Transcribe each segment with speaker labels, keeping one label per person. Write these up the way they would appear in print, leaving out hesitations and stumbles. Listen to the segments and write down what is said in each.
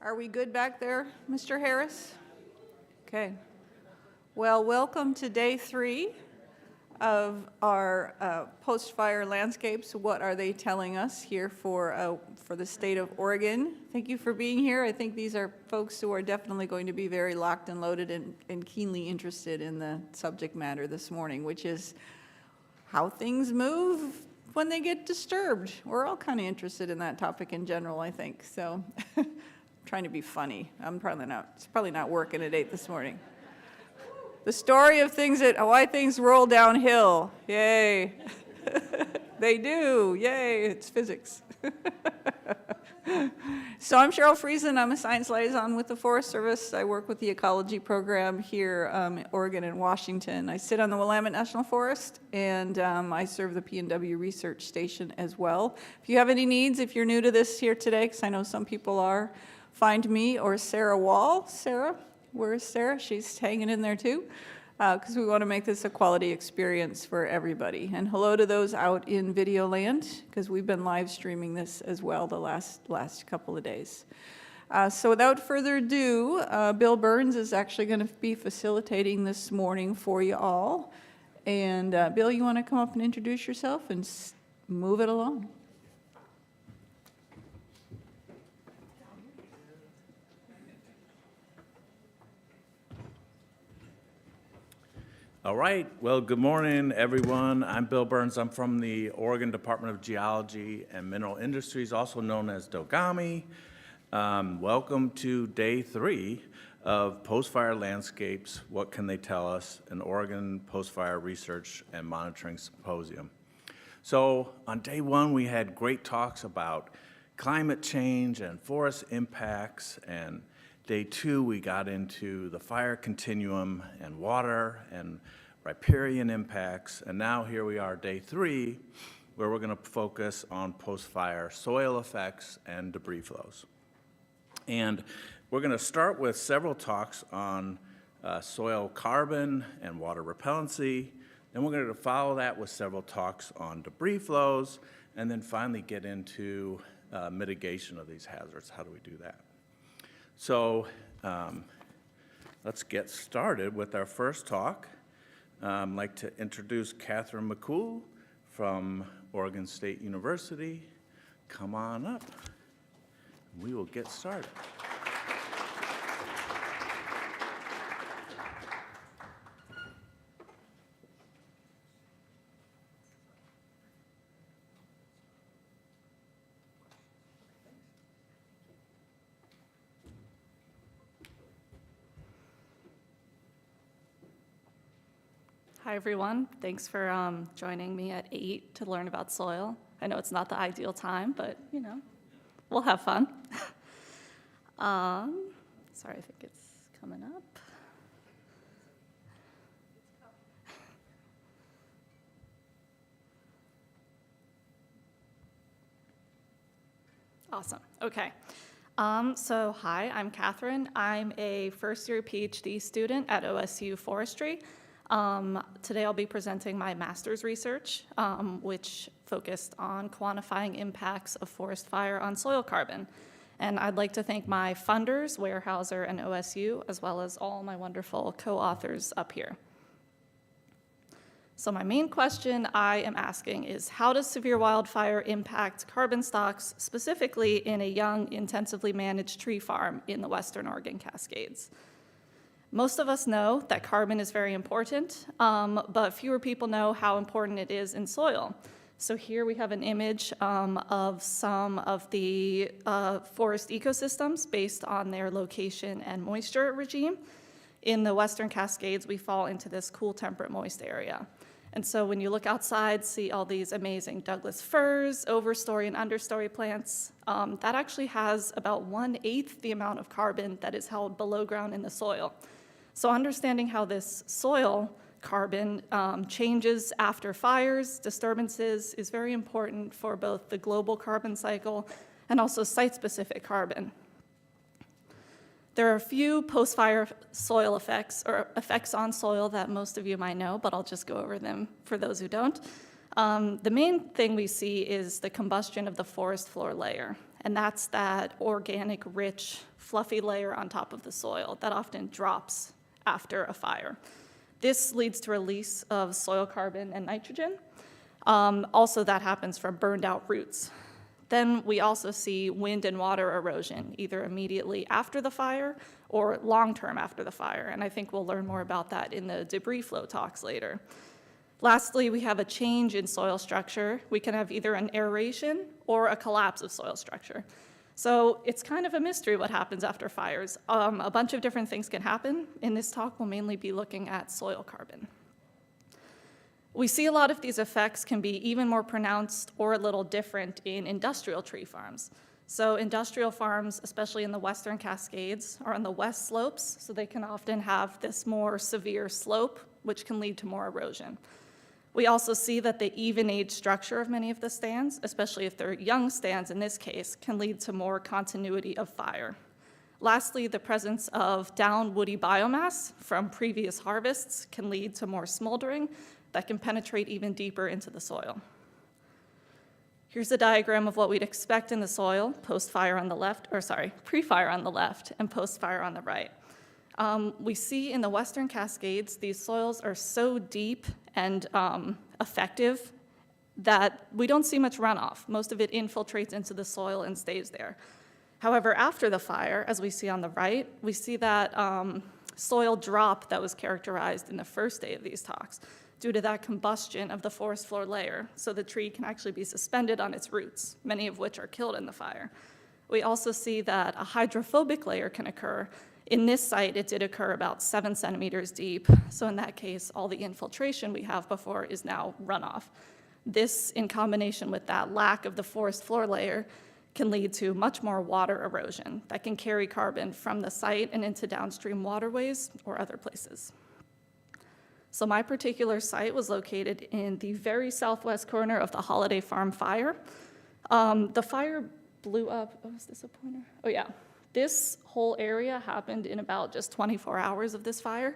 Speaker 1: Are we good back there, Mr. Harris? Okay. Well, welcome to day 3 of our post-fire landscapes. What are they telling us here for the state of Oregon? Thank you for being here. I think these are folks who are definitely going to be very locked and loaded and keenly interested in the subject matter this morning, which is how things move when they get disturbed. We're all kind of interested in that topic in general, I think. So, trying to be funny. It's probably not working at 8 this morning. The story of why things roll downhill. Yay. They do. Yay. It's physics. So I'm Cheryl Friesen. I'm a science liaison with the Forest Service. I work with the ecology program here in Oregon and Washington. I sit on the Willamette National Forest, and I serve the P&W Research Station as well. If you have any needs, if you're new to this here today, because I know some people are, find me or Sarah Wall. Sarah? Where's Sarah? She's hanging in there too, because we want to make this a quality experience for everybody. And hello to those out in video land, because we've been live streaming this as well the last couple of days. So without further ado, Bill Burns is actually going to be facilitating this morning for you all. And Bill, you want to come up and introduce yourself and move it along?
Speaker 2: All right, well, good morning, everyone. I'm Bill Burns. I'm from the Oregon Department of Geology and Mineral Industries, also known as DOGAMI. Welcome to day 3 of Post-Fire Landscapes, What Can They Tell Us? An Oregon Post-Fire Research and Monitoring Symposium. So on day 1, we had great talks about climate change and forest impacts, and day 2, we got into the fire continuum and water and riparian impacts. And now here we are, day 3, where we're going to focus on post-fire soil effects and debris flows. And we're going to start with several talks on soil carbon and water repellency. Then we're going to follow that with several talks on debris flows, and then finally get into mitigation of these hazards. How do we do that? So let's get started with our first talk. I'd like to introduce Catherine McCool from Oregon State University. Come on up. We will get started.
Speaker 3: Hi, everyone. Thanks for joining me at 8 to learn about soil. I know it's not the ideal time, but, you know, we'll have fun. Sorry, I think it's coming up. Awesome. Okay. So hi, I'm Catherine. I'm a first-year PhD student at OSU Forestry. Today I'll be presenting my master's research, which focused on quantifying impacts of forest fire on soil carbon. And I'd like to thank my funders, Weyerhaeuser and OSU, as well as all my wonderful co-authors up here. So my main question I am asking is, how does severe wildfire impact carbon stocks, specifically in a young, intensively managed tree farm in the Western Oregon Cascades? Most of us know that carbon is very important, but fewer people know how important it is in soil. So here we have an image of some of the forest ecosystems based on their location and moisture regime. In the Western Cascades, we fall into this cool, temperate, moist area. And so when you look outside, see all these amazing Douglas firs, overstory and understory plants, that actually has about 1/8 the amount of carbon that is held below ground in the soil. So understanding how this soil carbon changes after fires, disturbances, is very important for both the global carbon cycle and also site-specific carbon. There are a few post-fire soil effects, or effects on soil, that most of you might know, but I'll just go over them for those who don't. The main thing we see is the combustion of the forest floor layer. and that's that organic, rich, fluffy layer on top of the soil that often drops after a fire. This leads to release of soil carbon and nitrogen. Also, that happens from burned out roots. Then we also see wind and water erosion, either immediately after the fire or long-term after the fire, and I think we'll learn more about that in the debris flow talks later. Lastly, we have a change in soil structure. We can have either an aeration or a collapse of soil structure. So it's kind of a mystery what happens after fires. A bunch of different things can happen. In this talk, we'll mainly be looking at soil carbon. We see a lot of these effects can be even more pronounced or a little different in industrial tree farms. So industrial farms, especially in the Western Cascades, are on the west slopes, so they can often have this more severe slope, which can lead to more erosion. We also see that the even age structure of many of the stands, especially if they're young stands in this case, can lead to more continuity of fire. Lastly, the presence of down woody biomass from previous harvests can lead to more smoldering that can penetrate even deeper into the soil. Here's a diagram of what we'd expect in the soil, post-fire on the left, pre-fire on the left and post-fire on the right. We see in the Western Cascades, these soils are so deep and effective that we don't see much runoff. Most of it infiltrates into the soil and stays there. However, after the fire, as we see on the right, we see that soil drop that was characterized in the first day of these talks due to that combustion of the forest floor layer, so the tree can actually be suspended on its roots, many of which are killed in the fire. We also see that a hydrophobic layer can occur. In this site, it did occur about 7 centimeters deep, so in that case, all the infiltration we have before is now runoff. This, in combination with that lack of the forest floor layer, can lead to much more water erosion that can carry carbon from the site and into downstream waterways or other places. So my particular site was located in the very southwest corner of the Holiday Farm fire. The fire blew up, oh, is this a pointer? Oh yeah, this whole area happened in about just 24 hours of this fire.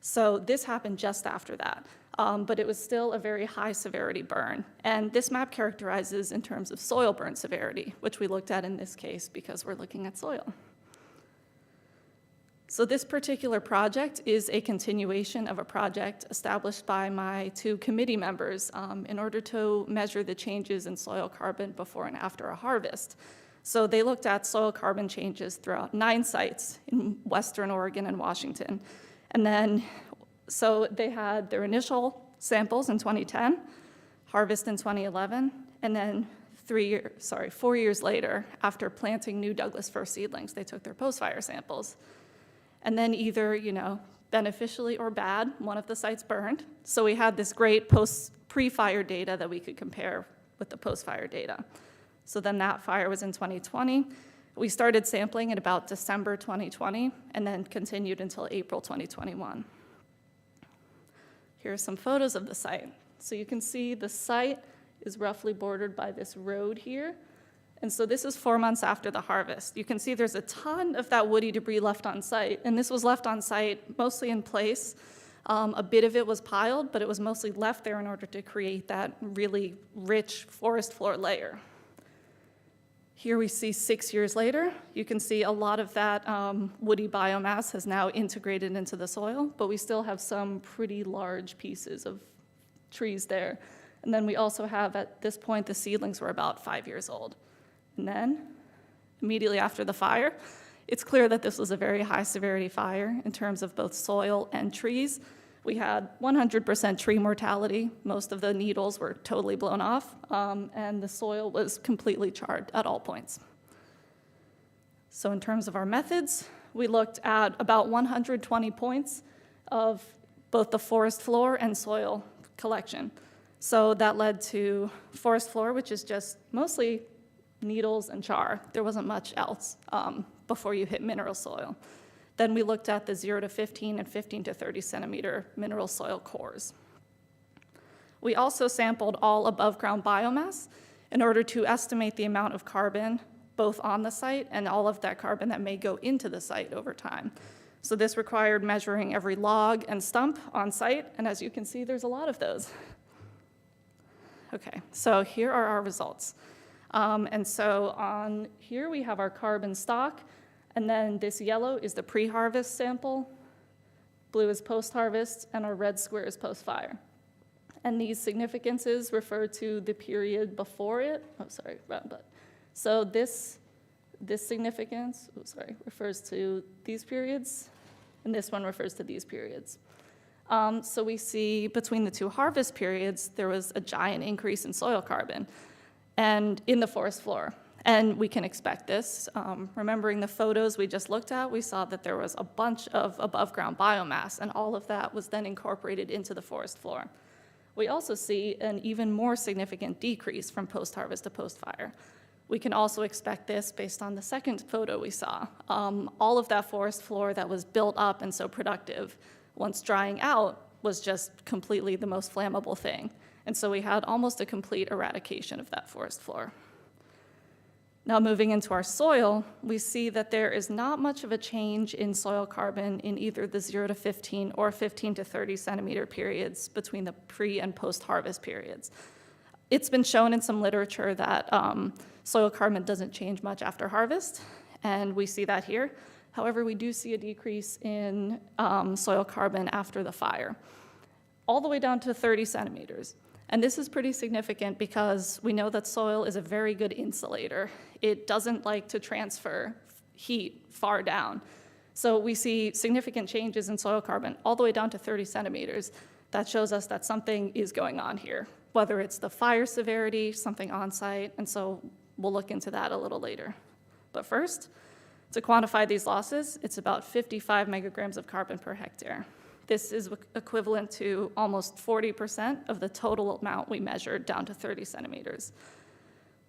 Speaker 3: So this happened just after that, but it was still a very high severity burn. And this map characterizes in terms of soil burn severity, which we looked at in this case because we're looking at soil. So this particular project is a continuation of a project established by my 2 committee members in order to measure the changes in soil carbon before and after a harvest. So they looked at soil carbon changes throughout 9 sites in Western Oregon and Washington. And then, so they had their initial samples in 2010, harvest in 2011, and then 4 years later, after planting new Douglas fir seedlings, they took their post-fire samples. And then either, beneficially or bad, one of the sites burned. So we had this great pre-fire data that we could compare with the post-fire data. So then that fire was in 2020. We started sampling in about December 2020 and then continued until April 2021. Here are some photos of the site. So you can see the site is roughly bordered by this road here. And so this is 4 months after the harvest. You can see there's a ton of that woody debris left on site, and this was left on site mostly in place. A bit of it was piled, but it was mostly left there in order to create that really rich forest floor layer. Here we see 6 years later. You can see a lot of that woody biomass has now integrated into the soil, but we still have some pretty large pieces of trees there. And then we also have, at this point, the seedlings were about 5 years old. And then, immediately after the fire, it's clear that this was a very high severity fire in terms of both soil and trees. We had 100% tree mortality. Most of the needles were totally blown off, and the soil was completely charred at all points. So in terms of our methods, we looked at about 120 points of both the forest floor and soil collection. So that led to forest floor, which is just mostly needles and char. There wasn't much else before you hit mineral soil. Then we looked at the 0 to 15 and 15 to 30 centimeter mineral soil cores. We also sampled all above ground biomass in order to estimate the amount of carbon both on the site and all of that carbon that may go into the site over time. So this required measuring every log and stump on site, and as you can see, there's a lot of those. Okay, so here are our results. And so on here we have our carbon stock, and then this yellow is the pre-harvest sample, blue is post-harvest, and our red square is post-fire. And these significances refer to the period before it. Oh, sorry, wrong button. So this significance, refers to these periods, and this one refers to these periods. So we see between the two harvest periods, there was a giant increase in soil carbon and in the forest floor. And we can expect this. Remembering the photos we just looked at, we saw that there was a bunch of above-ground biomass, and all of that was then incorporated into the forest floor. We also see an even more significant decrease from post-harvest to post-fire. We can also expect this based on the second photo we saw. All of that forest floor that was built up and so productive, once drying out, was just completely the most flammable thing. And so we had almost a complete eradication of that forest floor. Now moving into our soil, we see that there is not much of a change in soil carbon in either the 0 to 15 or 15 to 30 centimeter periods between the pre and post-harvest periods. It's been shown in some literature that soil carbon doesn't change much after harvest, and we see that here. However, we do see a decrease in soil carbon after the fire, all the way down to 30 centimeters. And this is pretty significant because we know that soil is a very good insulator. It doesn't like to transfer heat far down. So we see significant changes in soil carbon all the way down to 30 centimeters. That shows us that something is going on here, whether it's the fire severity, something on site, and so we'll look into that a little later. But first, to quantify these losses, it's about 55 megagrams of carbon per hectare. This is equivalent to almost 40% of the total amount we measured down to 30 centimeters.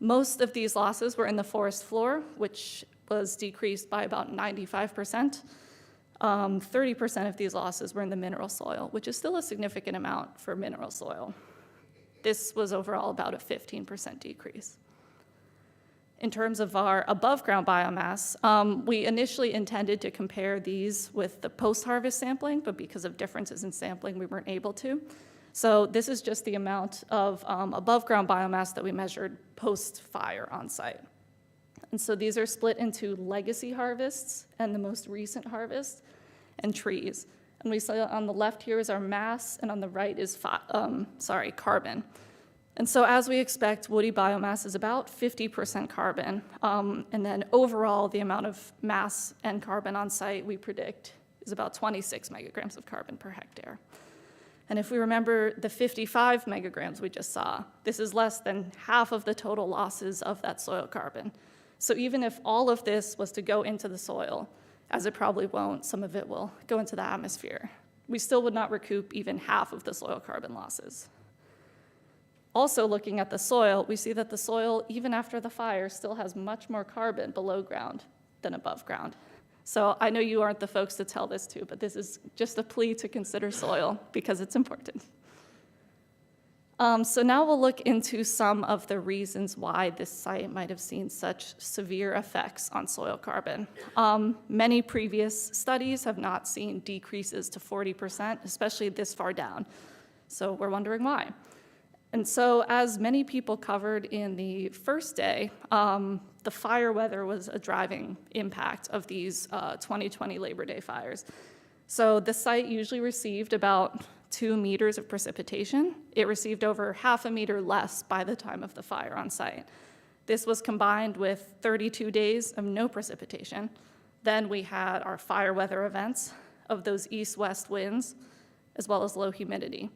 Speaker 3: Most of these losses were in the forest floor, which was decreased by about 95%. 30% of these losses were in the mineral soil, which is still a significant amount for mineral soil. This was overall about a 15% decrease. In terms of our above-ground biomass, we initially intended to compare these with the post-harvest sampling, but because of differences in sampling, we weren't able to. So this is just the amount of above-ground biomass that we measured post-fire on site. And so these are split into legacy harvests and the most recent harvest and trees. And we see on the left here is our mass, and on the right is carbon. And so as we expect, woody biomass is about 50% carbon. And then overall, the amount of mass and carbon on site we predict is about 26 megagrams of carbon per hectare. And if we remember the 55 megagrams we just saw, this is less than half of the total losses of that soil carbon. So even if all of this was to go into the soil, as it probably won't, some of it will go into the atmosphere, we still would not recoup even half of the soil carbon losses. Also, looking at the soil, we see that the soil, even after the fire, still has much more carbon below ground than above ground. So I know you aren't the folks to tell this to, but this is just a plea to consider soil because it's important. So now we'll look into some of the reasons why this site might have seen such severe effects on soil carbon. Many previous studies have not seen decreases to 40%, especially this far down. So we're wondering why. And so as many people covered in the first day, the fire weather was a driving impact of these 2020 Labor Day fires. So the site usually received about 2 meters of precipitation. It received over half a meter less by the time of the fire on site. This was combined with 32 days of no precipitation. Then we had our fire weather events of those east-west winds, as well as low humidity.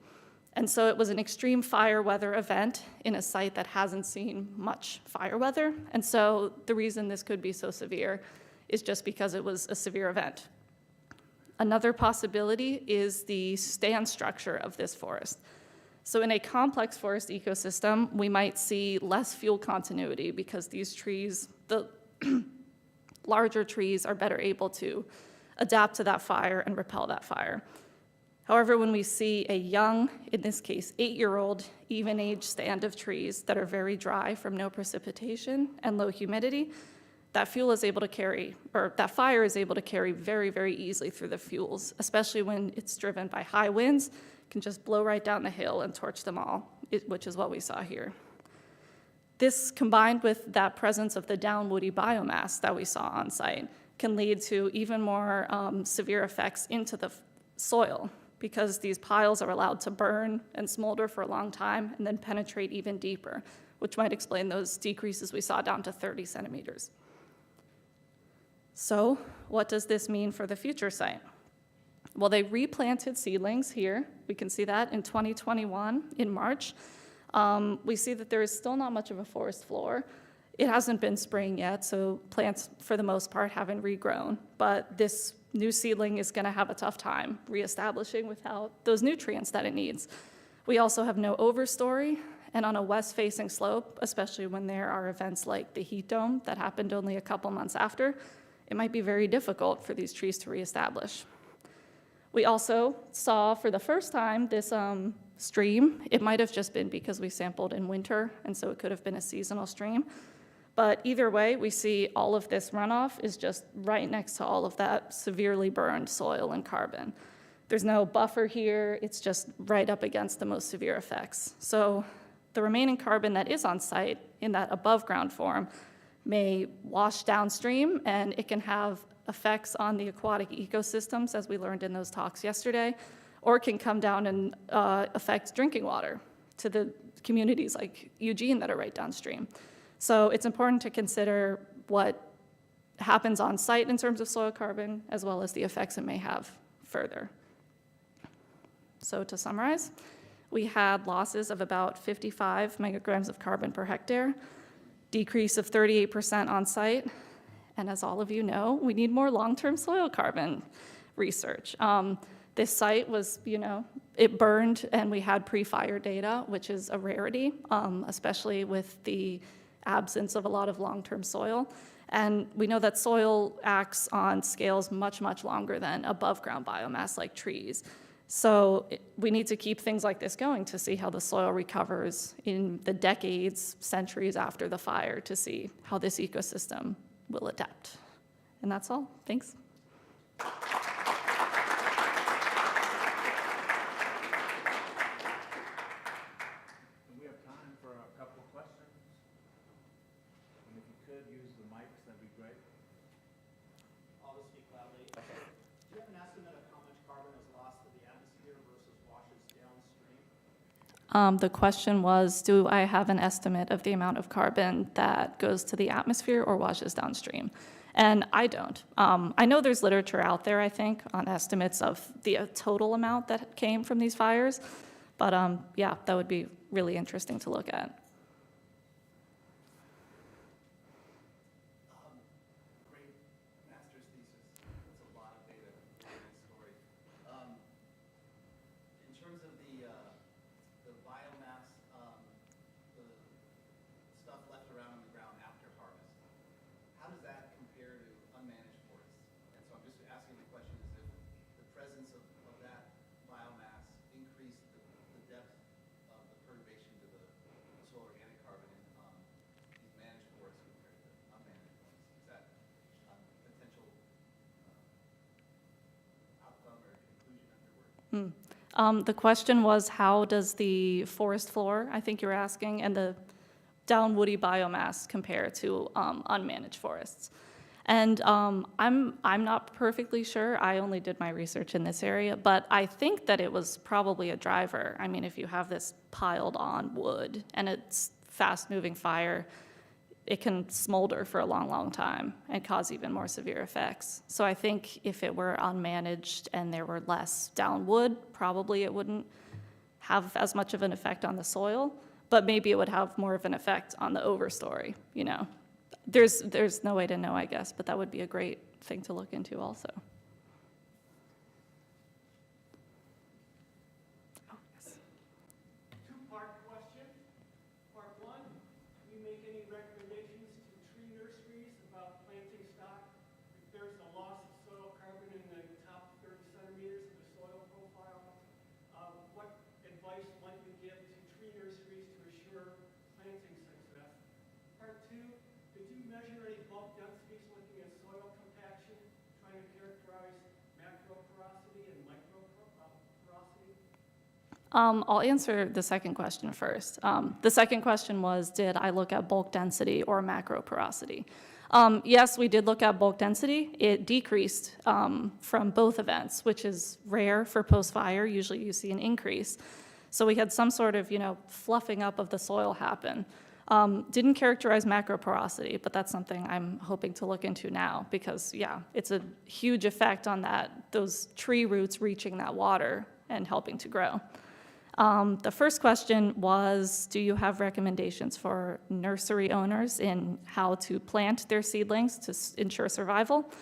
Speaker 3: And so it was an extreme fire weather event in a site that hasn't seen much fire weather. And so the reason this could be so severe is just because it was a severe event. Another possibility is the stand structure of this forest. So in a complex forest ecosystem, we might see less fuel continuity because these trees, the larger trees, are better able to adapt to that fire and repel that fire. However, when we see a young, in this case 8-year-old, even-age stand of trees that are very dry from no precipitation and low humidity, that fuel is able to carry, or that fire is able to carry very, very easily through the fuels, especially when it's driven by high winds. It can just blow right down the hill and torch them all, which is what we saw here. This, combined with that presence of the down woody biomass that we saw on site, can lead to even more severe effects into the soil, because these piles are allowed to burn and smolder for a long time and then penetrate even deeper, which might explain those decreases we saw down to 30 centimeters. So what does this mean for the future site? Well, they replanted seedlings here. We can see that in 2021, in March. We see that there is still not much of a forest floor. It hasn't been spring yet, so plants, for the most part, haven't regrown. But this new seedling is going to have a tough time reestablishing without those nutrients that it needs. We also have no overstory, and on a west-facing slope, especially when there are events like the heat dome that happened only a couple months after, it might be very difficult for these trees to reestablish. We also saw for the first time this stream. It might have just been because we sampled in winter, and so it could have been a seasonal stream. But either way, we see all of this runoff is just right next to all of that severely burned soil and carbon. There's no buffer here. It's just right up against the most severe effects. So the remaining carbon that is on site in that above ground form may wash downstream, and it can have effects on the aquatic ecosystems, as we learned in those talks yesterday, or it can come down and affect drinking water to the communities like Eugene that are right downstream. So it's important to consider what happens on site in terms of soil carbon, as well as the effects it may have further. So to summarize, we had losses of about 55 megagrams of carbon per hectare, decrease of 38% on site, and as all of you know, we need more long-term soil carbon research. This site was, it burned, and we had pre-fire data, which is a rarity, especially with the absence of a lot of long-term soil. And we know that soil acts on scales much, much longer than above-ground biomass like trees. So we need to keep things like this going to see how the soil recovers in the decades, centuries after the fire, to see how this ecosystem will adapt. And that's all. Thanks.
Speaker 2: We have time for a couple of questions. And if you could use the mics, that'd be great.
Speaker 4: I'll just speak loudly. Do you have an estimate of how much carbon is lost to the atmosphere versus washes downstream?
Speaker 3: The question was, do I have an estimate of the amount of carbon that goes to the atmosphere or washes downstream? And I don't. I know there's literature out there, I think, on estimates of the total amount that came from these fires. But yeah, that would be really interesting to look at.
Speaker 4: Great master's thesis. That's a lot of data. Great story. In terms of the biomass, the stuff left around on the ground after harvest, how does that compare to unmanaged forests? And so I'm just asking the question is if the presence of that biomass increased the depth of the perturbation to the soil organic carbon in these managed forests compared to unmanaged ones. Is that potential outcome or conclusion afterward?
Speaker 3: The question was, how does the forest floor, I think you're asking, and the down woody biomass compare to unmanaged forests? And I'm not perfectly sure. I only did my research in this area, but I think that it was probably a driver. I mean, if you have this piled on wood and it's fast-moving fire, it can smolder for a long, long time and cause even more severe effects. So I think if it were unmanaged and there were less down wood, probably it wouldn't have as much of an effect on the soil, but maybe it would have more of an effect on the overstory, There's no way to know, I guess, but that would be a great thing to look into also. Oh, yes.
Speaker 4: Two-part question. Part one, do you make any recommendations to tree nurseries about planting stock if there's a loss of soil carbon in the top 30 centimeters of the soil profile? What advice might you give to tree nurseries to assure planting success? Part two, did you measure any bulk densities looking at soil compaction, trying to characterize macro porosity and micro porosity?
Speaker 3: I'll answer the second question first. The second question was, did I look at bulk density or macro porosity? Yes, we did look at bulk density. It decreased from both events, which is rare for post-fire. Usually you see an increase. So we had some sort of, fluffing up of the soil happen. Didn't characterize macro porosity, but that's something I'm hoping to look into now because, yeah, it's a huge effect on those tree roots reaching that water and helping to grow. The first question was, do you have recommendations for nursery owners in how to plant their seedlings to ensure survival?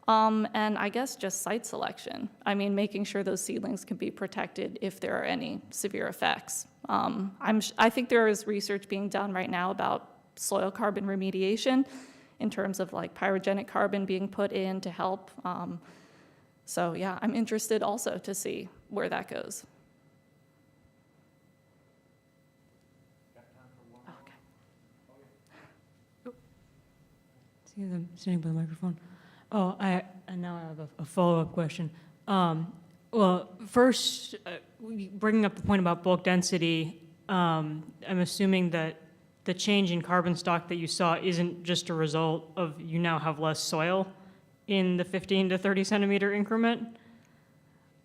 Speaker 3: And I guess just site selection. I mean, making sure those seedlings can be protected if there are any severe effects. I think there is research being done right now about soil carbon remediation in terms of like pyrogenic carbon being put in to help. So yeah, I'm interested also to see where that goes.
Speaker 5: See them sitting by the microphone. Oh, and now I have a follow-up question. Well, first, bringing up the point about bulk density, I'm assuming that the change in carbon stock that you saw isn't just a result of you now have less soil in the 15 to 30 centimeter increment.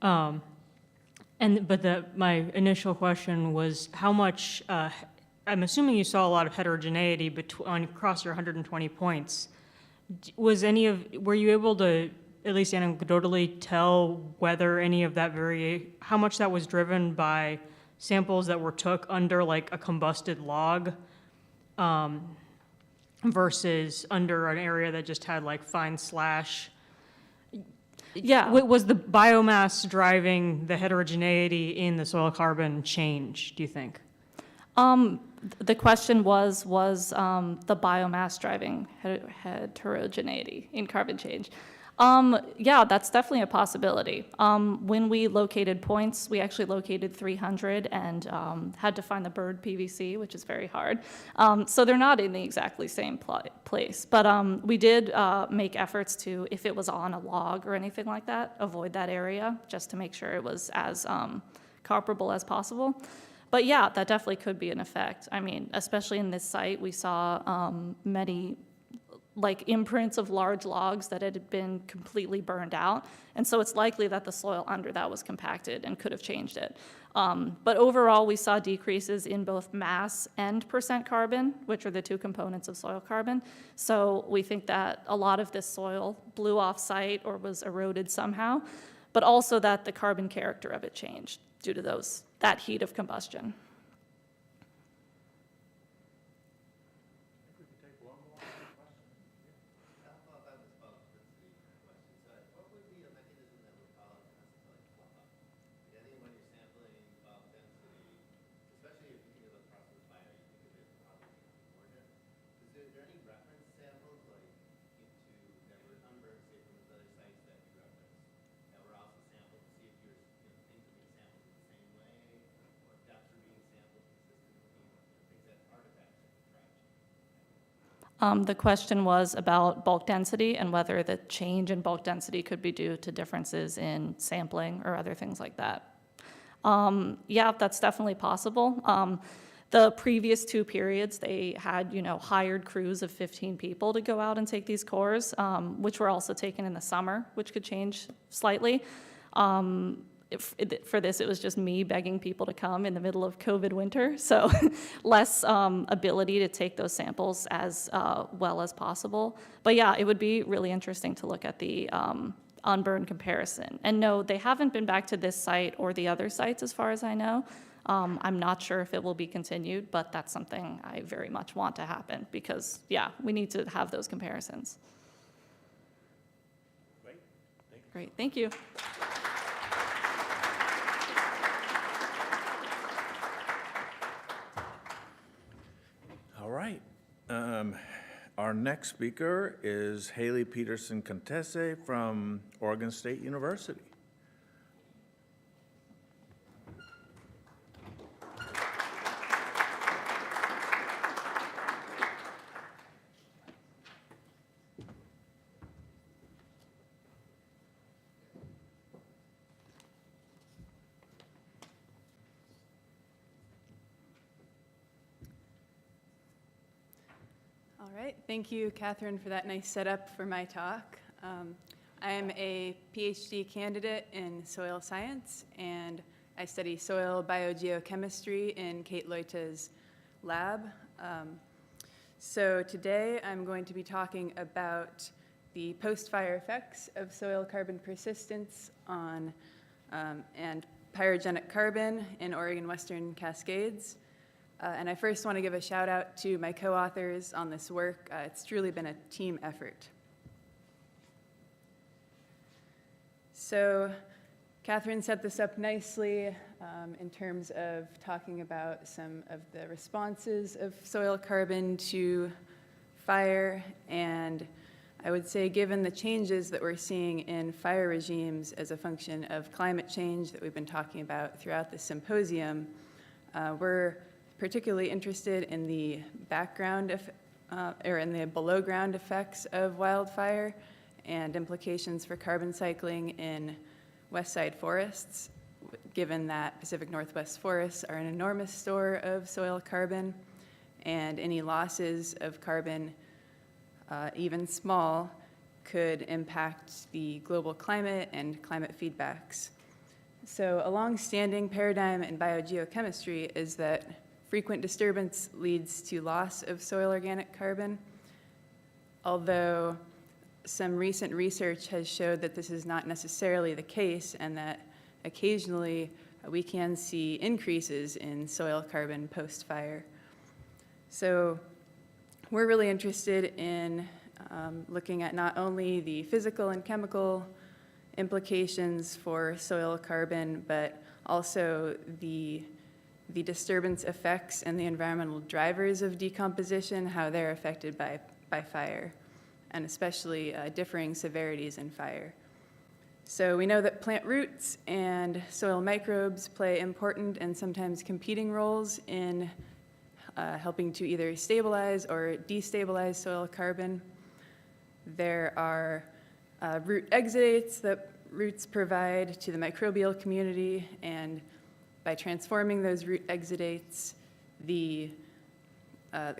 Speaker 5: But my initial question was how much. I'm assuming you saw a lot of heterogeneity across your 120 points. Were you able to, at least anecdotally, tell whether any of that how much that was driven by samples that were took under like a combusted log versus under an area that just had like fine slash?
Speaker 3: Yeah.
Speaker 5: Was the biomass driving the heterogeneity in the soil carbon change, do you think?
Speaker 3: The question was the biomass driving heterogeneity in carbon change? Yeah, that's definitely a possibility. When we located points, we actually located 300 and had to find the bird PVC, which is very hard. So they're not in the exactly same place. But we did make efforts to, if it was on a log or anything like that, avoid that area just to make sure it was as comparable as possible. But yeah, that definitely could be an effect. I mean, especially in this site, we saw many like imprints of large logs that had been completely burned out. And so it's likely that the soil under that was compacted and could have changed it. But overall, we saw decreases in both mass and percent carbon, which are the two components of soil carbon. So we think that a lot of this soil blew off site or was eroded somehow, but also that the carbon character of it changed due to that heat of combustion. The question was about bulk density and whether the change in bulk density could be due to differences in sampling or other things like that. Yeah, that's definitely possible. The previous two periods, they had, hired crews of 15 people to go out and take these cores, which were also taken in the summer, which could change slightly. For this, it was just me begging people to come in the middle of COVID winter, so less ability to take those samples as well as possible. But yeah, it would be really interesting to look at the unburned comparison. And no, they haven't been back to this site or the other sites as far as I know. I'm not sure if it will be continued, but that's something I very much want to happen because, yeah, we need to have those comparisons. Great, thank you.
Speaker 2: All right. Our next speaker is Haley Peterson-Contese from Oregon State University.
Speaker 6: All right, thank you, Catherine, for that nice setup for my talk. I am a PhD candidate in soil science, and I study soil biogeochemistry in Kate Leuta's lab. So today I'm going to be talking about the post-fire effects of soil carbon persistence on and pyrogenic carbon in Oregon Western Cascades. And I first want to give a shout out to my co-authors on this work. It's truly been a team effort. So Catherine set this up nicely in terms of talking about some of the responses of soil carbon to fire. And I would say, given the changes that we're seeing in fire regimes as a function of climate change that we've been talking about throughout the symposium, we're particularly interested in the background or in the below ground effects of wildfire and implications for carbon cycling in west side forests, given that Pacific Northwest forests are an enormous store of soil carbon, and any losses of carbon, even small, could impact the global climate and climate feedbacks. So a long-standing paradigm in biogeochemistry is that frequent disturbance leads to loss of soil organic carbon, although some recent research has showed that this is not necessarily the case, and that occasionally we can see increases in soil carbon post-fire. So we're really interested in looking at not only the physical and chemical implications for soil carbon, but also the disturbance effects and the environmental drivers of decomposition, how they're affected by fire, and especially differing severities in fire. So we know that plant roots and soil microbes play important and sometimes competing roles in helping to either stabilize or destabilize soil carbon. There are root exudates that roots provide to the microbial community, and by transforming those root exudates, the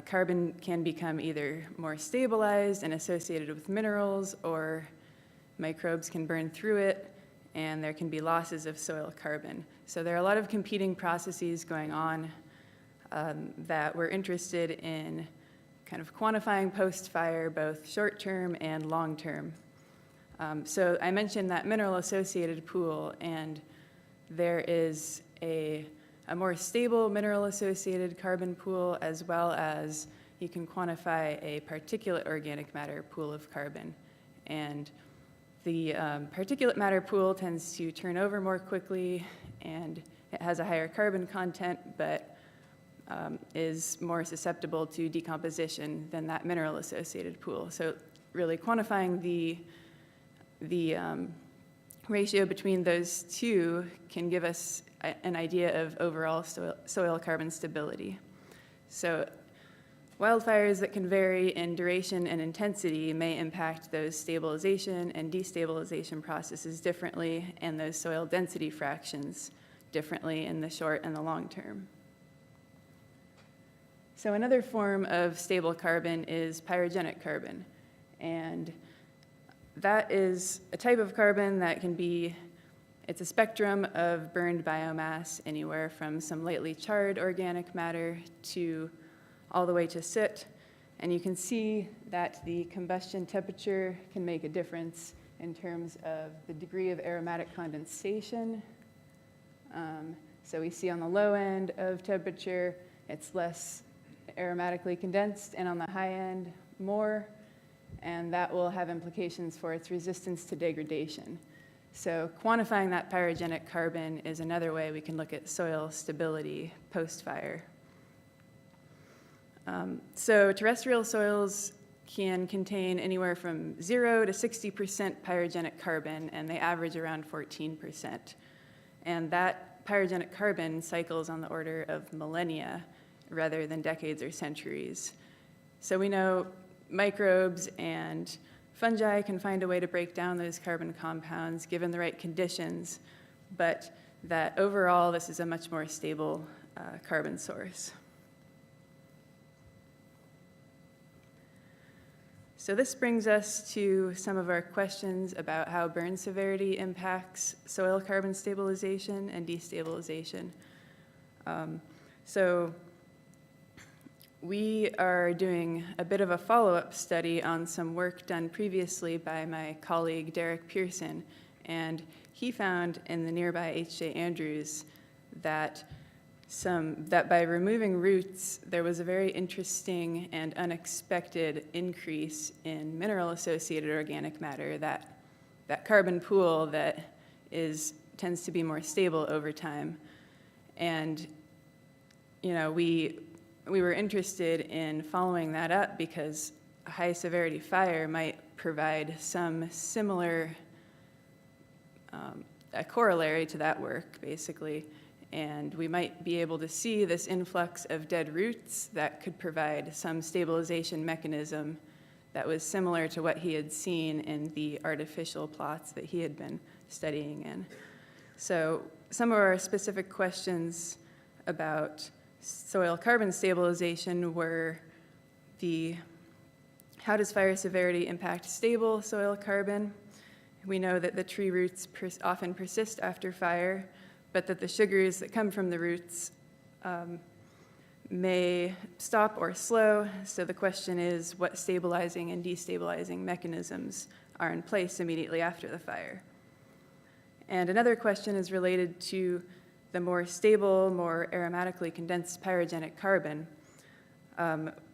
Speaker 6: carbon can become either more stabilized and associated with minerals, or microbes can burn through it, and there can be losses of soil carbon. So there are a lot of competing processes going on that we're interested in kind of quantifying post-fire, both short-term and long-term. So I mentioned that mineral-associated pool, and there is a more stable mineral-associated carbon pool, as well as you can quantify a particulate organic matter pool of carbon. And the particulate matter pool tends to turn over more quickly, and it has a higher carbon content, but is more susceptible to decomposition than that mineral-associated pool. So really quantifying the ratio between those two can give us an idea of overall soil carbon stability. So wildfires that can vary in duration and intensity may impact those stabilization and destabilization processes differently, and those soil density fractions differently in the short and the long term. So another form of stable carbon is pyrogenic carbon, and that is a type of carbon that can be, it's a spectrum of burned biomass, anywhere from some lightly charred organic matter to all the way to soot. And you can see that the combustion temperature can make a difference in terms of the degree of aromatic condensation. So we see on the low end of temperature, it's less aromatically condensed, and on the high end, more. And that will have implications for its resistance to degradation. So quantifying that pyrogenic carbon is another way we can look at soil stability post-fire. So terrestrial soils can contain anywhere from 0 to 60% pyrogenic carbon, and they average around 14%. And that pyrogenic carbon cycles on the order of millennia rather than decades or centuries. So we know microbes and fungi can find a way to break down those carbon compounds given the right conditions, but that overall this is a much more stable carbon source. So this brings us to some of our questions about how burn severity impacts soil carbon stabilization and destabilization. So we are doing a bit of a follow-up study on some work done previously by my colleague Derek Pearson, and he found in the nearby H.J. Andrews that by removing roots, there was a very interesting and unexpected increase in mineral-associated organic matter, that carbon pool that tends to be more stable over time. And, you know, we were interested in following that up because a high-severity fire might provide some similar, a corollary to that work, basically. And we might be able to see this influx of dead roots that could provide some stabilization mechanism that was similar to what he had seen in the artificial plots that he had been studying in. So some of our specific questions about soil carbon stabilization were how does fire severity impact stable soil carbon? We know that the tree roots often persist after fire, but that the sugars that come from the roots may stop or slow. So the question is, what stabilizing and destabilizing mechanisms are in place immediately after the fire? And another question is related to the more stable, more aromatically condensed pyrogenic carbon.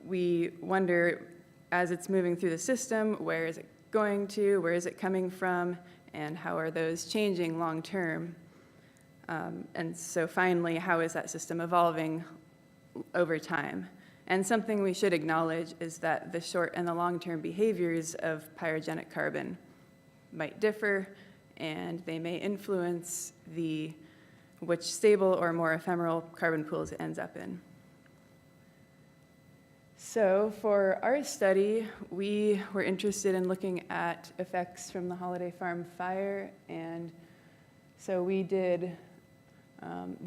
Speaker 6: We wonder, as it's moving through the system, where is it going to, where is it coming from, and how are those changing long term? And so finally, how is that system evolving over time? And something we should acknowledge is that the short and the long-term behaviors of pyrogenic carbon might differ, and they may influence which stable or more ephemeral carbon pools it ends up in. So for our study, we were interested in looking at effects from the Holiday Farm fire, and so we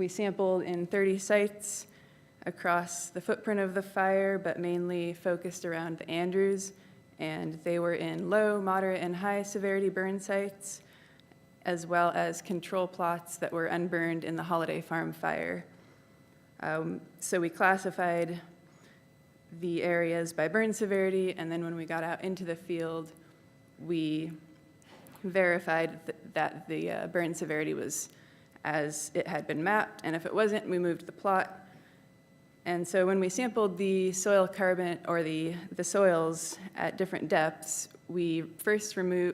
Speaker 6: sampled in 30 sites across the footprint of the fire, but mainly focused around the Andrews, and they were in low, moderate, and high severity burn sites, as well as control plots that were unburned in the Holiday Farm fire. So we classified the areas by burn severity, and then when we got out into the field, we verified that the burn severity was as it had been mapped, and if it wasn't, we moved the plot. And so when we sampled the soil carbon, or the soils at different depths, we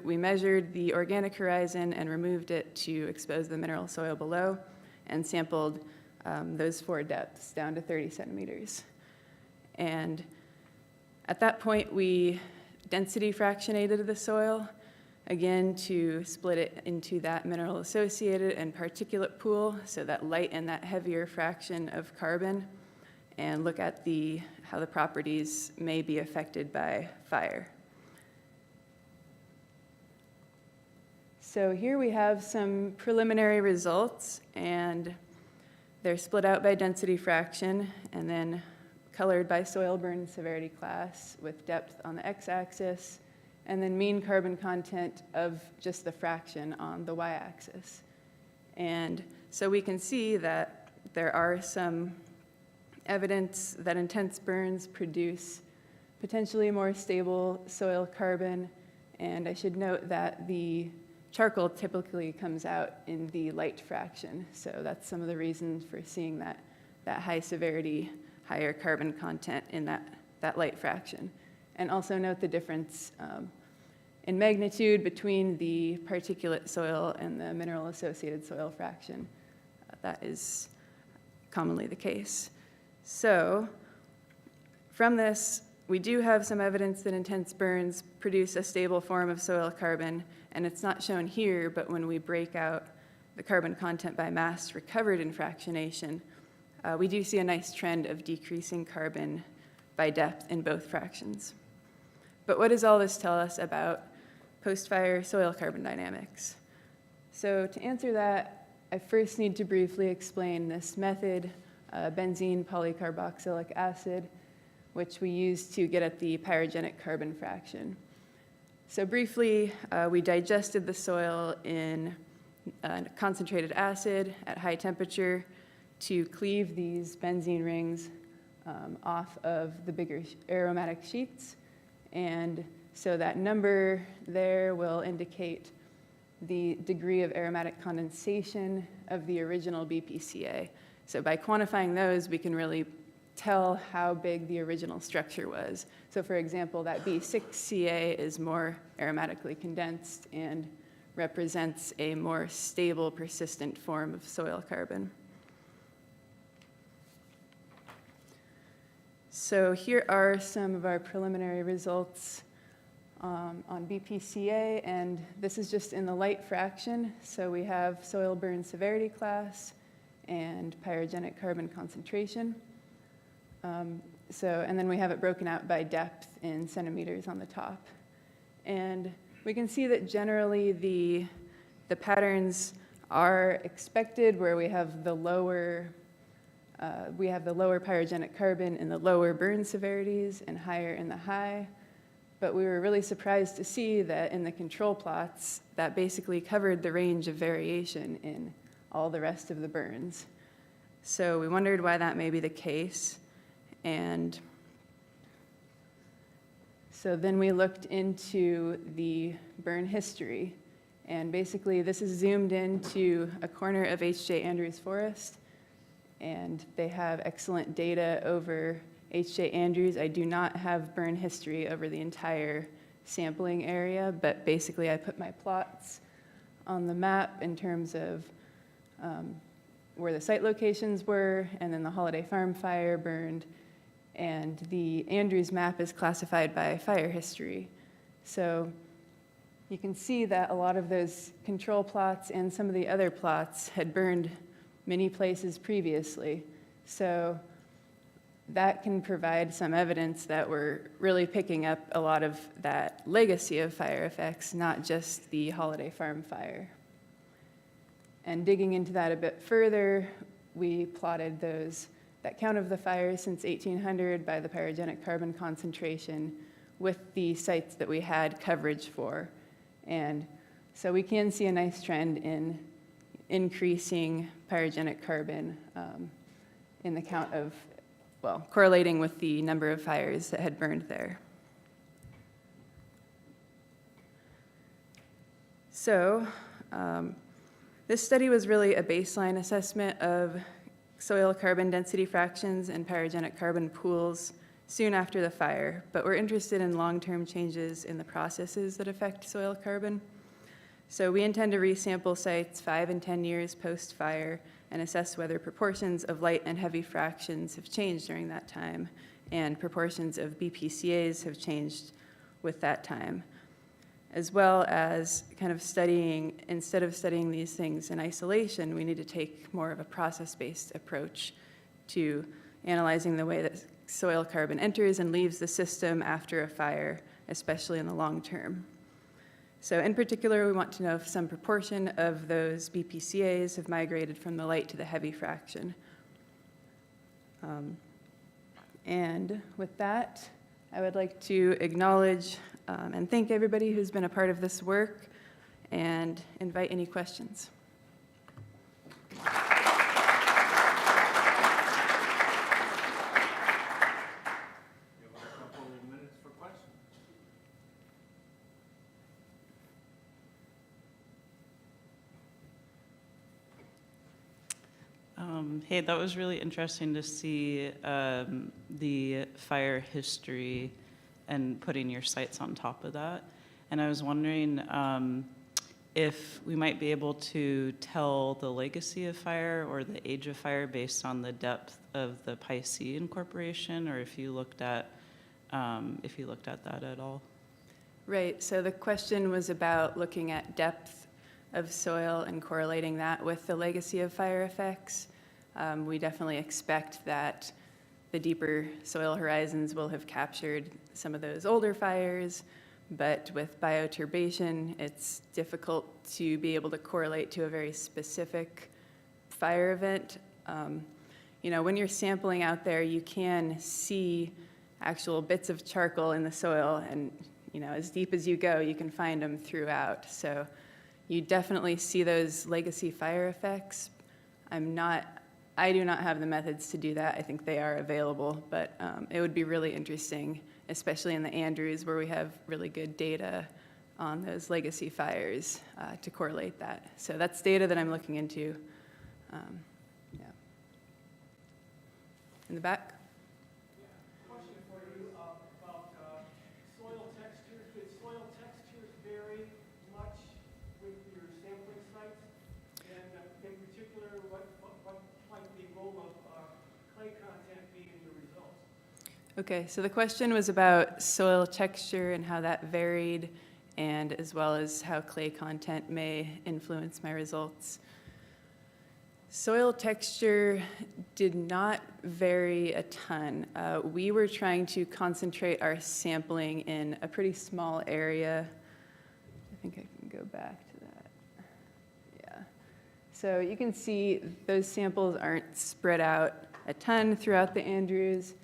Speaker 6: measured the organic horizon and removed it to expose the mineral soil below, and sampled those 4 depths down to 30 centimeters. And at that point, we density fractionated the soil, again, to split it into that mineral-associated and particulate pool, so that light and that heavier fraction of carbon, and look at how the properties may be affected by fire. So here we have some preliminary results, and they're split out by density fraction, and then colored by soil burn severity class with depth on the x-axis, and then mean carbon content of just the fraction on the y-axis. And so we can see that there are some evidence that intense burns produce potentially more stable soil carbon, and I should note that the charcoal typically comes out in the light fraction, so that's some of the reasons for seeing that high severity, higher carbon content in that light fraction. And also note the difference in magnitude between the particulate soil and the mineral-associated soil fraction. That is commonly the case. So from this, we do have some evidence that intense burns produce a stable form of soil carbon, and it's not shown here, but when we break out the carbon content by mass recovered in fractionation, we do see a nice trend of decreasing carbon by depth in both fractions. But what does all this tell us about post-fire soil carbon dynamics? So to answer that, I first need to briefly explain this method, benzene polycarboxylic acid, which we use to get at the pyrogenic carbon fraction. So briefly, we digested the soil in concentrated acid at high temperature to cleave these benzene rings off of the bigger aromatic sheets. And so that number there will indicate the degree of aromatic condensation of the original BPCA. So by quantifying those, we can really tell how big the original structure was. So for example, that B6Ca is more aromatically condensed and represents a more stable, persistent form of soil carbon. So here are some of our preliminary results on BPCA, and this is just in the light fraction. So we have soil burn severity class and pyrogenic carbon concentration. And then we have it broken out by depth in centimeters on the top. And we can see that generally the patterns are expected, where we have the lower pyrogenic carbon in the lower burn severities and higher in the high. But we were really surprised to see that in the control plots, that basically covered the range of variation in all the rest of the burns. So we wondered why that may be the case. And so then we looked into the burn history. And basically, this is zoomed into a corner of H.J. Andrews Forest. And they have excellent data over H.J. Andrews. I do not have burn history over the entire sampling area, but basically I put my plots on the map in terms of where the site locations were, and then the Holiday Farm fire burned, and the Andrews map is classified by fire history. So you can see that a lot of those control plots and some of the other plots had burned many places previously. So that can provide some evidence that we're really picking up a lot of that legacy of fire effects, not just the Holiday Farm fire. And digging into that a bit further, we plotted that count of the fires since 1800 by the pyrogenic carbon concentration with the sites that we had coverage for. And so we can see a nice trend in increasing pyrogenic carbon in the count of, well, correlating with the number of fires that had burned there. So this study was really a baseline assessment of soil carbon density fractions and pyrogenic carbon pools soon after the fire, but we're interested in long-term changes in the processes that affect soil carbon. So we intend to resample sites 5 and 10 years post-fire and assess whether proportions of light and heavy fractions have changed during that time, and proportions of BPCAs have changed with that time, as well as kind of studying, instead of studying these things in isolation, we need to take more of a process-based approach to analyzing the way that soil carbon enters and leaves the system after a fire, especially in the long term. So in particular, we want to know if some proportion of those BPCAs have migrated from the light to the heavy fraction. And with that, I would like to acknowledge and thank everybody who's been a part of this work and invite any questions.
Speaker 7: Hey, that was really interesting to see the fire history and putting your sites on top of that. And I was wondering if we might be able to tell the legacy of fire or the age of fire based on the depth of the Pi-C incorporation, or if you looked at that at all.
Speaker 6: Right, so the question was about looking at depth of soil and correlating that with the legacy of fire effects. We definitely expect that the deeper soil horizons will have captured some of those older fires, but with bioturbation, it's difficult to be able to correlate to a very specific fire event. When you're sampling out there, you can see actual bits of charcoal in the soil, and as deep as you go, you can find them throughout. So you definitely see those legacy fire effects. I do not have the methods to do that. I think they are available, but it would be really interesting, especially in the Andrews, where we have really good data on those legacy fires to correlate that. So that's data that I'm looking into. Yeah. In the back?
Speaker 8: Question for you about soil textures. Did soil textures vary much with your sampling sites? And in particular, what might the role of clay content be in your results?
Speaker 6: Okay, so the question was about soil texture and how that varied, and as well as how clay content may influence my results. Soil texture did not vary a ton. We were trying to concentrate our sampling in a pretty small area. I think I can go back to that. Yeah. So you can see those samples aren't spread out a ton throughout the Andrews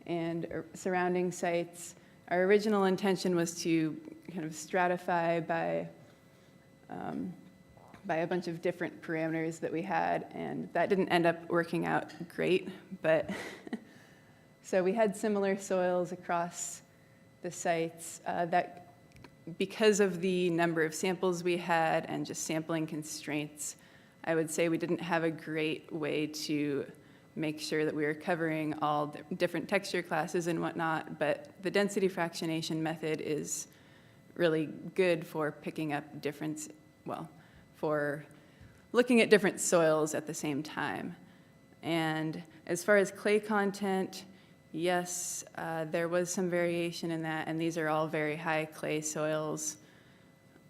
Speaker 6: and surrounding sites. Our original intention was to kind of stratify by a bunch of different parameters that we had, and that didn't end up working out great, but so we had similar soils across the sites that, because of the number of samples we had and just sampling constraints, I would say we didn't have a great way to make sure that we were covering all different texture classes and whatnot, but the density fractionation method is really good for picking up difference, well, for looking at different soils at the same time. And as far as clay content, yes, there was some variation in that, and these are all very high clay soils.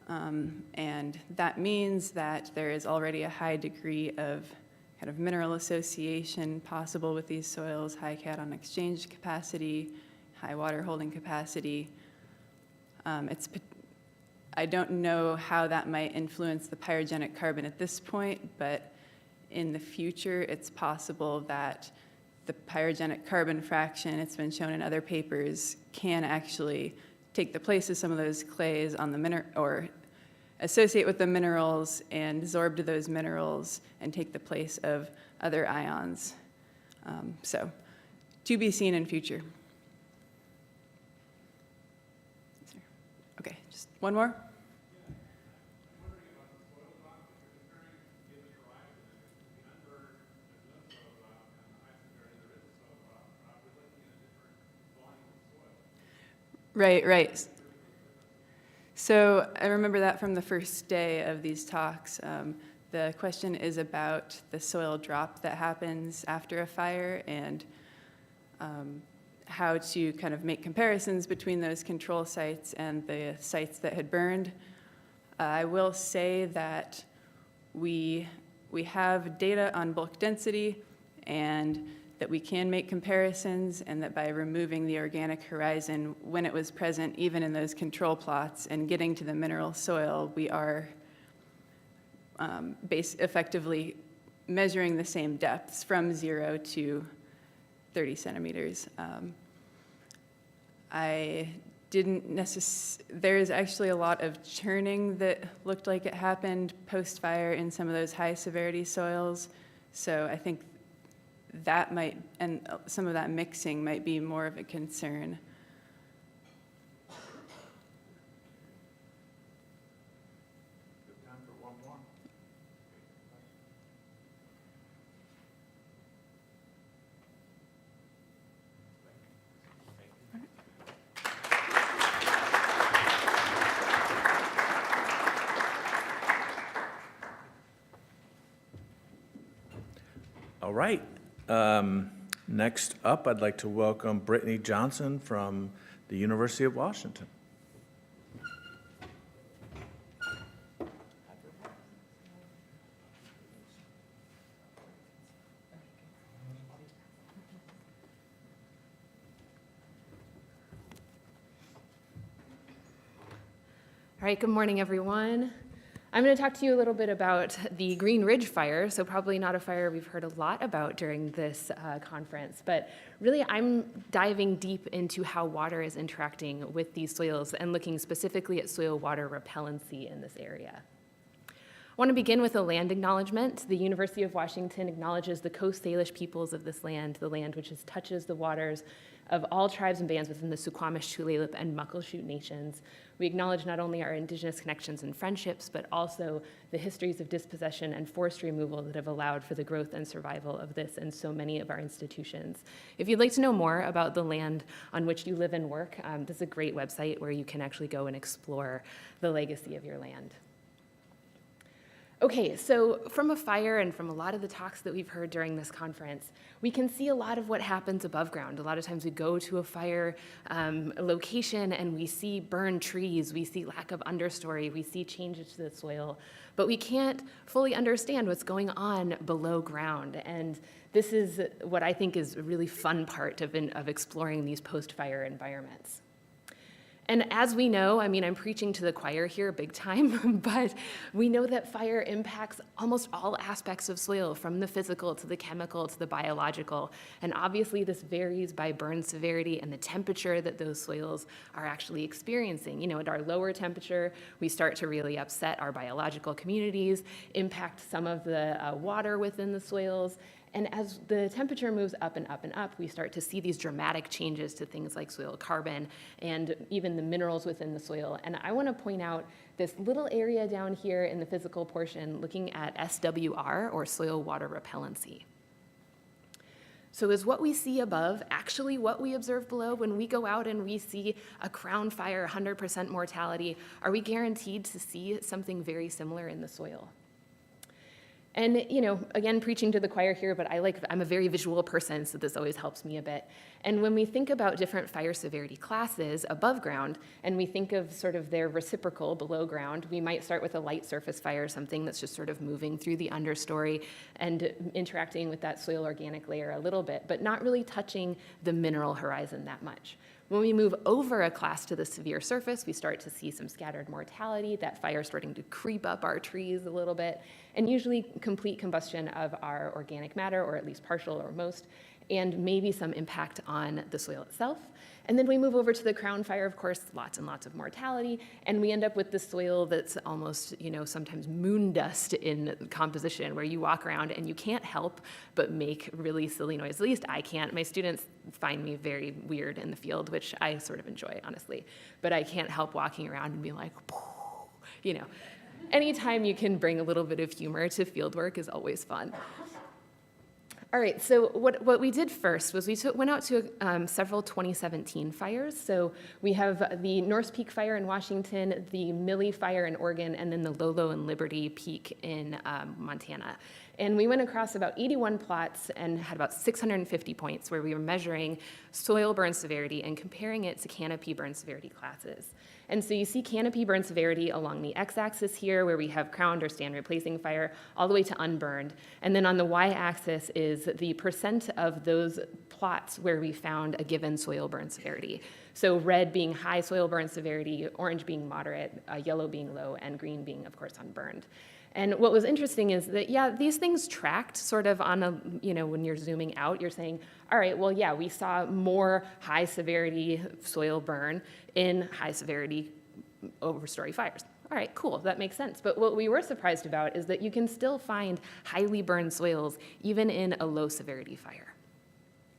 Speaker 6: And that means that there is already a high degree of kind of mineral association possible with these soils, high cation exchange capacity, high water holding capacity. I don't know how that might influence the pyrogenic carbon at this point, but in the future, it's possible that the pyrogenic carbon fraction, it's been shown in other papers, can actually take the place of some of those clays on the or associate with the minerals and absorb to those minerals and take the place of other ions. So, to be seen in future. Okay, just one more. Right. So I remember that from the first day of these talks. The question is about the soil drop that happens after a fire and how to kind of make comparisons between those control sites and the sites that had burned. I will say that we have data on bulk density and that we can make comparisons, and that by removing the organic horizon when it was present, even in those control plots, and getting to the mineral soil, we are effectively measuring the same depths from 0 to 30 centimeters. I didn't there's actually a lot of churning that looked like it happened post-fire in some of those high severity soils, so I think that might, and some of that mixing might be more of a concern.
Speaker 2: Good time for one more. All right. Next up, I'd like to welcome Brittany Johnson from the University of Washington.
Speaker 9: All right, good morning, everyone. I'm going to talk to you a little bit about the Green Ridge Fire, so probably not a fire we've heard a lot about during this conference, but really I'm diving deep into how water is interacting with these soils and looking specifically at soil water repellency in this area. I want to begin with a land acknowledgement. The University of Washington acknowledges the Coast Salish peoples of this land, the land which touches the waters of all tribes and bands within the Suquamish, Tulalip, and Muckleshoot nations. We acknowledge not only our indigenous connections and friendships, but also the histories of dispossession and forced removal that have allowed for the growth and survival of this and so many of our institutions. If you'd like to know more about the land on which you live and work, this is a great website where you can actually go and explore the legacy of your land. Okay, so from a fire and from a lot of the talks that we've heard during this conference, we can see a lot of what happens above ground. A lot of times we go to a fire location and we see burned trees, we see lack of understory, we see changes to the soil, but we can't fully understand what's going on below ground. And this is what I think is a really fun part of exploring these post-fire environments. And as we know, I mean, I'm preaching to the choir here big time, but we know that fire impacts almost all aspects of soil, from the physical to the chemical to the biological. And obviously this varies by burn severity and the temperature that those soils are actually experiencing. You know, at our lower temperature, we start to really upset our biological communities, impact some of the water within the soils. And as the temperature moves up and up and up, we start to see these dramatic changes to things like soil carbon and even the minerals within the soil. And I want to point out this little area down here in the physical portion looking at SWR, or soil water repellency. So is what we see above actually what we observe below? When we go out and we see a crown fire, 100% mortality, are we guaranteed to see something very similar in the soil? And, you know, again, preaching to the choir here, but I'm a very visual person, so this always helps me a bit. And when we think about different fire severity classes above ground, and we think of sort of their reciprocal below ground, we might start with a light surface fire, something that's just sort of moving through the understory and interacting with that soil organic layer a little bit, but not really touching the mineral horizon that much. When we move over a class to the severe surface, we start to see some scattered mortality, that fire starting to creep up our trees a little bit, and usually complete combustion of our organic matter, or at least partial or most, and maybe some impact on the soil itself. And then we move over to the crown fire, of course, lots and lots of mortality, and we end up with the soil that's almost, you know, sometimes moon dust in composition, where you walk around and you can't help but make really silly noise. At least I can't. My students find me very weird in the field, which I sort of enjoy, honestly. But I can't help walking around and being like, you know. Anytime you can bring a little bit of humor to field work is always fun. All right, so what we did first was we went out to several 2017 fires. So we have the North Peak Fire in Washington, the Millie Fire in Oregon, and then the Lolo and Liberty Peak in Montana. And we went across about 81 plots and had about 650 points where we were measuring soil burn severity and comparing it to canopy burn severity classes. And so you see canopy burn severity along the x-axis here, where we have crowned or stand replacing fire, all the way to unburned. And then on the y-axis is the percent of those plots where we found a given soil burn severity. So red being high soil burn severity, orange being moderate, yellow being low, and green being, of course, unburned. And what was interesting is that, yeah, these things tracked sort of on a, you know, when you're zooming out, you're saying, all right, well, yeah, we saw more high severity soil burn in high severity overstory fires. All right, cool, that makes sense. But what we were surprised about is that you can still find highly burned soils even in a low severity fire.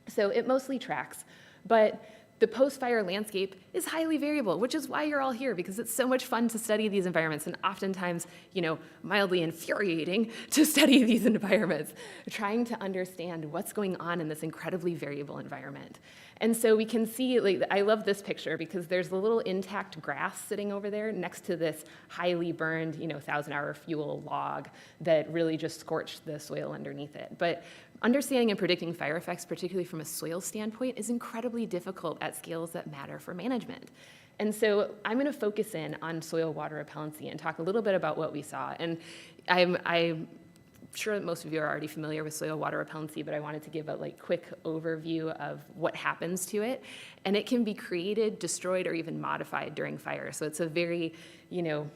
Speaker 9: So it mostly tracks, but the post-fire landscape is highly variable, which is why you're all here, because it's so much fun to study these environments, and oftentimes, you know, mildly infuriating to study these environments, trying to understand what's going on in this incredibly variable environment. And so we can see, like, I love this picture because there's a little intact grass sitting over there next to this highly burned, you know, 1,000-hour fuel log that really just scorched the soil underneath it. But understanding and predicting fire effects, particularly from a soil standpoint, is incredibly difficult at scales that matter for management. And so I'm going to focus in on soil water repellency and talk a little bit about what we saw. And I'm sure that most of you are already familiar with soil water repellency, but I wanted to give a quick overview of what happens to it. And it can be created, destroyed, or even modified during fire. So it's a very, you know,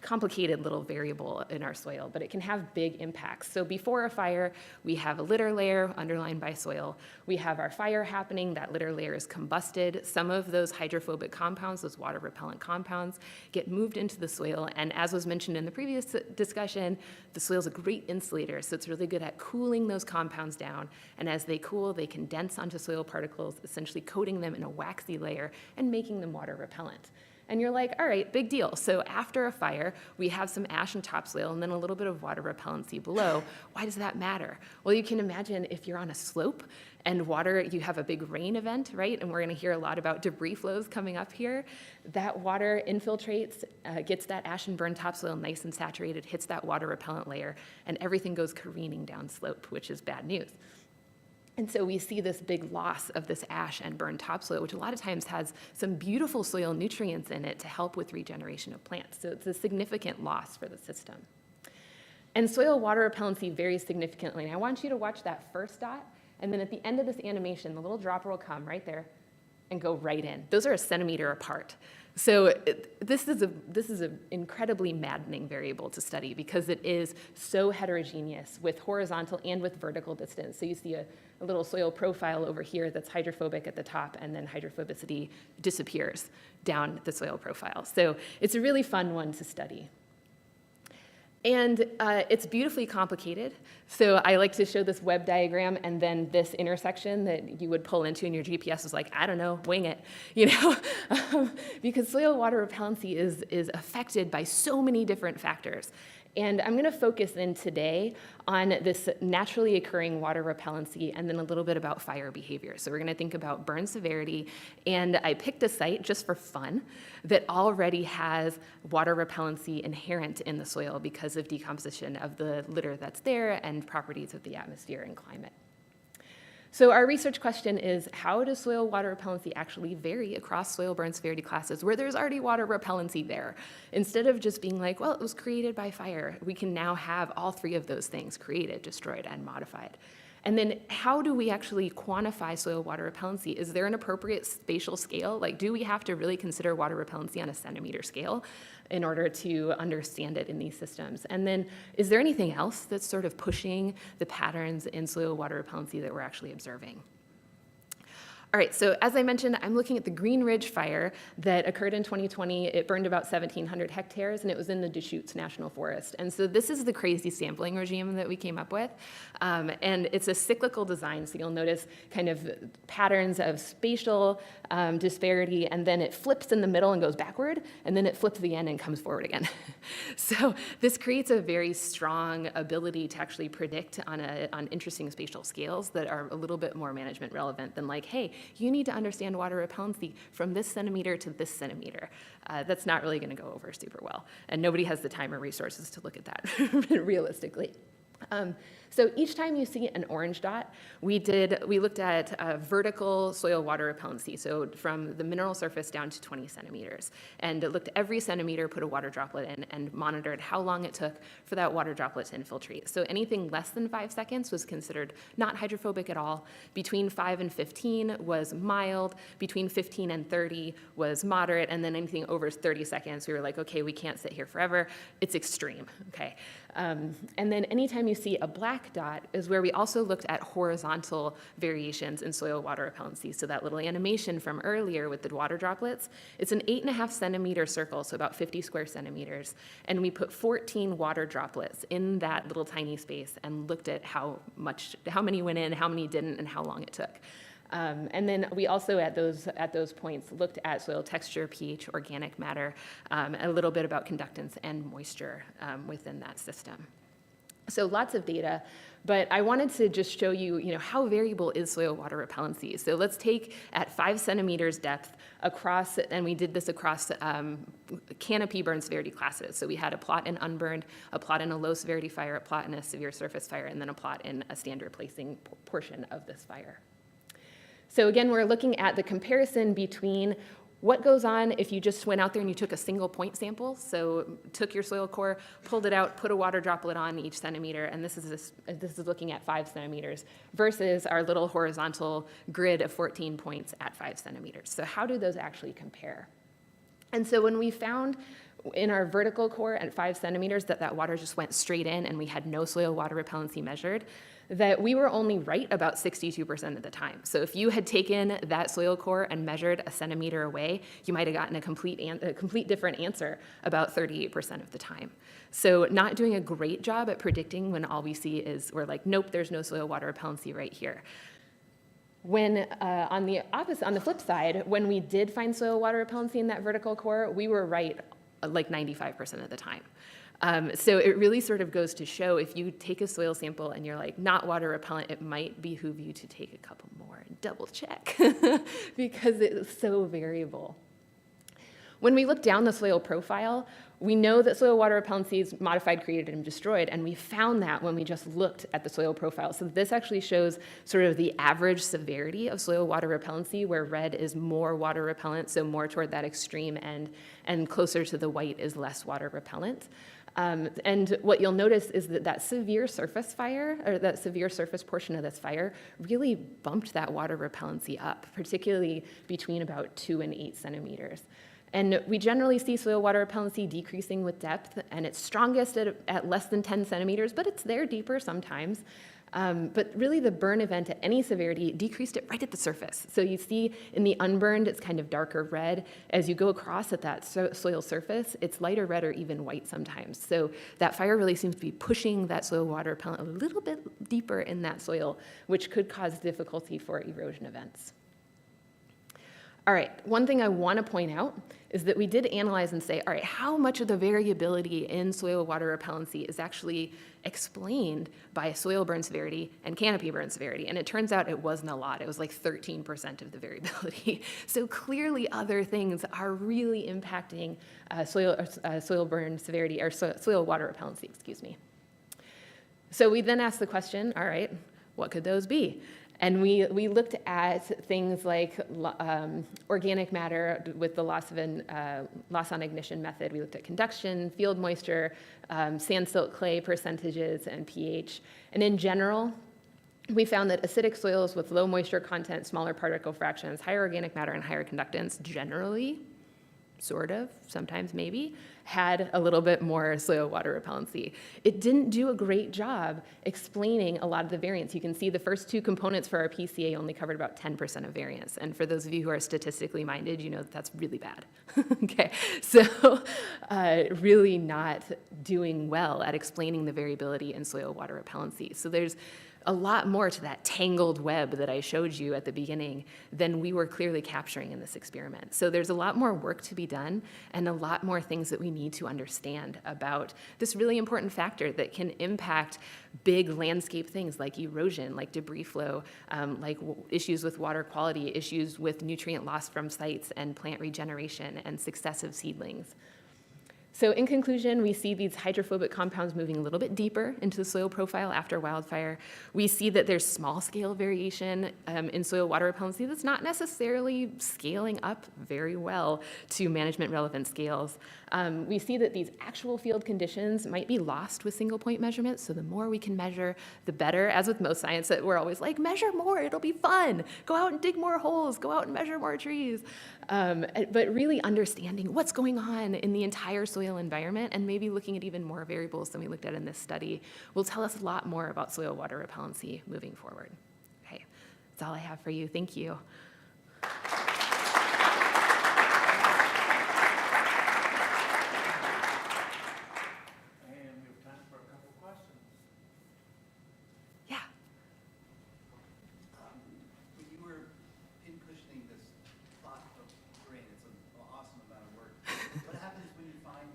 Speaker 9: complicated little variable in our soil, but it can have big impacts. So before a fire, we have a litter layer underlined by soil. We have our fire happening, that litter layer is combusted. Some of those hydrophobic compounds, those water repellent compounds, get moved into the soil, and as was mentioned in the previous discussion, the soil is a great insulator, so it's really good at cooling those compounds down, and as they cool, they condense onto soil particles, essentially coating them in a waxy layer and making them water repellent. And you're like, all right, big deal. So after a fire, we have some ash and topsoil and then a little bit of water repellency below. Why does that matter? Well, you can imagine if you're on a slope and water, you have a big rain event, right? And we're gonna hear a lot about debris flows coming up here. That water infiltrates, gets that ash and burn topsoil nice and saturated, hits that water repellent layer, and everything goes careening down slope, which is bad news. And so we see this big loss of this ash and burned topsoil, which a lot of times has some beautiful soil nutrients in it to help with regeneration of plants. So it's a significant loss for the system. And soil water repellency varies significantly. And I want you to watch that first dot, and then at the end of this animation, the little dropper will come right there and go right in. Those are a centimeter apart. So this is an incredibly maddening variable to study because it is so heterogeneous with horizontal and with vertical distance. So you see a little soil profile over here that's hydrophobic at the top, and then hydrophobicity disappears down the soil profile. So it's a really fun one to study. And it's beautifully complicated. So I like to show this web diagram and then this intersection that you would pull into, and your GPS is like, I don't know, wing it, you know? Because soil water repellency is affected by so many different factors. And I'm gonna focus in today on this naturally occurring water repellency and then a little bit about fire behavior. So we're gonna think about burn severity, and I picked a site just for fun that already has water repellency inherent in the soil because of decomposition of the litter that's there and properties of the atmosphere and climate. So our research question is, how does soil water repellency actually vary across soil burn severity classes where there's already water repellency there? Instead of just being like, well, it was created by fire, we can now have all three of those things created, destroyed, and modified. And then how do we actually quantify soil water repellency? Is there an appropriate spatial scale? Like, do we have to really consider water repellency on a centimeter scale in order to understand it in these systems? And then is there anything else that's sort of pushing the patterns in soil water repellency that we're actually observing? All right, so as I mentioned, I'm looking at the Green Ridge Fire that occurred in 2020. It burned about 1,700 hectares, and it was in the Deschutes National Forest. And so this is the crazy sampling regime that we came up with. And it's a cyclical design, so you'll notice kind of patterns of spatial disparity, and then it flips in the middle and goes backward, and then it flips the end and comes forward again. So this creates a very strong ability to actually predict on interesting spatial scales that are a little bit more management relevant than like, hey, you need to understand water repellency from this centimeter to this centimeter. That's not really going to go over super well, and nobody has the time or resources to look at that realistically. So each time you see an orange dot, we looked at vertical soil water repellency, so from the mineral surface down to 20 centimeters, and looked at every centimeter, put a water droplet in, and monitored how long it took for that water droplet to infiltrate. So anything less than 5 seconds was considered not hydrophobic at all. Between 5 and 15 was mild. Between 15 and 30 was moderate, and then anything over 30 seconds, we were like, okay, we can't sit here forever. It's extreme, okay? And then anytime you see a black dot is where we also looked at horizontal variations in soil water repellency. So that little animation from earlier with the water droplets, it's an 8.5 centimeter circle, so about 50 square centimeters. And we put 14 water droplets in that little tiny space and looked at how many went in, how many didn't, and how long it took. And then we also, at those points, looked at soil texture, pH, organic matter, a little bit about conductance and moisture within that system. So lots of data, but I wanted to just show you, how variable is soil water repellency. So let's take at 5 centimeters depth across, and we did this across canopy burn severity classes. So we had a plot in unburned, a plot in a low severity fire, a plot in a severe surface fire, and then a plot in a stand replacing portion of this fire. So again, we're looking at the comparison between what goes on if you just went out there and you took a single point sample. So took your soil core, pulled it out, put a water droplet on each centimeter, and this is looking at 5 centimeters versus our little horizontal grid of 14 points at 5 centimeters. So how do those actually compare? And so when we found In our vertical core at 5 centimeters, that water just went straight in and we had no soil water repellency measured, that we were only right about 62% of the time. So if you had taken that soil core and measured a centimeter away, you might have gotten a complete different answer about 38% of the time. So not doing a great job at predicting when all we see is we're like, nope, there's no soil water repellency right here. When on the flip side, when we did find soil water repellency in that vertical core, we were right like 95% of the time. So it really sort of goes to show if you take a soil sample and you're like not water repellent, it might behoove you to take a couple more and double check because it's so variable. When we look down the soil profile, we know that soil water repellency is modified, created, and destroyed, and we found that when we just looked at the soil profile. So this actually shows sort of the average severity of soil water repellency, where red is more water repellent, so more toward that extreme end, and closer to the white is less water repellent. And what you'll notice is that severe surface fire, or that severe surface portion of this fire, really bumped that water repellency up, particularly between about 2 and 8 centimeters. And we generally see soil water repellency decreasing with depth, and it's strongest at less than 10 centimeters, but it's there deeper sometimes. But really the burn event at any severity decreased it right at the surface. So you see in the unburned, it's kind of darker red. As you go across at that soil surface, it's lighter red or even white sometimes. So that fire really seems to be pushing that soil water repellent a little bit deeper in that soil, which could cause difficulty for erosion events. All right, one thing I want to point out is that we did analyze and say, all right, how much of the variability in soil water repellency is actually explained by soil burn severity and canopy burn severity? And it turns out it wasn't a lot. It was like 13% of the variability. So clearly other things are really impacting soil burn severity, or soil water repellency, excuse me. So we then asked the question, all right, what could those be? And we looked at things like organic matter with the loss on ignition method. We looked at conduction, field moisture, sand, silt, clay percentages, and pH. And in general, we found that acidic soils with low moisture content, smaller particle fractions, higher organic matter, and higher conductance generally, sort of, sometimes maybe, had a little bit more soil water repellency. It didn't do a great job explaining a lot of the variance. You can see the first two components for our PCA only covered about 10% of variance. And for those of you who are statistically minded, you know that that's really bad. Okay, so really not doing well at explaining the variability in soil water repellency. So there's a lot more to that tangled web that I showed you at the beginning than we were clearly capturing in this experiment. So there's a lot more work to be done and a lot more things that we need to understand about this really important factor that can impact big landscape things like erosion, like debris flow, like issues with water quality, issues with nutrient loss from sites and plant regeneration and successive seedlings. So in conclusion, we see these hydrophobic compounds moving a little bit deeper into the soil profile after wildfire. We see that there's small-scale variation in soil water repellency that's not necessarily scaling up very well to management-relevant scales. We see that these actual field conditions might be lost with single-point measurements, so the more we can measure, the better. As with most science, that we're always like, measure more, it'll be fun. Go out and dig more holes, go out and measure more trees. But really understanding what's going on in the entire soil environment and maybe looking at even more variables than we looked at in this study will tell us a lot more about soil water repellency moving forward. Okay, that's all I have for you. Thank you.
Speaker 2: And we have time for a couple questions.
Speaker 9: Yeah.
Speaker 4: When you were pincushioning this plot of terrain, it's an awesome amount of work. What happens when you find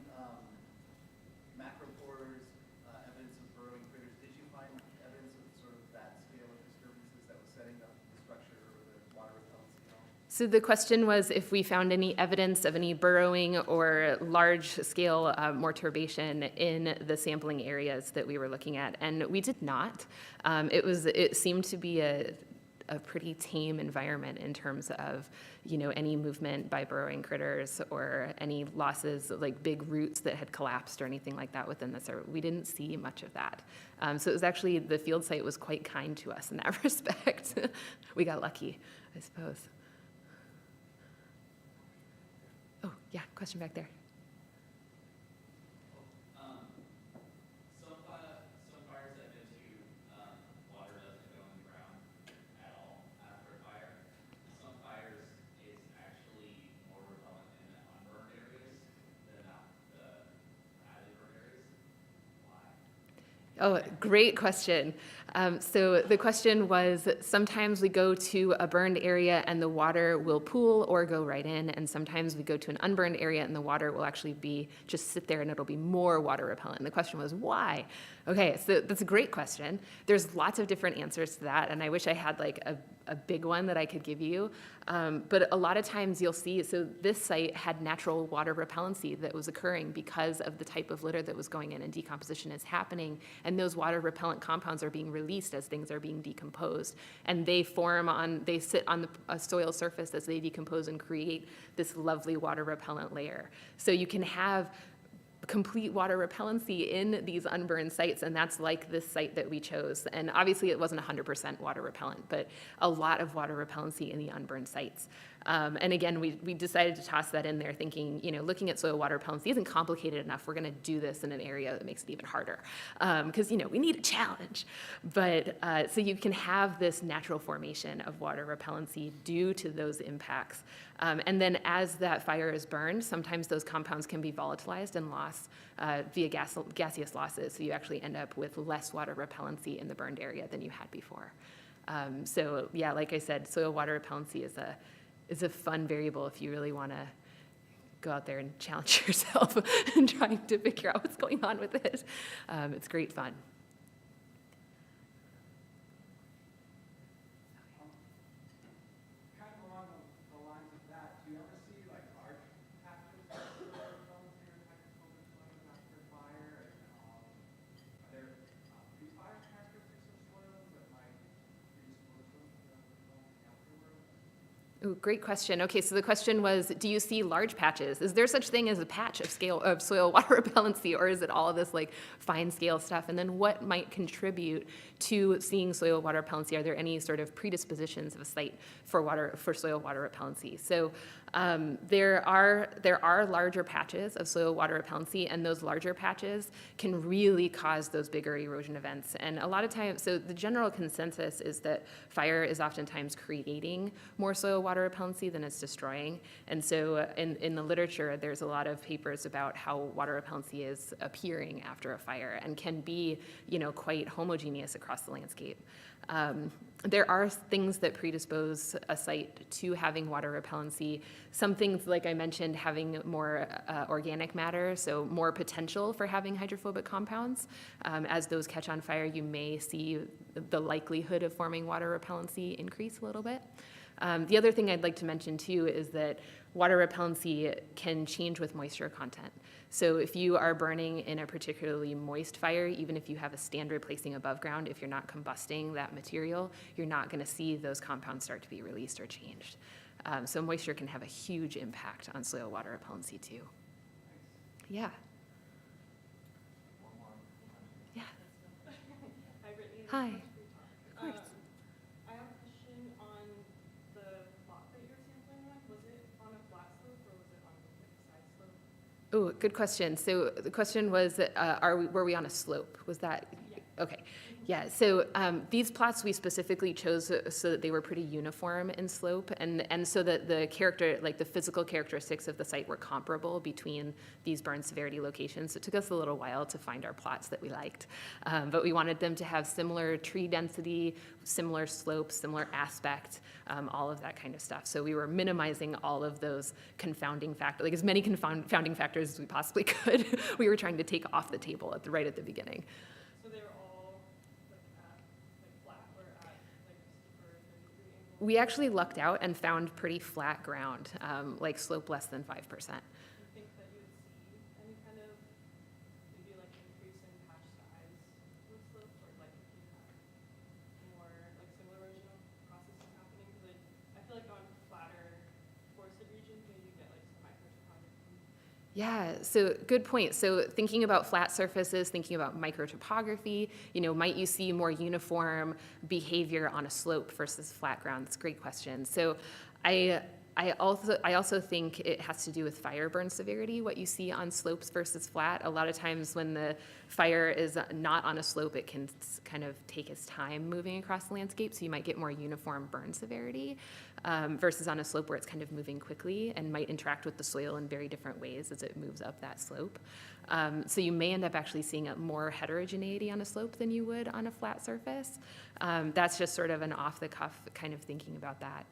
Speaker 4: macropores, evidence of burrowing critters? Did you find evidence of sort of that scale of disturbances that was setting up the structure or the water repellency at all?
Speaker 9: So the question was if we found any evidence of any burrowing or large-scale morturbation in the sampling areas that we were looking at, and we did not. It seemed to be a pretty tame environment in terms of, you know, any movement by burrowing critters or any losses, like big roots that had collapsed or anything like that within this area. We didn't see much of that. So it was actually, the field site was quite kind to us in that respect. We got lucky, I suppose. Oh, yeah, question back there. Oh, great question. So the question was, sometimes we go to a burned area and the water will pool or go right in, and sometimes we go to an unburned area and the water will actually be, just sit there and it'll be more water repellent. And the question was, why? Okay, so that's a great question. There's lots of different answers to that, and I wish I had like a big one that I could give you. But a lot of times you'll see, so this site had natural water repellency that was occurring because of the type of litter that was going in, and decomposition is happening, and those water repellent compounds are being released as things are being decomposed, and they sit on a soil surface as they decompose and create this lovely water repellent layer. So you can have complete water repellency in these unburned sites, and that's like this site that we chose. And obviously it wasn't 100% water repellent, but a lot of water repellency in the unburned sites. And again, we decided to toss that in there thinking, looking at soil water repellency isn't complicated enough. We're gonna do this in an area that makes it even harder. Because, we need a challenge. But, so you can have this natural formation of water repellency due to those impacts. And then as that fire is burned, sometimes those compounds can be volatilized and lost via gaseous losses. So you actually end up with less water repellency in the burned area than you had before. So yeah, like I said, soil water repellency is a fun variable if you really want to go out there and challenge yourself and trying to figure out what's going on with it. It's great fun.
Speaker 8: Kind of along the lines of that, do you ever see like large patches of soil repellency or hydrophobic soils after fire? Are there pre-fire characteristics of soils that might predispose them to repelling afterwards?
Speaker 9: Ooh, great question. Okay, so the question was, do you see large patches? Is there such thing as a patch of soil water repellency, or is it all of this like fine scale stuff? And then what might contribute to seeing soil water repellency? Are there any sort of predispositions of a site for soil water repellency? So there are larger patches of soil water repellency, and those larger patches can really cause those bigger erosion events. And a lot of times, so the general consensus is that fire is oftentimes creating more soil water repellency than it's destroying. And so in the literature, there's a lot of papers about how water repellency is appearing after a fire and can be, quite homogeneous across the landscape. There are things that predispose a site to having water repellency. Some things, like I mentioned, having more organic matter, so more potential for having hydrophobic compounds. As those catch on fire, you may see the likelihood of forming water repellency increase a little bit. The other thing I'd like to mention too is that water repellency can change with moisture content. So if you are burning in a particularly moist fire, even if you have a standard placing above ground, if you're not combusting that material, you're not going to see those compounds start to be released or changed. So moisture can have a huge impact on soil water repellency too. Yeah. Yeah. Hi. Of course.
Speaker 3: I have a question on the plot that you're sampling with. Was it on a flat slope or was it on a side slope?
Speaker 9: Oh, good question. So the question was, were we on a slope? Was that?
Speaker 3: Yeah.
Speaker 9: Okay. Yeah, so these plots we specifically chose so that they were pretty uniform in slope, and so that the physical characteristics of the site were comparable between these burn severity locations. It took us a little while to find our plots that we liked, but we wanted them to have similar tree density, similar slope, similar aspect, all of that kind of stuff. So we were minimizing all of those confounding factors, like as many confounding factors as we possibly could. We were trying to take off the table right at the beginning. We actually lucked out and found pretty flat ground, like slope less than 5%.
Speaker 3: You think that you would see any kind of maybe like increase in patch size with slope, or like if you have more like similar erosional processes happening? Because I feel like on flatter forested regions, maybe you get like some microtopography.
Speaker 9: Yeah, so good point. So thinking about flat surfaces, thinking about microtopography, might you see more uniform behavior on a slope versus flat ground? That's a great question. So I also think it has to do with fire burn severity, what you see on slopes versus flat. A lot of times when the fire is not on a slope, it can kind of take its time moving across the landscape, so you might get more uniform burn severity versus on a slope where it's kind of moving quickly and might interact with the soil in very different ways as it moves up that slope. So you may end up actually seeing more heterogeneity on a slope than you would on a flat surface. That's just sort of an off-the-cuff kind of thinking about that.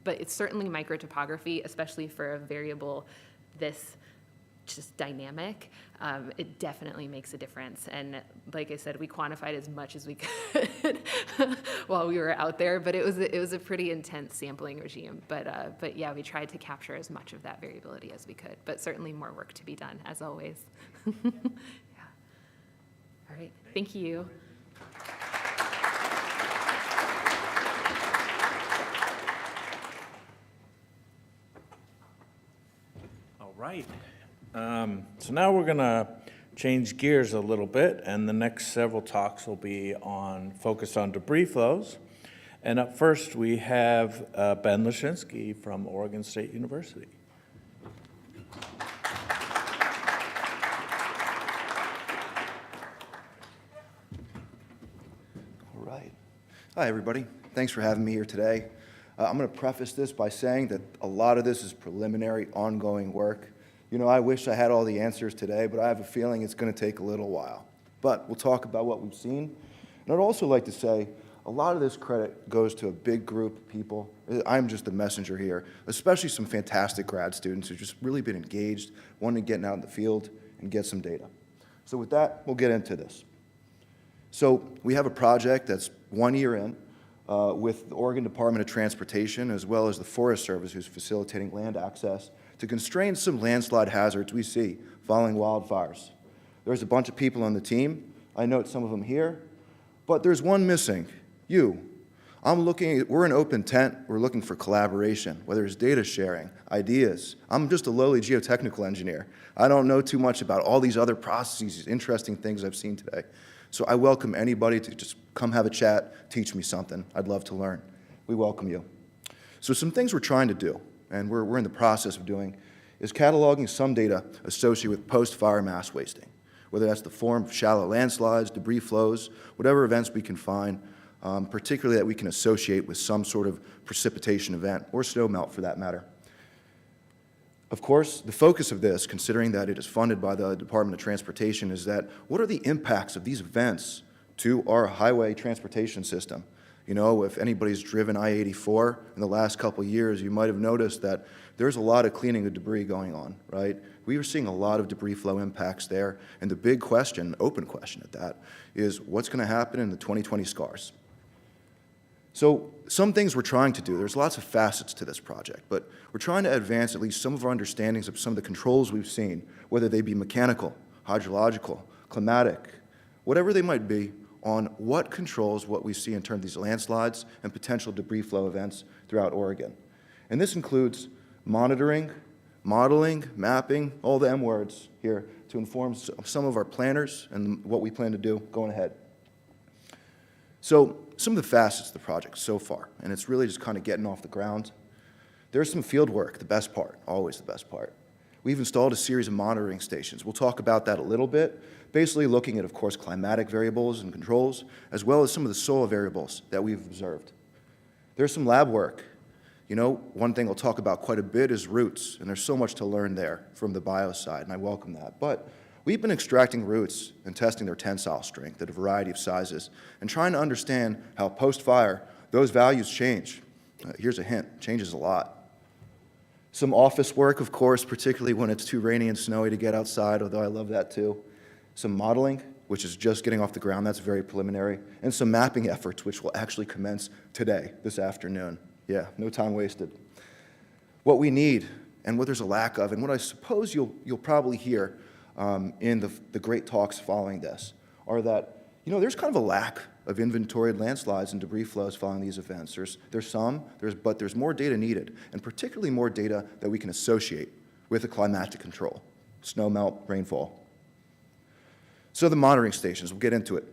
Speaker 9: But it's certainly microtopography, especially for a variable this just dynamic. It definitely makes a difference. And like I said, we quantified as much as we could while we were out there, but it was a pretty intense sampling regime. But yeah, we tried to capture as much of that variability as we could, but certainly more work to be done, as always. Yeah. All right, thank you.
Speaker 2: All right. So now we're going to change gears a little bit, and the next several talks will be focused on debris flows. And up first, we have Ben Lashinsky from Oregon State University.
Speaker 10: All right. Hi, everybody. Thanks for having me here today. I'm going to preface this by saying that a lot of this is preliminary, ongoing work. You know, I wish I had all the answers today, but I have a feeling it's going to take a little while. But we'll talk about what we've seen. And I'd also like to say a lot of this credit goes to a big group of people. I'm just a messenger here, especially some fantastic grad students who've just really been engaged, wanting to get out in the field and get some data. So with that, we'll get into this. So we have a project that's 1 year in with the Oregon Department of Transportation, as well as the Forest Service, who's facilitating land access to constrain some landslide hazards we see following wildfires. There's a bunch of people on the team. I note some of them here, but there's one missing, you. We're an open tent. We're looking for collaboration, whether it's data sharing, ideas. I'm just a lowly geotechnical engineer. I don't know too much about all these other processes, these interesting things I've seen today. So I welcome anybody to just come have a chat, teach me something. I'd love to learn. We welcome you. So some things we're trying to do, and we're in the process of doing, is cataloging some data associated with post-fire mass wasting, whether that's the form of shallow landslides, debris flows, whatever events we can find, particularly that we can associate with some sort of precipitation event, or snow melt for that matter. Of course, the focus of this, considering that it is funded by the Department of Transportation, is that what are the impacts of these events to our highway transportation system? You know, if anybody's driven I-84 in the last couple of years, you might have noticed that there's a lot of cleaning of debris going on, right? We are seeing a lot of debris flow impacts there, and the big question, open question at that, is what's going to happen in the 2020 SCARs? So some things we're trying to do, there's lots of facets to this project, but we're trying to advance at least some of our understandings of some of the controls we've seen, whether they be mechanical, hydrological, climatic, whatever they might be, on what controls what we see in terms of these landslides and potential debris flow events throughout Oregon. And this includes monitoring, modeling, mapping, all the M words here to inform some of our planners and what we plan to do going ahead. So some of the facets of the project so far, and it's really just kind of getting off the ground. There's some field work, the best part, always the best part. We've installed a series of monitoring stations. We'll talk about that a little bit, basically looking at, of course, climatic variables and controls, as well as some of the soil variables that we've observed. There's some lab work. You know, one thing I'll talk about quite a bit is roots, and there's so much to learn there from the bio side, and I welcome that. But we've been extracting roots and testing their tensile strength at a variety of sizes and trying to understand how post-fire those values change. Here's a hint, changes a lot. Some office work, of course, particularly when it's too rainy and snowy to get outside, although I love that too. Some modeling, which is just getting off the ground, that's very preliminary, and some mapping efforts, which will actually commence today, this afternoon. Yeah, no time wasted. What we need, and what there's a lack of, and what I suppose you'll probably hear in the great talks following this, are that, you know, there's kind of a lack of inventoried landslides and debris flows following these events. But there's more data needed, and particularly more data that we can associate with a climatic control, snow melt, rainfall. So the monitoring stations, we'll get into it.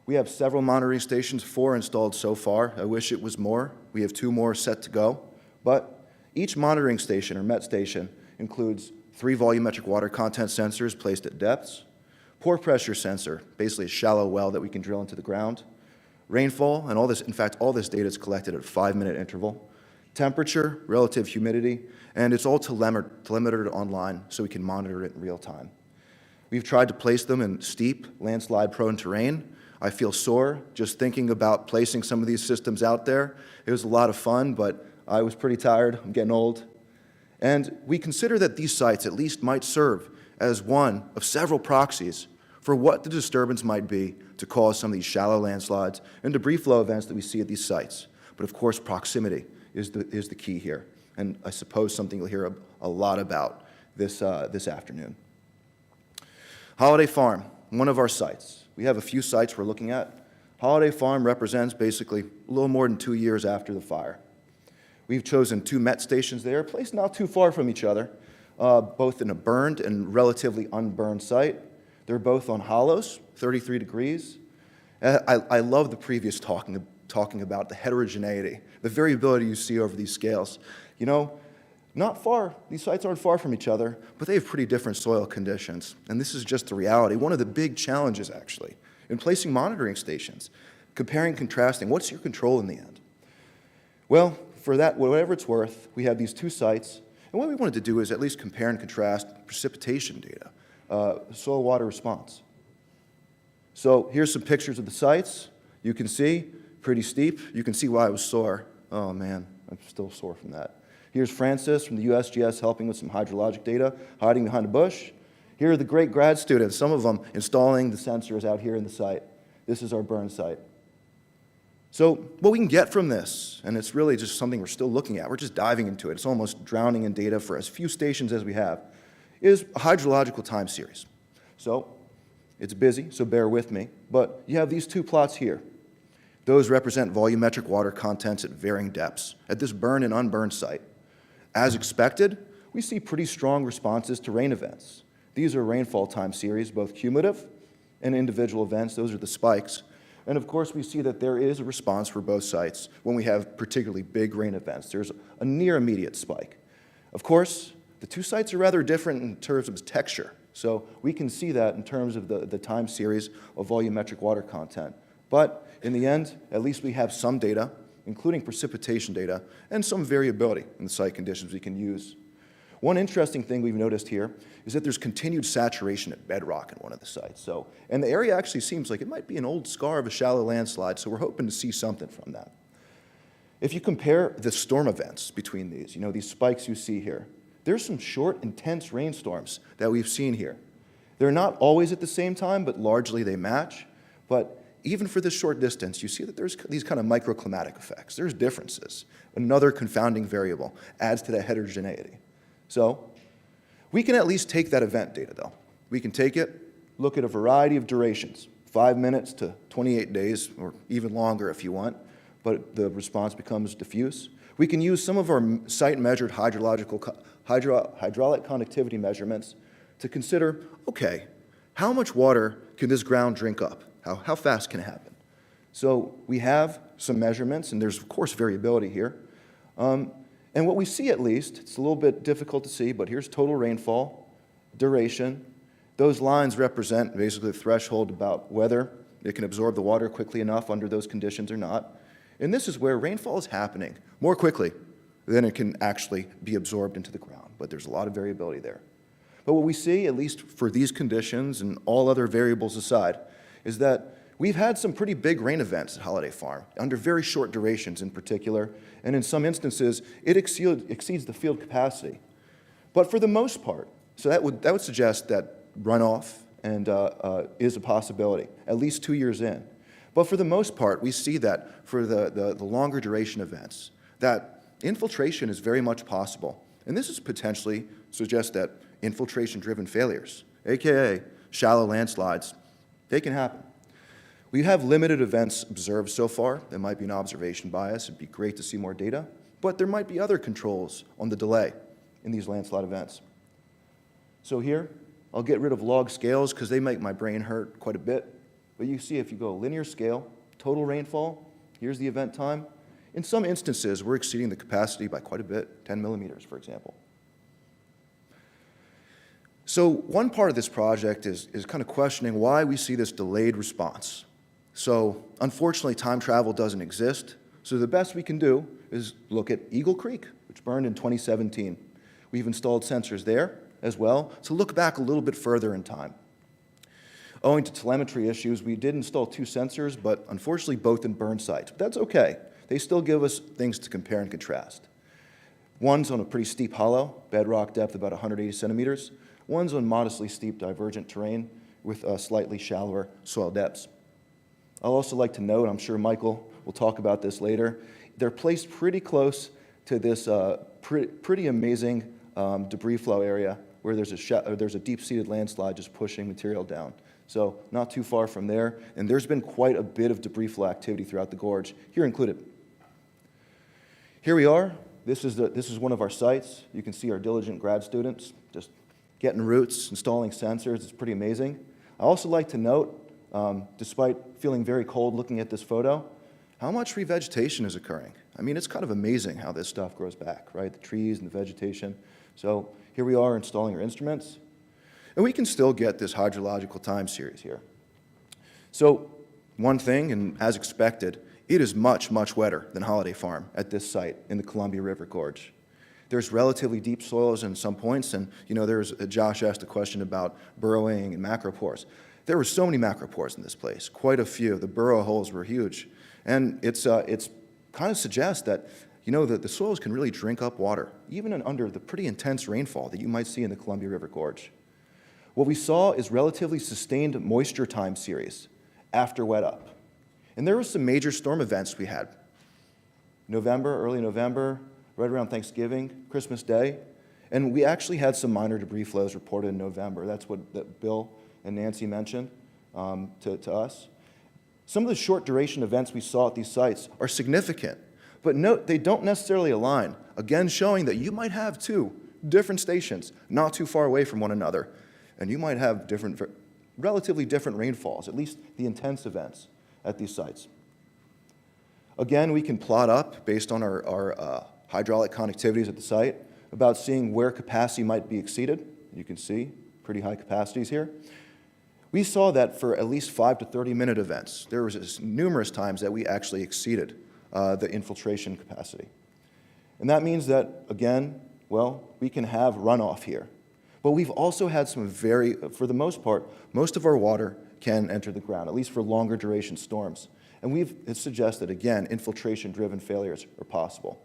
Speaker 10: We have several monitoring stations, 4 installed so far. I wish it was more. We have 2 more set to go. But each monitoring station or MET station includes 3 volumetric water content sensors placed at depths, pore pressure sensor, basically a shallow well that we can drill into the ground, rainfall, and all this, in fact, all this data is collected at a 5-minute interval, temperature, relative humidity, and it's all telemetered online so we can monitor it in real time. We've tried to place them in steep, landslide-prone terrain. I feel sore just thinking about placing some of these systems out there. It was a lot of fun, but I was pretty tired. I'm getting old. And we consider that these sites at least might serve as one of several proxies for what the disturbance might be to cause some of these shallow landslides and debris flow events that we see at these sites. But of course, proximity is the key here, and I suppose something you'll hear a lot about this afternoon. Holiday Farm, one of our sites. We have a few sites we're looking at. Holiday Farm represents basically a little more than 2 years after the fire. We've chosen 2 MET stations there, placed not too far from each other, both in a burned and relatively unburned site. They're both on hollows, 33 degrees. I love the previous talking about the heterogeneity, the variability you see over these scales. You know, not far, these sites aren't far from each other, but they have pretty different soil conditions. And this is just the reality. One of the big challenges, actually, in placing monitoring stations, comparing, contrasting, what's your control in the end? Well, for that, whatever it's worth, we have these 2 sites, and what we wanted to do is at least compare and contrast precipitation data, soil water response. So here's some pictures of the sites. You can see, pretty steep. You can see why I was sore. Oh man, I'm still sore from that. Here's Francis from the USGS helping with some hydrologic data, hiding behind a bush. Here are the great grad students, some of them installing the sensors out here in the site. This is our burn site. So what we can get from this, and it's really just something we're still looking at, we're just diving into it, it's almost drowning in data for as few stations as we have, is a hydrological time series. So it's busy, so bear with me, but you have these 2 plots here. Those represent volumetric water contents at varying depths at this burned and unburned site. As expected, we see pretty strong responses to rain events. These are rainfall time series, both cumulative and individual events. Those are the spikes. And of course, we see that there is a response for both sites when we have particularly big rain events. There's a near immediate spike. Of course, the 2 sites are rather different in terms of texture. So we can see that in terms of the time series of volumetric water content. But in the end, at least we have some data, including precipitation data, and some variability in the site conditions we can use. One interesting thing we've noticed here is that there's continued saturation at bedrock in one of the sites. And the area actually seems like it might be an old scar of a shallow landslide, so we're hoping to see something from that. If you compare the storm events between these, these spikes you see here, there's some short, intense rainstorms that we've seen here. They're not always at the same time, but largely they match. But even for this short distance, you see that there's these kind of microclimatic effects. There's differences. Another confounding variable adds to that heterogeneity. So we can at least take that event data, though. We can take it, look at a variety of durations, 5 minutes to 28 days, or even longer if you want, but the response becomes diffuse. We can use some of our site-measured hydraulic conductivity measurements to consider, okay, how much water can this ground drink up? How fast can it happen? So we have some measurements, and there's, of course, variability here. And what we see, at least, it's a little bit difficult to see, but here's total rainfall, duration. Those lines represent basically the threshold about whether it can absorb the water quickly enough under those conditions or not. And this is where rainfall is happening more quickly than it can actually be absorbed into the ground, but there's a lot of variability there. But what we see, at least for these conditions and all other variables aside, is that we've had some pretty big rain events at Holiday Farm, under very short durations in particular, and in some instances, it exceeds the field capacity. But for the most part, so that would suggest that runoff is a possibility, at least 2 years in. But for the most part, we see that for the longer duration events, that infiltration is very much possible. And this is potentially suggests that infiltration-driven failures, AKA shallow landslides, they can happen. We have limited events observed so far. There might be an observation bias. It'd be great to see more data. But there might be other controls on the delay in these landslide events. So here, I'll get rid of log scales because they make my brain hurt quite a bit. But you see if you go linear scale, total rainfall, here's the event time. In some instances, we're exceeding the capacity by quite a bit, 10 millimeters, for example. So one part of this project is kind of questioning why we see this delayed response. So unfortunately, time travel doesn't exist. So the best we can do is look at Eagle Creek, which burned in 2017. We've installed sensors there as well to look back a little bit further in time, Owing to telemetry issues, we did install 2 sensors, but unfortunately both in burn sites. But that's okay. They still give us things to compare and contrast. One's on a pretty steep hollow, bedrock depth about 180 centimeters. One's on modestly steep divergent terrain with slightly shallower soil depths. I'll also like to note, I'm sure Michael will talk about this later, they're placed pretty close to this pretty amazing debris flow area where there's a deep-seated landslide just pushing material down. So not too far from there, and there's been quite a bit of debris flow activity throughout the gorge, here included. Here we are. This is one of our sites. You can see our diligent grad students just getting roots, installing sensors. It's pretty amazing. I also like to note, despite feeling very cold looking at this photo, how much revegetation is occurring. I mean, it's kind of amazing how this stuff grows back, right? The trees and the vegetation. So here we are installing our instruments. And we can still get this hydrological time series here. So one thing, and as expected, it is much, much wetter than Holiday Farm at this site in the Columbia River Gorge. There's relatively deep soils in some points, and Josh asked a question about burrowing and macropores. There were so many macropores in this place, quite a few. The burrow holes were huge. And it's kind of suggests that, that the soils can really drink up water, even under the pretty intense rainfall that you might see in the Columbia River Gorge. What we saw is relatively sustained moisture time series after wet up. And there were some major storm events we had. Early November, right around Thanksgiving, Christmas Day, and we actually had some minor debris flows reported in November. That's what Bill and Nancy mentioned to us. Some of the short duration events we saw at these sites are significant, but note they don't necessarily align, again showing that you might have 2 different stations not too far away from one another, and you might have relatively different rainfalls, at least the intense events at these sites. Again, we can plot up, based on our hydraulic connectivities at the site, about seeing where capacity might be exceeded. You can see pretty high capacities here. We saw that for at least 5 to 30-minute events, there was numerous times that we actually exceeded the infiltration capacity. And that means that, again, we can have runoff here. But we've also had some for the most part, most of our water can enter the ground, at least for longer duration storms. And it suggests that, again, infiltration-driven failures are possible.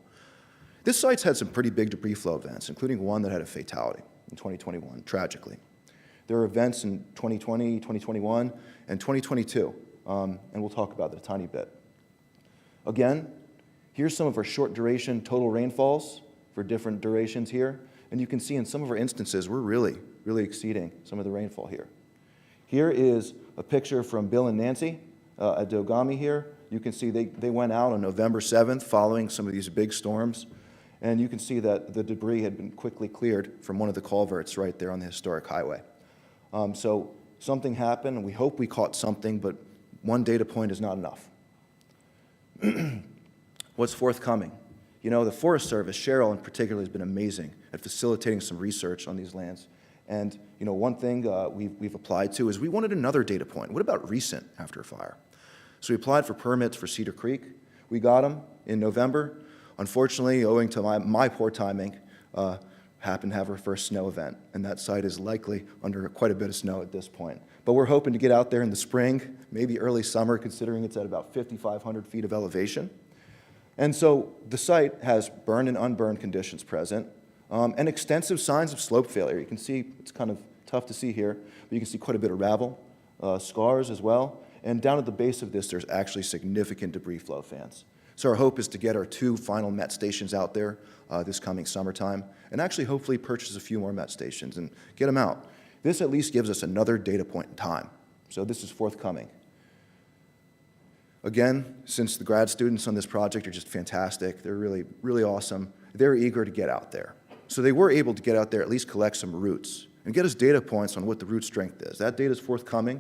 Speaker 10: This site's had some pretty big debris flow events, including one that had a fatality in 2021, tragically. There were events in 2020, 2021, and 2022, and we'll talk about that a tiny bit. Again, here's some of our short duration total rainfalls for different durations here, and you can see in some of our instances, we're really, really exceeding some of the rainfall here. Here is a picture from Bill and Nancy at Dogami here. You can see they went out on November 7th following some of these big storms, and you can see that the debris had been quickly cleared from one of the culverts right there on the historic highway. So something happened, and we hope we caught something, but one data point is not enough. What's forthcoming? The Forest Service, Cheryl in particular, has been amazing at facilitating some research on these lands. And one thing we've applied to is we wanted another data point. What about recent after a fire? So we applied for permits for Cedar Creek. We got them in November. Unfortunately, owing to my poor timing, happened to have our first snow event, and that site is likely under quite a bit of snow at this point. But we're hoping to get out there in the spring, maybe early summer, considering it's at about 5,500 feet of elevation. And so the site has burned and unburned conditions present, and extensive signs of slope failure. You can see, it's kind of tough to see here, but you can see quite a bit of ravel, scars as well, and down at the base of this, there's actually significant debris flow fans. So our hope is to get our 2 final MET stations out there this coming summertime, and actually hopefully purchase a few more MET stations and get them out. This at least gives us another data point in time. So this is forthcoming. Again, since the grad students on this project are just fantastic, they're really, really awesome, they're eager to get out there. So they were able to get out there, at least collect some roots, and get us data points on what the root strength is. That data is forthcoming.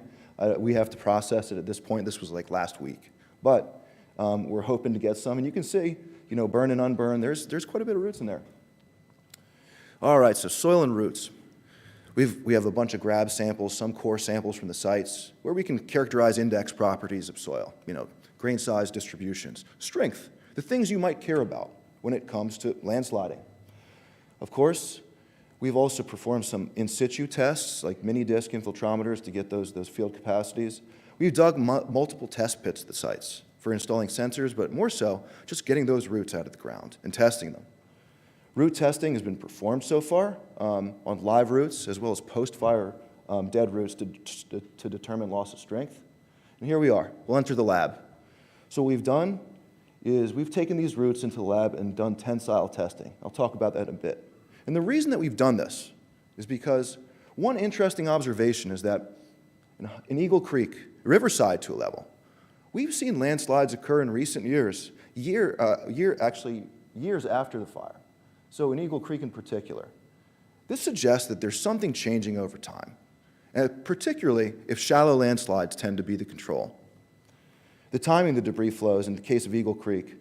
Speaker 10: We have to process it at this point. This was like last week. But we're hoping to get some, and you can see, burn and unburn, there's quite a bit of roots in there. All right, so soil and roots. We have a bunch of grab samples, some core samples from the sites, where we can characterize index properties of soil, grain size distributions, strength, the things you might care about when it comes to landsliding. Of course, We've also performed some in situ tests, like mini disc infiltrometers to get those field capacities. We've dug multiple test pits at the sites for installing sensors, but more so, just getting those roots out of the ground and testing them. Root testing has been performed so far on live roots as well as post-fire dead roots to determine loss of strength. And here we are. We'll enter the lab. So what we've done is we've taken these roots into the lab and done tensile testing. I'll talk about that in a bit. And the reason that we've done this is because one interesting observation is that in Eagle Creek, Riverside to a level, we've seen landslides occur in recent years, years after the fire. So in Eagle Creek in particular. This suggests that there's something changing over time, and particularly if shallow landslides tend to be the control. The timing of the debris flows in the case of Eagle Creek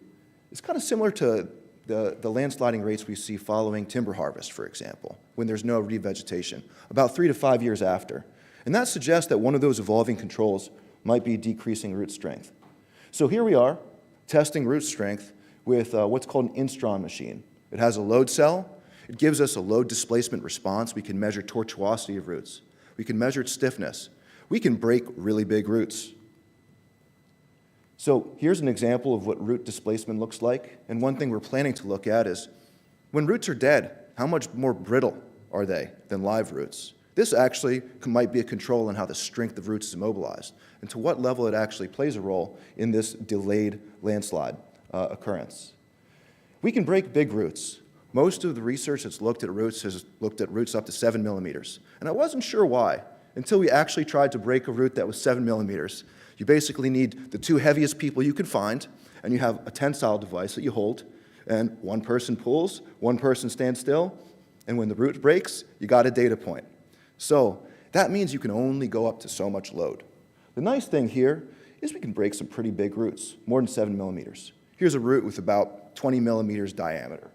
Speaker 10: is kind of similar to the landsliding rates we see following timber harvest, for example, when there's no revegetation, about 3 to 5 years after. And that suggests that one of those evolving controls might be decreasing root strength. So here we are, testing root strength with what's called an Instron machine. It has a load cell. It gives us a load displacement response. We can measure tortuosity of roots. We can measure its stiffness. We can break really big roots. So here's an example of what root displacement looks like. And one thing we're planning to look at is when roots are dead, how much more brittle are they than live roots? This actually might be a control on how the strength of roots is immobilized and to what level it actually plays a role in this delayed landslide occurrence. We can break big roots. Most of the research that's looked at roots has looked at roots up to 7 millimeters. And I wasn't sure why until we actually tried to break a root that was 7 millimeters. You basically need the 2 heaviest people you can find, and you have a tensile device that you hold, and one person pulls, one person stands still, and when the root breaks, you got a data point. So that means you can only go up to so much load. The nice thing here is we can break some pretty big roots, more than 7 millimeters. Here's a root with about 20 millimeters diameter.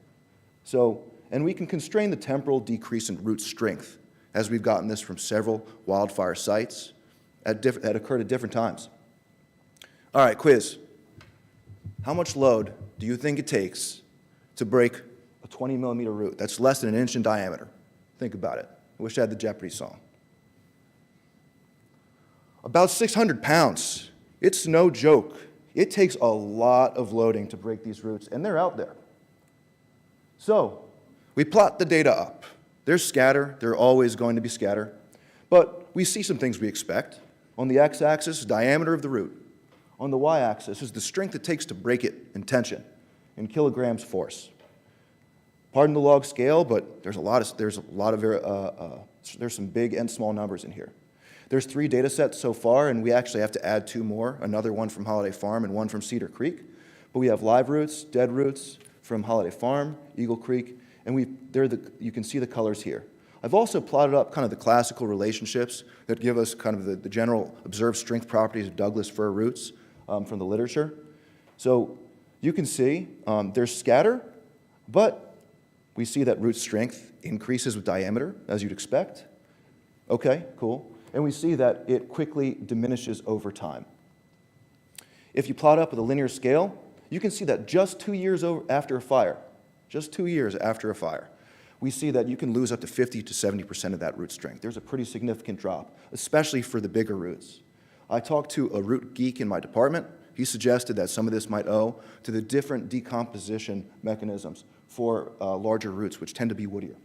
Speaker 10: And we can constrain the temporal decrease in root strength, as we've gotten this from several wildfire sites that occurred at different times. All right, quiz. How much load do you think it takes to break a 20 millimeter root that's less than 1 inch in diameter? Think about it. I wish I had the Jeopardy song. About 600 pounds. It's no joke. It takes a lot of loading to break these roots, and they're out there. So we plot the data up. There's scatter. There are always going to be scatter. But we see some things we expect. On the x-axis, diameter of the root. On the y-axis is the strength it takes to break it in tension, in kilograms force. Pardon the log scale, but there's some big and small numbers in here. There's 3 data sets so far, and we actually have to add 2 more, another one from Holiday Farm and one from Cedar Creek. But we have live roots, dead roots from Holiday Farm, Eagle Creek, and you can see the colors here. I've also plotted up kind of the classical relationships that give us kind of the general observed strength properties of Douglas fir roots from the literature. So you can see there's scatter, but we see that root strength increases with diameter, as you'd expect. Okay, cool. And we see that it quickly diminishes over time. If you plot up with a linear scale, you can see that just 2 years after a fire, we see that you can lose up to 50 to 70% of that root strength. There's a pretty significant drop, especially for the bigger roots. I talked to a root geek in my department. He suggested that some of this might owe to the different decomposition mechanisms for larger roots, which tend to be woodier.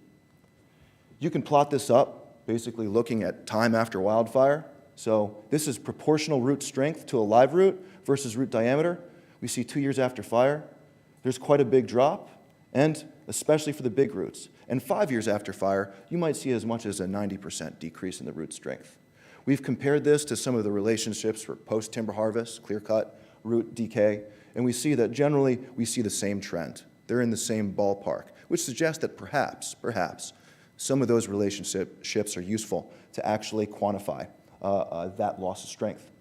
Speaker 10: You can plot this up, basically looking at time after wildfire. So this is proportional root strength to a live root versus root diameter. We see 2 years after fire, there's quite a big drop, and especially for the big roots. And 5 years after fire, you might see as much as a 90% decrease in the root strength. We've compared this to some of the relationships for post-timber harvest, clear-cut, root decay, and we see that generally we see the same trend. They're in the same ballpark, which suggests that perhaps, some of those relationships are useful to actually quantify that loss of strength.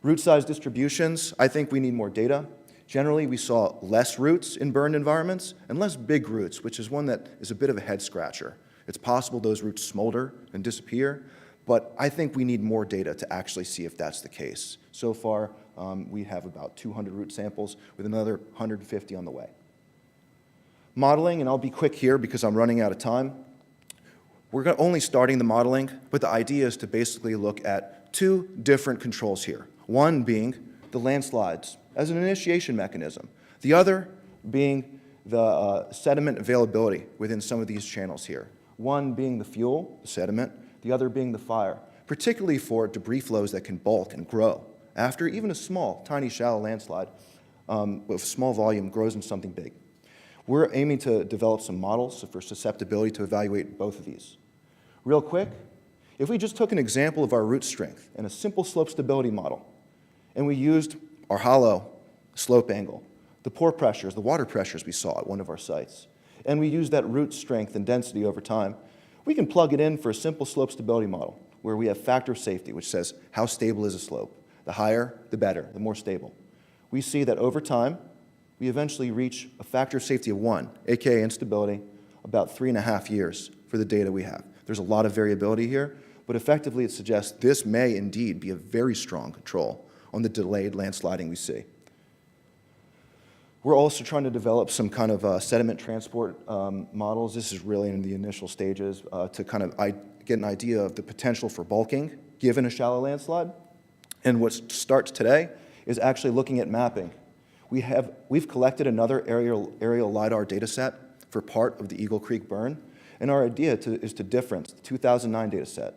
Speaker 10: Root size distributions, I think we need more data. Generally, we saw less roots in burned environments and less big roots, which is one that is a bit of a head scratcher. It's possible those roots smolder and disappear, but I think we need more data to actually see if that's the case. So far, we have about 200 root samples with another 150 on the way. Modeling, and I'll be quick here because I'm running out of time. only starting the modeling, but the idea is to basically look at two different controls here. One being the landslides as an initiation mechanism. The other being the sediment availability within some of these channels here. One being the fuel, the sediment, the other being the fire, particularly for debris flows that can bulk and grow after even a small, tiny, shallow landslide with small volume grows into something big. We're aiming to develop some models for susceptibility to evaluate both of these. Real quick, if we just took an example of our root strength and a simple slope stability model, and we used our hollow slope angle, the pore pressures, the water pressures we saw at one of our sites, and we used that root strength and density over time, we can plug it in for a simple slope stability model where we have factor of safety, which says how stable is a slope. The higher, the better, the more stable. We see that over time, we eventually reach a factor of safety of 1, aka instability, about 3.5 years for the data we have. There's a lot of variability here, but effectively it suggests this may indeed be a very strong control on the delayed landsliding we see. We're also trying to develop some kind of sediment transport models. This is really in the initial stages to kind of get an idea of the potential for bulking given a shallow landslide. And what starts today is actually looking at mapping. We've collected another aerial LiDAR data set for part of the Eagle Creek burn, and our idea is to difference the 2009 data set.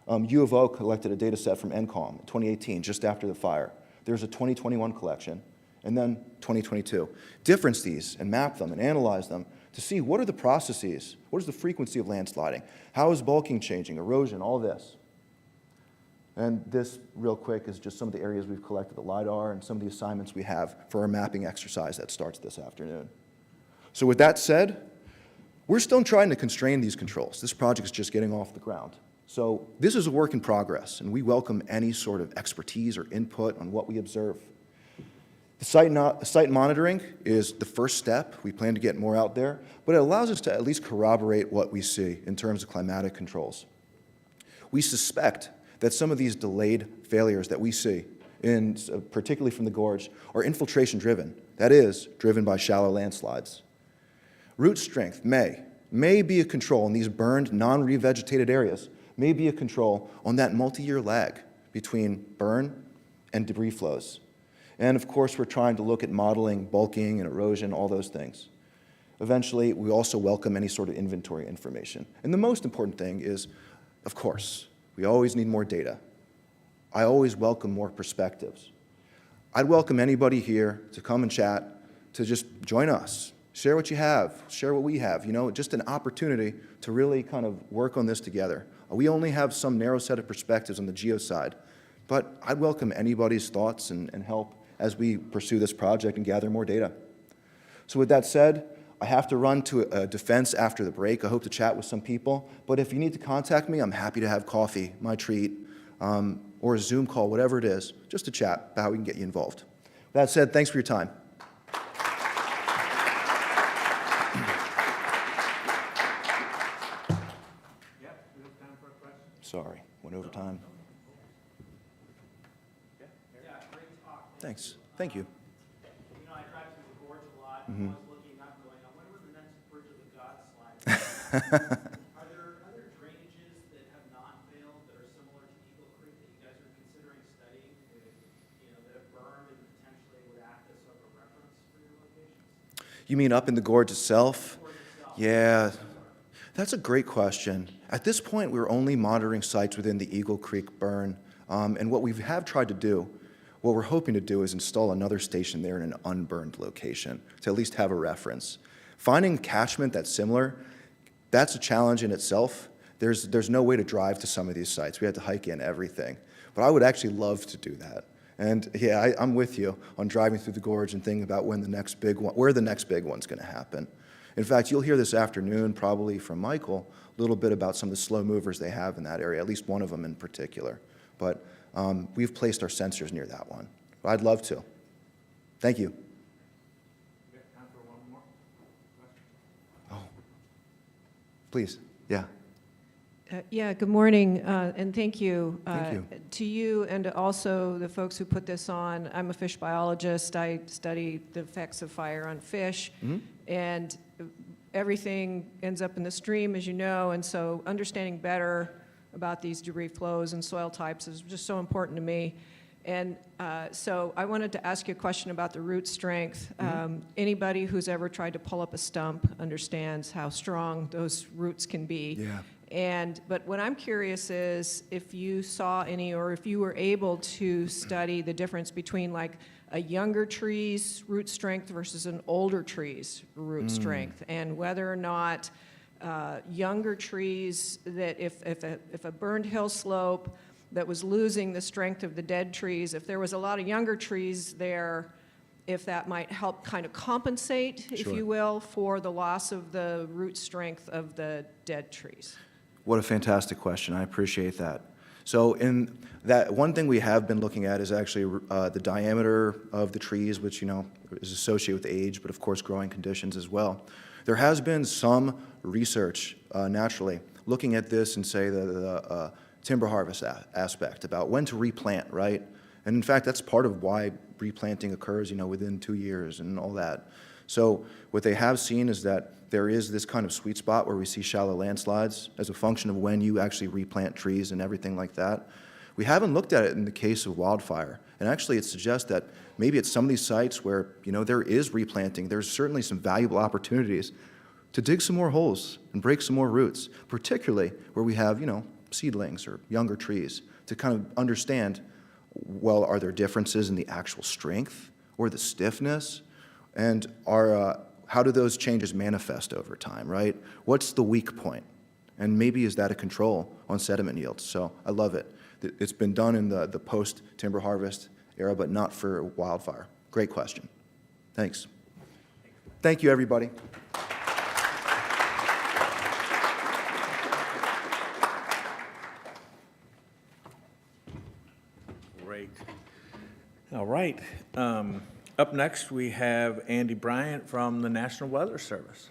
Speaker 10: U of O collected a data set from NCOM in 2018, just after the fire. There's a 2021 collection, and then 2022. Difference these and map them and analyze them to see what are the processes, what is the frequency of landsliding, how is bulking changing, erosion, all this. And this, real quick, is just some of the areas we've collected the LiDAR and some of the assignments we have for our mapping exercise that starts this afternoon. So with that said, we're still trying to constrain these controls. This project is just getting off the ground. So this is a work in progress, and we welcome any sort of expertise or input on what we observe. The site monitoring is the first step. We plan to get more out there, but it allows us to at least corroborate what we see in terms of climatic controls. We suspect that some of these delayed failures that we see, particularly from the gorge, are infiltration-driven. That is, driven by shallow landslides. Root strength may be a control in these burned, non-revegetated areas, may be a control on that multi-year lag between burn and debris flows. And of course, we're trying to look at modeling, bulking, and erosion, all those things. Eventually, we also welcome any sort of inventory information. And the most important thing is, of course, we always need more data. I always welcome more perspectives. I'd welcome anybody here to come and chat, to just join us. Share what you have, share what we have, just an opportunity to really kind of work on this together. We only have some narrow set of perspectives on the geo side, but I'd welcome anybody's thoughts and help as we pursue this project and gather more data. So with that said, I have to run to a defense after the break. I hope to chat with some people, but if you need to contact me, I'm happy to have coffee, my treat, or a Zoom call, whatever it is, just to chat about how we can get you involved. With that said, thanks for your time. Sorry, went over time.
Speaker 8: Yeah, great talk.
Speaker 10: Thanks. Thank you.
Speaker 8: I drive through the gorge a lot, and I was looking up going, I wonder when the next Bridge of the Gods slide. Are there other drainages that have not failed that are similar to Eagle Creek that you guys are considering studying, that have burned and potentially would act as sort of a reference for your locations?
Speaker 10: You mean up in the gorge itself? Yeah, that's a great question. At this point, we're only monitoring sites within the Eagle Creek burn, and what we have tried to do, what we're hoping to do is install another station there in an unburned location to at least have a reference. Finding catchment that's similar, that's a challenge in itself. There's no way to drive to some of these sites. We had to hike in everything. But I would actually love to do that. And yeah, I'm with you on driving through the gorge and thinking about where the next big one's going to happen. In fact, you'll hear this afternoon probably from Michael a little bit about some of the slow movers they have in that area, at least one of them in particular. But we've placed our sensors near that one. But I'd love to. Thank you.
Speaker 2: We got time for one more question?
Speaker 10: Oh, please, yeah.
Speaker 11: Yeah, good morning, and thank you.
Speaker 10: Thank you.
Speaker 11: To you and also the folks who put this on. I'm a fish biologist. I study the effects of fire on fish.
Speaker 10: Mm-hmm.
Speaker 11: And everything ends up in the stream, as you know, and so understanding better about these debris flows and soil types is just so important to me. And so I wanted to ask you a question about the root strength. Anybody who's ever tried to pull up a stump understands how strong those roots can be.
Speaker 10: Yeah.
Speaker 11: But what I'm curious is if you saw any, or if you were able to study the difference between like a younger tree's root strength versus an older tree's root strength, and whether or not younger trees, that if a burned hill slope that was losing the strength of the dead trees, if there was a lot of younger trees there, if that might help kind of compensate, if you will, for the loss of the root strength of the dead trees.
Speaker 10: What a fantastic question. I appreciate that. So in that, one thing we have been looking at is actually the diameter of the trees, which, you know, is associated with age, but of course growing conditions as well. There has been some research, naturally, looking at this and say the timber harvest aspect about when to replant, right? And in fact, that's part of why replanting occurs, you know, within 2 years and all that. So what they have seen is that there is this kind of sweet spot where we see shallow landslides as a function of when you actually replant trees and everything like that. We haven't looked at it in the case of wildfire. And actually it suggests that maybe at some of these sites where, you know, there is replanting, there's certainly some valuable opportunities to dig some more holes and break some more roots, particularly where we have, you know, seedlings or younger trees, to kind of understand, well, are there differences in the actual strength or the stiffness? And how do those changes manifest over time, right? What's the weak point? And maybe is that a control on sediment yields? So I love it. It's been done in the post-timber harvest era, but not for wildfire. Great question. Thanks. Thank you, everybody.
Speaker 2: Great. All right. Up next, we have Andy Bryant from the National Weather Service.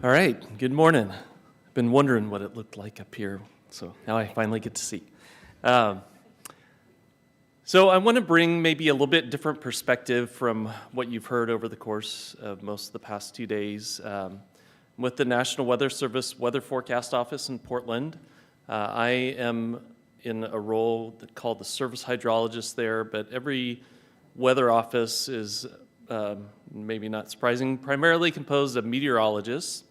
Speaker 12: All right, good morning. I've been wondering what it looked like up here, so now I finally get to see. So I want to bring maybe a little bit different perspective from what you've heard over the course of most of the past 2 days. With the National Weather Service Weather Forecast Office in Portland, I am in a role called the service hydrologist there, but every weather office is, maybe not surprising, primarily composed of meteorologists,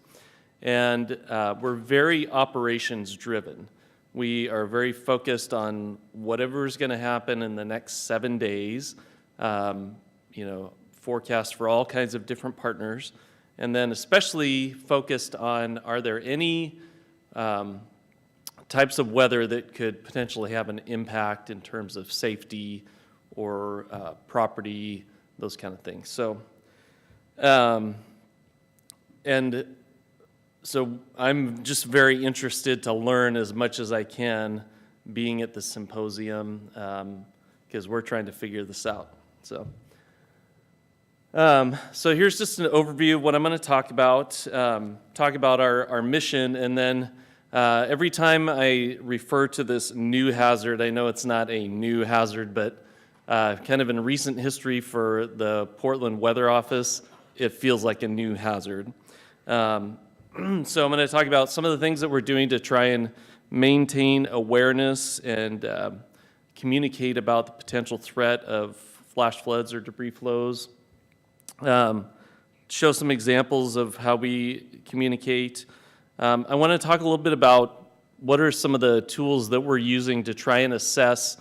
Speaker 12: and we're very operations driven. We are very focused on whatever is going to happen in the next 7 days, you know, forecast for all kinds of different partners, and then especially focused on, are there any types of weather that could potentially have an impact in terms of safety or property, those kind of things. So, So I'm just very interested to learn as much as I can being at the symposium, because we're trying to figure this out. So here's just an overview of what I'm going to talk about our mission, and then every time I refer to this new hazard, I know it's not a new hazard, but kind of in recent history for the Portland Weather Office, it feels like a new hazard. So I'm going to talk about some of the things that we're doing to try and maintain awareness and communicate about the potential threat of flash floods or debris flows. Show some examples of how we communicate. I want to talk a little bit about what are some of the tools that we're using to try and assess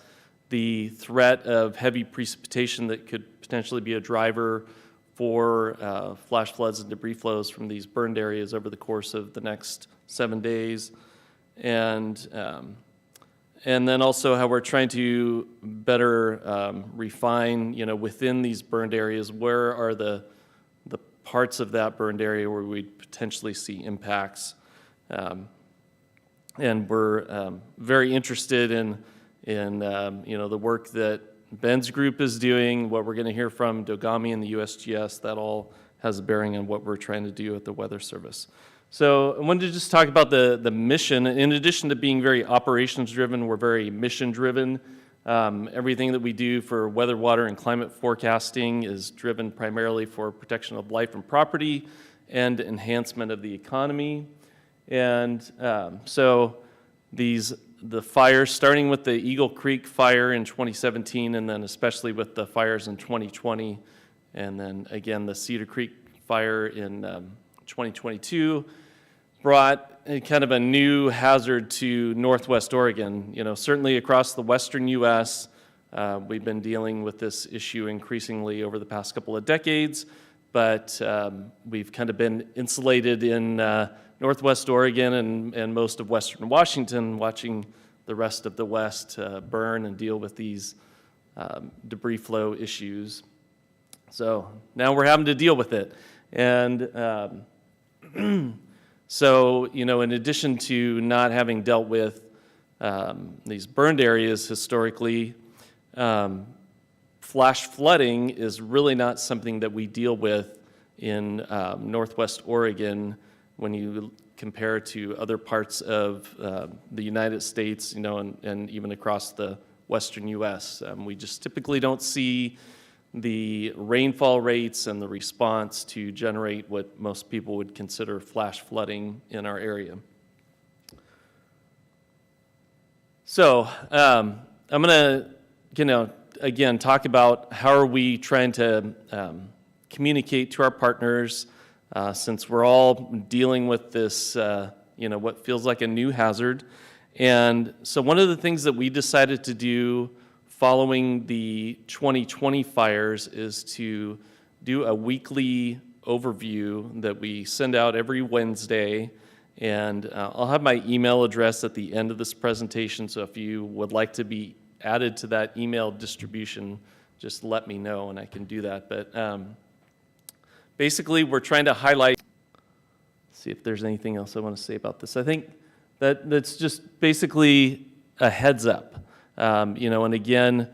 Speaker 12: the threat of heavy precipitation that could potentially be a driver for flash floods and debris flows from these burned areas over the course of the next 7 days. And then also how we're trying to better refine, you know, within these burned areas, where are the parts of that burned area where we'd potentially see impacts. And we're very interested in you know, the work that Ben's group is doing, what we're going to hear from Dogami and the USGS. That all has a bearing on what we're trying to do at the Weather Service. So I wanted to just talk about the mission. In addition to being very operations-driven, we're very mission-driven. Everything that we do for weather, water, and climate forecasting is driven primarily for protection of life and property and enhancement of the economy. And so the fires, starting with the Eagle Creek fire in 2017, and then especially with the fires in 2020, and then again the Cedar Creek fire in 2022, brought a kind of a new hazard to Northwest Oregon. You know, certainly across the western U.S., we've been dealing with this issue increasingly over the past couple of decades, but we've kind of been insulated in Northwest Oregon and most of western Washington, watching the rest of the West burn and deal with these debris flow issues. So now we're having to deal with it. And so, you know, in addition to not having dealt with these burned areas historically, flash flooding is really not something that we deal with in Northwest Oregon when you compare to other parts of the United States, you know, and even across the western U.S. We just typically don't see the rainfall rates and the response to generate what most people would consider flash flooding in our area. So I'm going to, you know, again, talk about how are we trying to communicate to our partners since we're all dealing with this, you know, what feels like a new hazard. And so one of the things that we decided to do following the 2020 fires is to do a weekly overview that we send out every Wednesday. And I'll have my email address at the end of this presentation, so if you would like to be added to that email distribution, just let me know and I can do that. But basically, we're trying to highlight, see if there's anything else I want to say about this. I think that's just basically a heads up. You know, and again,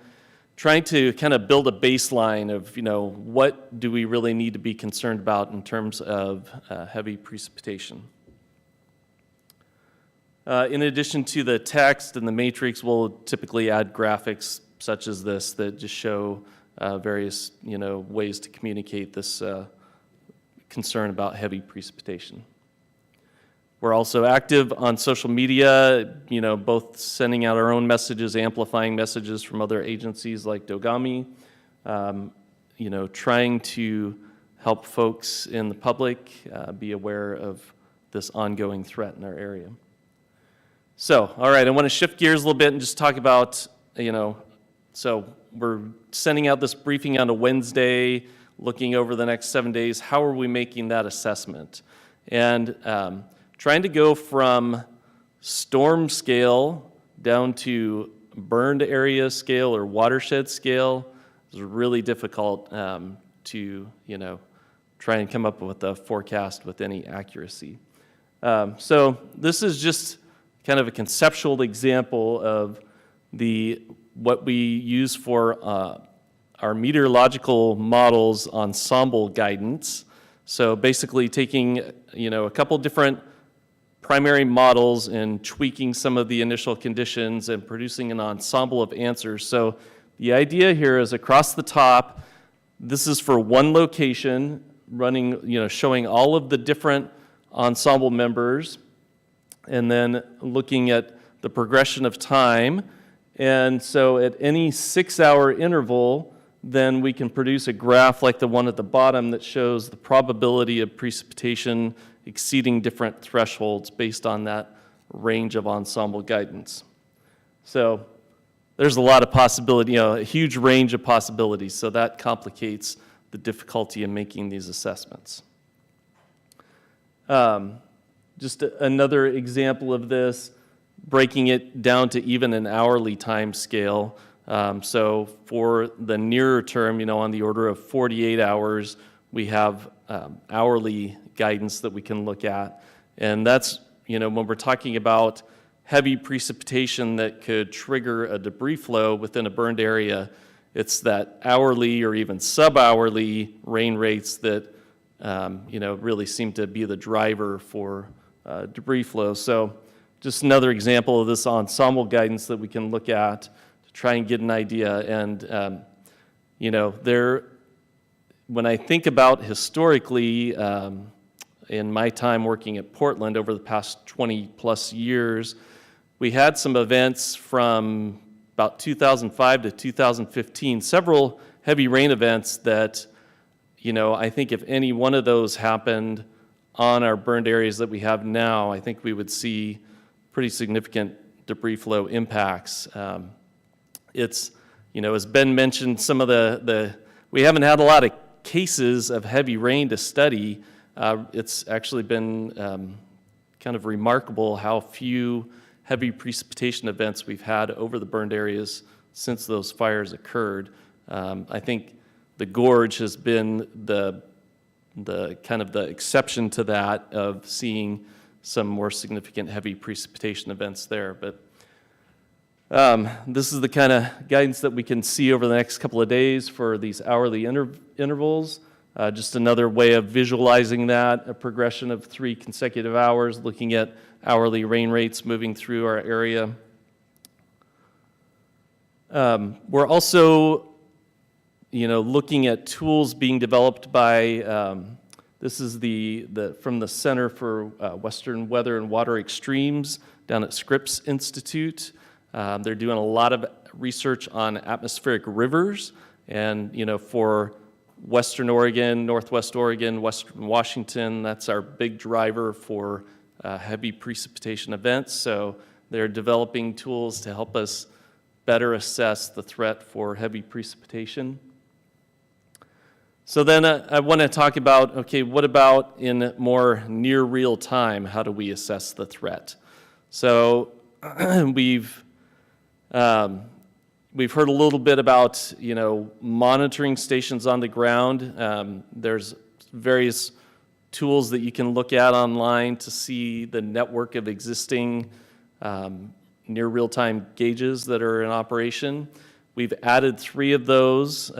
Speaker 12: trying to kind of build a baseline of, you know, what do we really need to be concerned about in terms of heavy precipitation. In addition to the text and the matrix, we'll typically add graphics such as this that just show various, you know, ways to communicate this concern about heavy precipitation. We're also active on social media, you know, both sending out our own messages, amplifying messages from other agencies like Dogami, you know, trying to help folks in the public be aware of this ongoing threat in our area. So, all right, I want to shift gears a little bit and just talk about, you know, so we're sending out this briefing on a Wednesday, looking over the next 7 days. How are we making that assessment? And trying to go from storm scale down to burned area scale or watershed scale is really difficult to, you know, try and come up with a forecast with any accuracy. So this is just kind of a conceptual example of what we use for our meteorological models ensemble guidance. So basically taking, you know, a couple different primary models and tweaking some of the initial conditions and producing an ensemble of answers. So the idea here is across the top, this is for one location, running, you know, showing all of the different ensemble members, and then looking at the progression of time. And so at any 6-hour interval, then we can produce a graph like the one at the bottom that shows the probability of precipitation exceeding different thresholds based on that range of ensemble guidance. So there's a lot of possibility, you know, a huge range of possibilities, so that complicates the difficulty in making these assessments. Just another example of this, breaking it down to even an hourly time scale. So for the nearer term, you know, on the order of 48 hours, we have hourly guidance that we can look at. And that's, you know, when we're talking about heavy precipitation that could trigger a debris flow within a burned area, it's that hourly or even sub-hourly rain rates that really seem to be the driver for debris flow. So just another example of this ensemble guidance that we can look at to try and get an idea. And, when I think about historically, in my time working at Portland over the past 20 plus years, we had some events from about 2005 to 2015, several heavy rain events that, I think if any one of those happened on our burned areas that we have now, I think we would see pretty significant debris flow impacts. It's, as Ben mentioned, some of we haven't had a lot of cases of heavy rain to study. It's actually been kind of remarkable how few heavy precipitation events we've had over the burned areas since those fires occurred. I think the gorge has been the kind of the exception to that of seeing some more significant heavy precipitation events there. But this is the kind of guidance that we can see over the next couple of days for these hourly intervals. Just another way of visualizing that, a progression of 3 consecutive hours, looking at hourly rain rates moving through our area. We're also, looking at tools being developed by, this is from the Center for Western Weather and Water Extremes down at Scripps Institute. They're doing a lot of research on atmospheric rivers, and, for Western Oregon, Northwest Oregon, Western Washington, that's our big driver for heavy precipitation events. So they're developing tools to help us better assess the threat for heavy precipitation. So then I want to talk about, okay, what about in more near real time? How do we assess the threat? So we've heard a little bit about, monitoring stations on the ground. There's various tools that you can look at online to see the network of existing near real-time gauges that are in operation. We've added 3 of those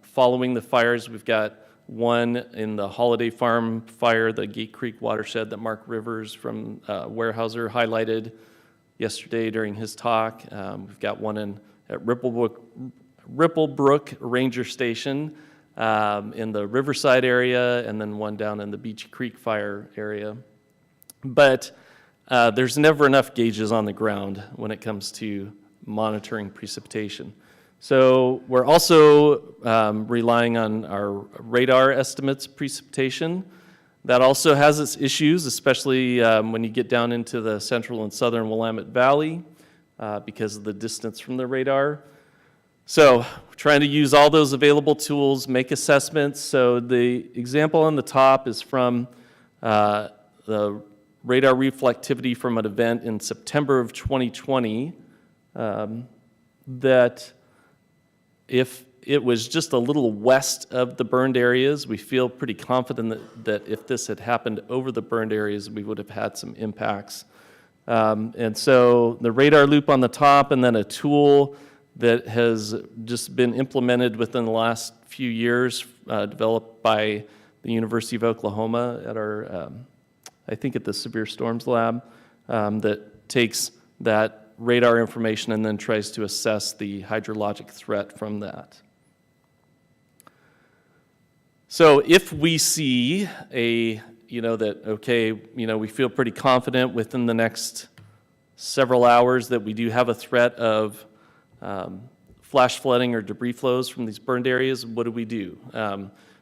Speaker 12: following the fires. We've got one in the Holiday Farm fire, the Gate Creek watershed that Mark Rivers from Weyerhaeuser highlighted yesterday during his talk. We've got one at Ripplebrook Ranger Station in the Riverside area, and then one down in the Beach Creek fire area. But there's never enough gauges on the ground when it comes to monitoring precipitation. So we're also relying on our radar estimates of precipitation. That also has its issues, especially when you get down into the central and southern Willamette Valley because of the distance from the radar. So we're trying to use all those available tools, make assessments. So the example on the top is from the radar reflectivity from an event in September of 2020 that if it was just a little west of the burned areas, we feel pretty confident that if this had happened over the burned areas, we would have had some impacts. And so the radar loop on the top, and then a tool that has just been implemented within the last few years, developed by the University of Oklahoma at our, I think at the Severe Storms Lab, that takes that radar information and then tries to assess the hydrologic threat from that. So if we see we feel pretty confident within the next several hours that we do have a threat of flash flooding or debris flows from these burned areas, what do we do?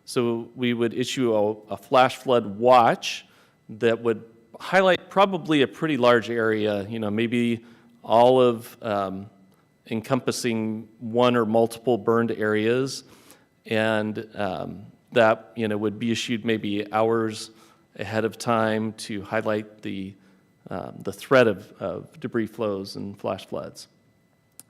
Speaker 12: So we would issue a flash flood watch that would highlight probably a pretty large area, maybe all of encompassing one or multiple burned areas, and that would be issued maybe hours ahead of time to highlight the threat of debris flows and flash floods.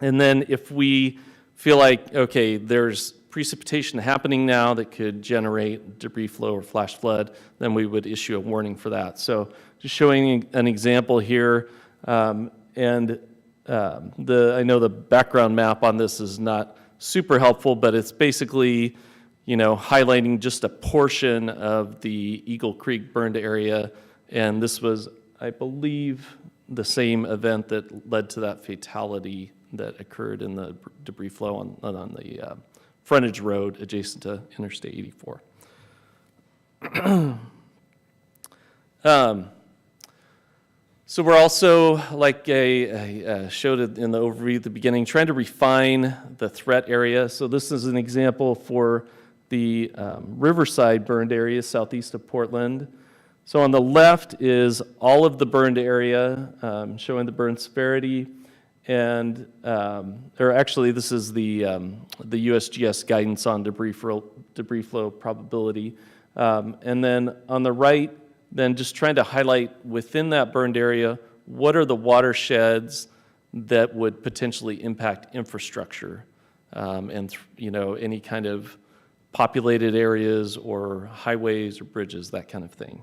Speaker 12: And then if we feel like, okay, there's precipitation happening now that could generate debris flow or flash flood, then we would issue a warning for that. So just showing an example here. I know the background map on this is not super helpful, but it's basically, highlighting just a portion of the Eagle Creek burned area. And this was, I believe, the same event that led to that fatality that occurred in the debris flow on the frontage road adjacent to Interstate 84. So we're also, like I showed it in the overview at the beginning, trying to refine the threat area. So this is an example for the Riverside burned area southeast of Portland. So on the left is all of the burned area, showing the burn severity, and or actually this is the USGS guidance on debris flow probability, and then on the right, then just trying to highlight within that burned area, what are the watersheds that would potentially impact infrastructure, and any kind of populated areas or highways or bridges, that kind of thing.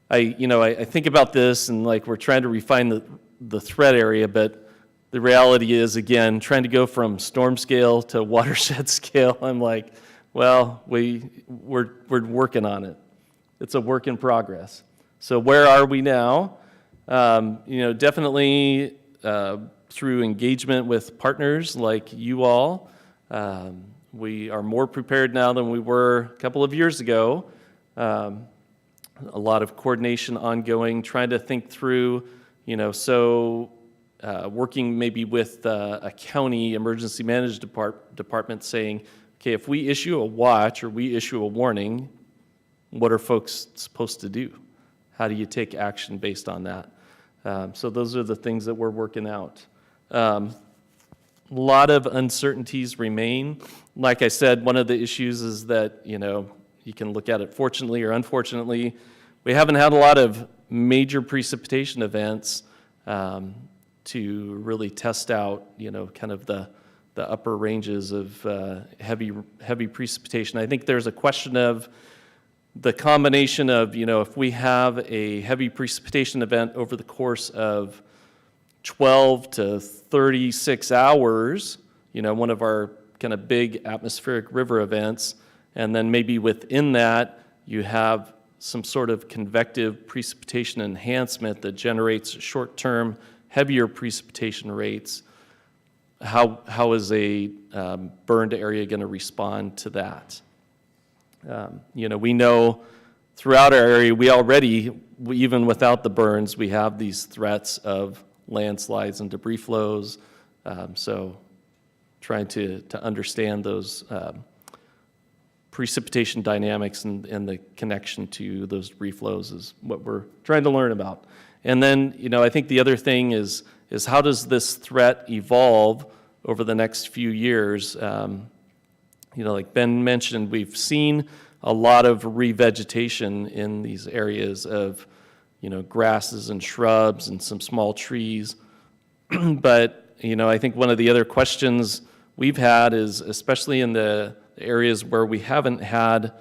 Speaker 12: I think about this and like we're trying to refine the threat area, but the reality is, again, trying to go from storm scale to watershed scale, I'm like, well, we're working on it. It's a work in progress. So where are we now? Definitely through engagement with partners like you all, we are more prepared now than we were a couple of years ago. A lot of coordination ongoing, trying to think through, working maybe with a county emergency management department saying, okay, if we issue a watch or we issue a warning, what are folks supposed to do? How do you take action based on that? So those are the things that we're working out. A lot of uncertainties remain. Like I said, one of the issues is that, you can look at it fortunately or unfortunately, we haven't had a lot of major precipitation events to really test out, kind of the upper ranges of heavy precipitation. I think there's a question of the combination of, if we have a heavy precipitation event over the course of 12 to 36 hours, one of our kind of big atmospheric river events, and then maybe within that, you have some sort of convective precipitation enhancement that generates short-term, heavier precipitation rates. How is a burned area going to respond to that? We know throughout our area, even without the burns, we have these threats of landslides and debris flows. So trying to understand those precipitation dynamics and the connection to those debris flows is what we're trying to learn about. And then, I think the other thing is how does this threat evolve over the next few years? Like Ben mentioned, we've seen a lot of revegetation in these areas of, grasses and shrubs and some small trees. But, I think one of the other questions we've had is, especially in the areas where we haven't had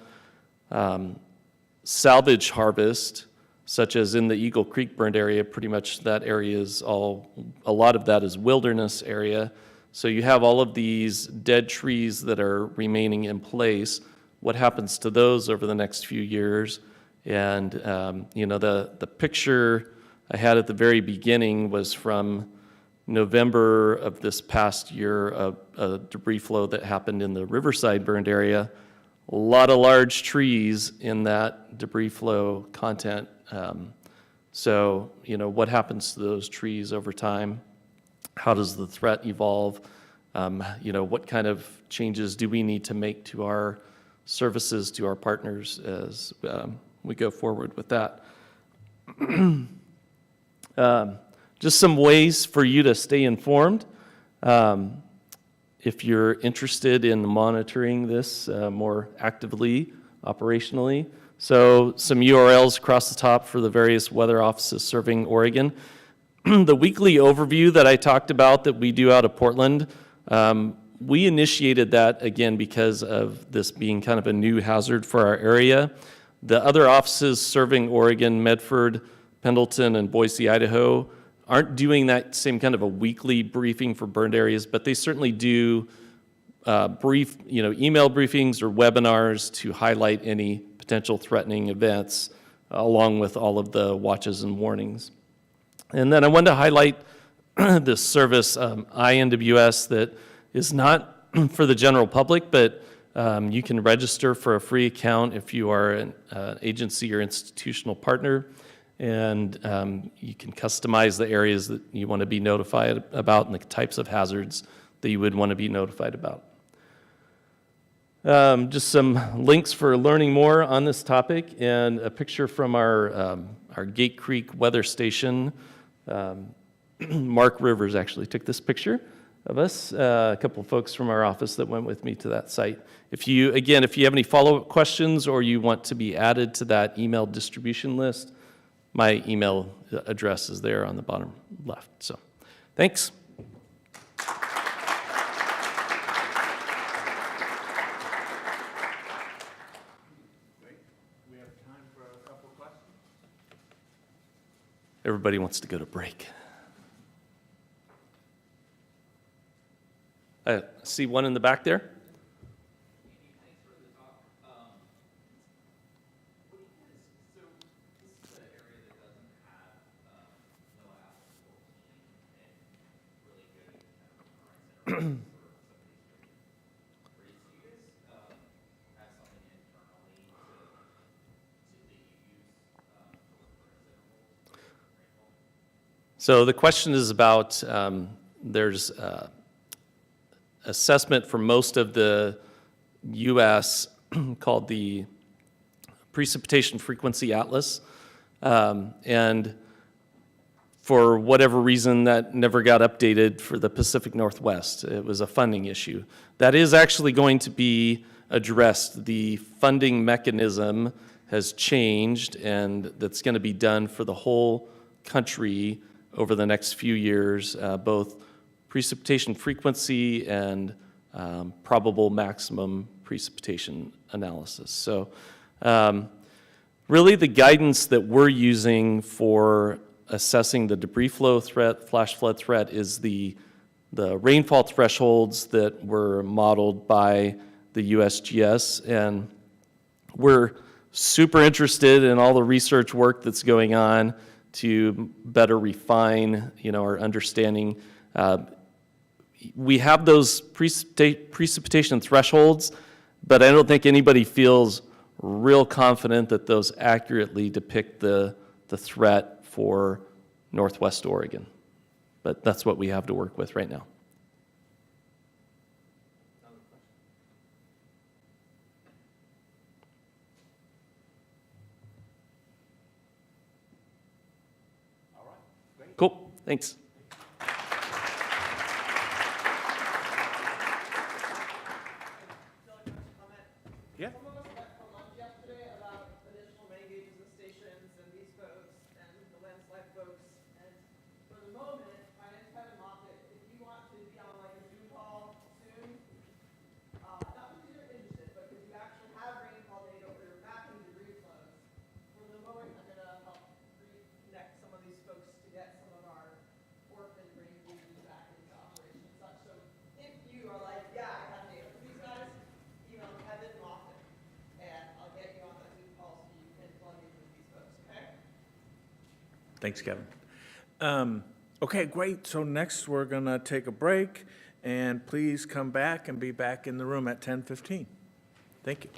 Speaker 12: salvage harvest, such as in the Eagle Creek burned area, pretty much that area is a lot of that is wilderness area. So you have all of these dead trees that are remaining in place. What happens to those over the next few years? And, the picture I had at the very beginning was from November of this past year, a debris flow that happened in the Riverside burned area. A lot of large trees in that debris flow content. So, what happens to those trees over time? How does the threat evolve? What kind of changes do we need to make to our services, to our partners as we go forward with that? Just some ways for you to stay informed. If you're interested in monitoring this more actively, operationally. So some URLs across the top for the various weather offices serving Oregon. The weekly overview that I talked about that we do out of Portland, we initiated that again because of this being kind of a new hazard for our area. The other offices serving Oregon, Medford, Pendleton, and Boise, Idaho, aren't doing that same kind of a weekly briefing for burned areas, but they certainly do brief, email briefings or webinars to highlight any potential threatening events, along with all of the watches and warnings. And then I wanted to highlight this service, INWS, that is not for the general public, but you can register for a free account if you are an agency or institutional partner, and you can customize the areas that you want to be notified about and the types of hazards that you would want to be notified about. Just some links for learning more on this topic, and a picture from our Gate Creek weather station. Mark Rivers actually took this picture of us, a couple of folks from our office that went with me to that site. If you have any follow-up questions or you want to be added to that email distribution list, my email address is there on the bottom left. So, thanks.
Speaker 2: We have time for a couple of questions.
Speaker 12: Everybody wants to go to break. I see one in the back there. So the question is about, there's assessment for most of the U.S. called the Precipitation Frequency Atlas. And for whatever reason, that never got updated for the Pacific Northwest. It was a funding issue. That is actually going to be addressed. The funding mechanism has changed, and that's going to be done for the whole country over the next few years, both precipitation frequency and probable maximum precipitation analysis. So really the guidance that we're using for assessing the debris flow threat, flash flood threat, is the rainfall thresholds that were modeled by the USGS. And we're super interested in all the research work that's going on to better refine, our understanding. We have those precipitation thresholds, but I don't think anybody feels real confident that those accurately depict the threat for Northwest Oregon. But that's what we have to work with right now. Cool, thanks.
Speaker 2: Yeah.
Speaker 1: Some of us met for lunch yesterday about additional rain gauges and stations and these folks and the landslide folks. And for the moment, my name's Kevin Moffitt. If you want to be on like a Zoom call soon, not because you're interested, but because you actually have rainfall data or you're mapping debris flows, for the moment, I'm going to help reconnect some of these folks to get some of our orphan rain gauges back into operation and such. So if you are like, yeah, I have data for these guys, email Kevin Moffitt, and I'll get you on that Zoom call so you can plug in with these folks, okay?
Speaker 2: Thanks, Kevin. Okay, great. So next we're going to take a break, and please come back and be back in the room at 10:15. Thank you.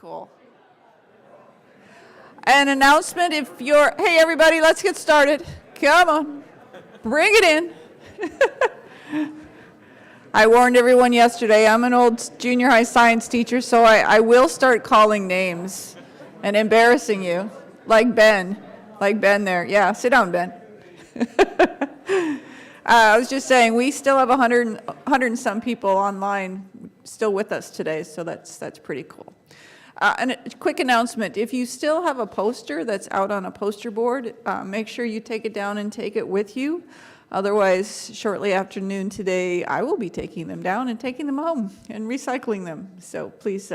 Speaker 1: cool. An announcement, hey, everybody, let's get started. Come on, bring it in. I warned everyone yesterday, I'm an old junior high science teacher, so I will start calling names and embarrassing you, like Ben there. Yeah, sit down, Ben. I was just saying, we still have 100 and some people online still with us today, so that's pretty cool. And a quick announcement, if you still have a poster that's out on a poster board, make sure you take it down and take it with you. Otherwise, shortly after noon today, I will be taking them down and taking them home and recycling them. So please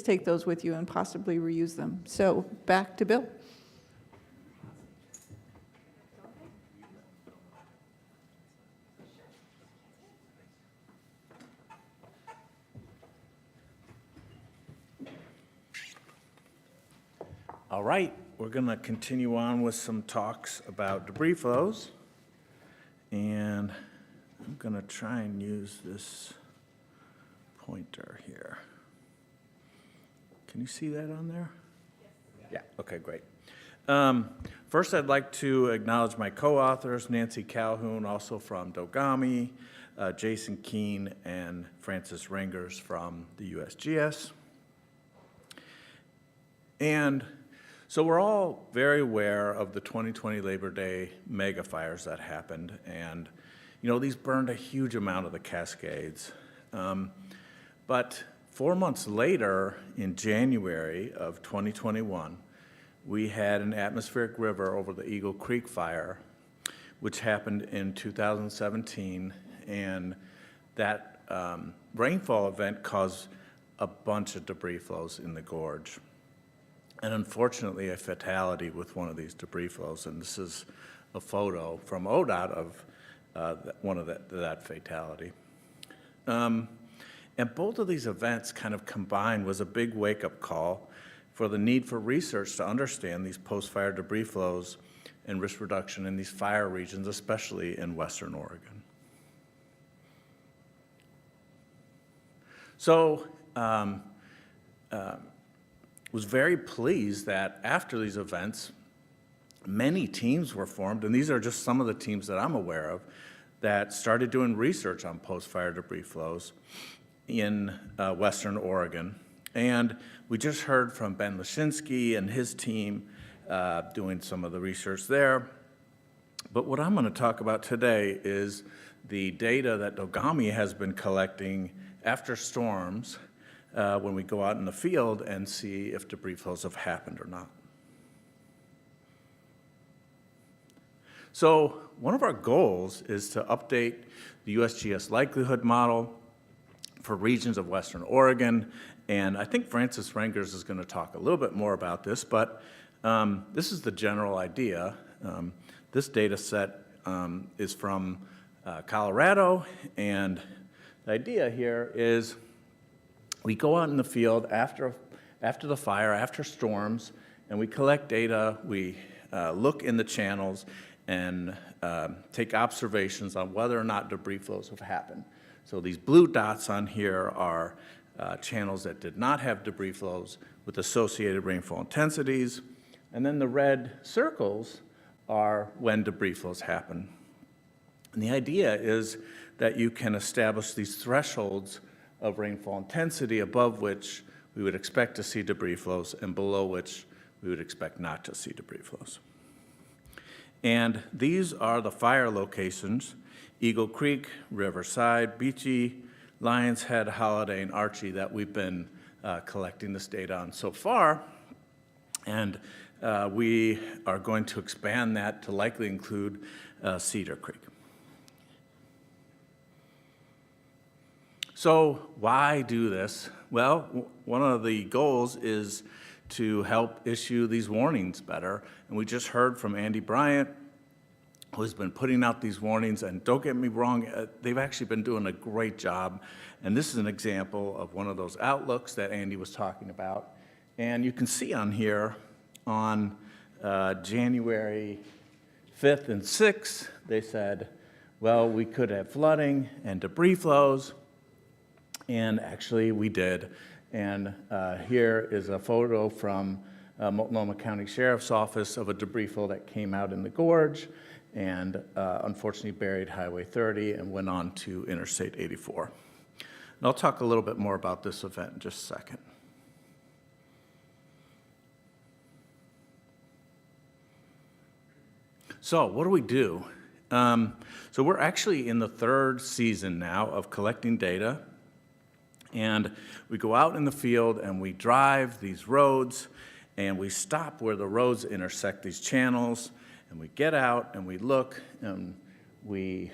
Speaker 1: take those with you and possibly reuse them. So back to Bill.
Speaker 2: All right, we're going to continue on with some talks about debris flows. And I'm going to try and use this pointer here. Can you see that on there? Yeah, okay, great. First, I'd like to acknowledge my co-authors, Nancy Calhoun, also from Dogami, Jason Keene, and Francis Rengers from the USGS. And so we're all very aware of the 2020 Labor Day mega fires that happened, and these burned a huge amount of the Cascades. But 4 months later, in January of 2021, we had an atmospheric river over the Eagle Creek fire, which happened in 2017, and that rainfall event caused a bunch of debris flows in the gorge. And unfortunately, a fatality with one of these debris flows, and this is a photo from ODOT of that fatality. And both of these events kind of combined was a big wake-up call for the need for research to understand these post-fire debris flows and risk reduction in these fire regions, especially in Western Oregon. So, was very pleased that after these events, many teams were formed, and these are just some of the teams that I'm aware of, that started doing research on post-fire debris flows in Western Oregon. And we just heard from Ben Lashinsky and his team doing some of the research there. But what I'm going to talk about today is the data that Dogami has been collecting after storms when we go out in the field and see if debris flows have happened or not. So one of our goals is to update the USGS likelihood model for regions of Western Oregon, and I think Francis Rengers is going to talk a little bit more about this, but this is the general idea. This data set is from Colorado, and the idea here is we go out in the field after the fire, after storms, and we collect data, we look in the channels, and take observations on whether or not debris flows have happened. So these blue dots on here are channels that did not have debris flows with associated rainfall intensities, and then the red circles are when debris flows happen. And the idea is that you can establish these thresholds of rainfall intensity above which we would expect to see debris flows and below which we would expect not to see debris flows. And these are the fire locations: Eagle Creek, Riverside, Beachy, Lions Head, Holiday, and Archie that we've been collecting this data on so far. And we are going to expand that to likely include Cedar Creek. So why do this? Well, one of the goals is to help issue these warnings better. And we just heard from Andy Bryant, who's been putting out these warnings, and don't get me wrong, they've actually been doing a great job. And this is an example of one of those outlooks that Andy was talking about. And you can see on here on January 5th and 6th, they said, well, we could have flooding and debris flows. And actually we did. And here is a photo from Multnomah County Sheriff's Office of a debris flow that came out in the gorge and unfortunately buried Highway 30 and went on to Interstate 84. And I'll talk a little bit more about this event in just a second. So what do we do? So we're actually in the third season now of collecting data. And we go out in the field and we drive these roads and we stop where the roads intersect these channels, and we get out and we look and we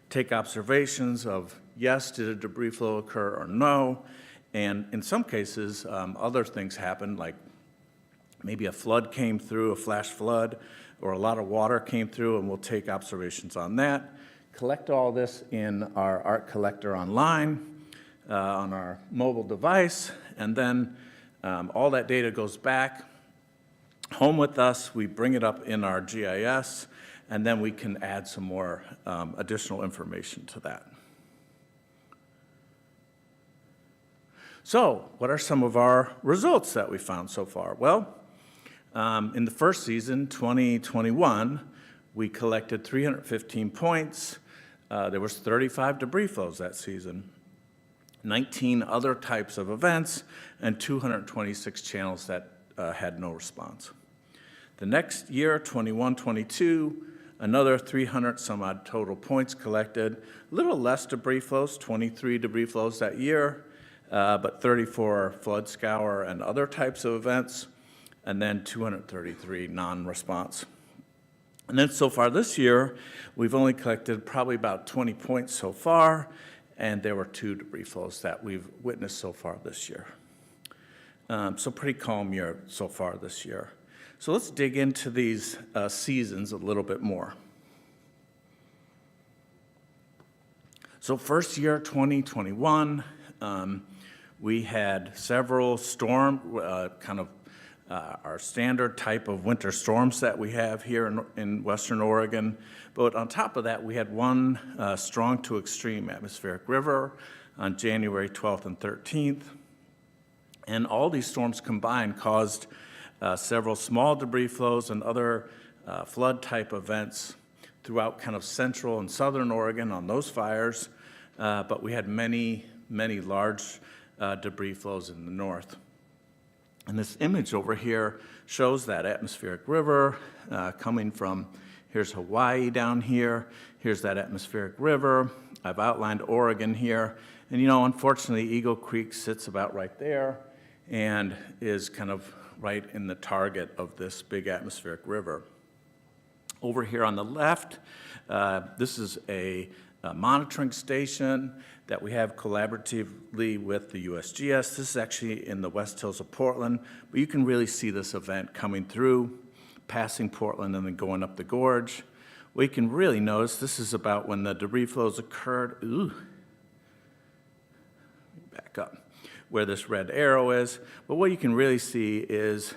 Speaker 2: take observations of, yes, did a debris flow occur or no? And in some cases, other things happen, like maybe a flood came through, a flash flood, or a lot of water came through, and we'll take observations on that, collect all this in our art collector online, on our mobile device, and then all that data goes back home with us. We bring it up in our GIS, and then we can add some more additional information to that. So, what are some of our results that we found so far? Well, in the first season, 2021, we collected 315 points. There was 35 debris flows that season, 19 other types of events, and 226 channels that had no response. The next year, 21-22, another 300 some odd total points collected. A little less debris flows, 23 debris flows that year, but 34 flood scour and other types of events, and then 233 non-response. And then so far this year, we've only collected probably about 20 points so far, and there were 2 debris flows that we've witnessed so far this year. So pretty calm year so far this year. So let's dig into these seasons a little bit more. So first year, 2021, we had several our standard type of winter storms that we have here in Western Oregon. But on top of that, we had one strong to extreme atmospheric river on January 12th and 13th. And all these storms combined caused several small debris flows and other flood type events throughout kind of central and southern Oregon on those fires. But we had many, many large debris flows in the north. And this image over here shows that atmospheric river coming from, here's Hawaii down here, here's that atmospheric river. I've outlined Oregon here. And unfortunately, Eagle Creek sits about right there and is kind of right in the target of this big atmospheric river. Over here on the left, this is a monitoring station that we have collaboratively with the USGS. This is actually in the West Hills of Portland, but you can really see this event coming through, passing Portland and then going up the gorge. What you can really notice, this is about when the debris flows occurred. Back up, where this red arrow is. But what you can really see is,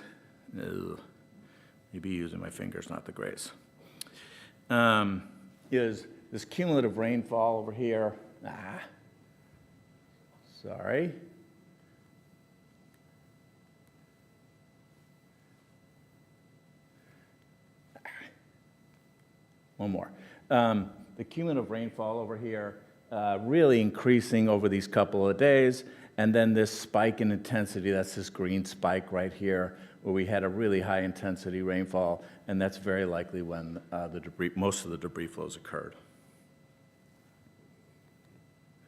Speaker 2: maybe using my fingers, not the greatest, is this cumulative rainfall over here. Sorry. One more. The cumulative rainfall over here really increasing over these couple of days, and then this spike in intensity, that's this green spike right here, where we had a really high intensity rainfall, and that's very likely when most of the debris flows occurred.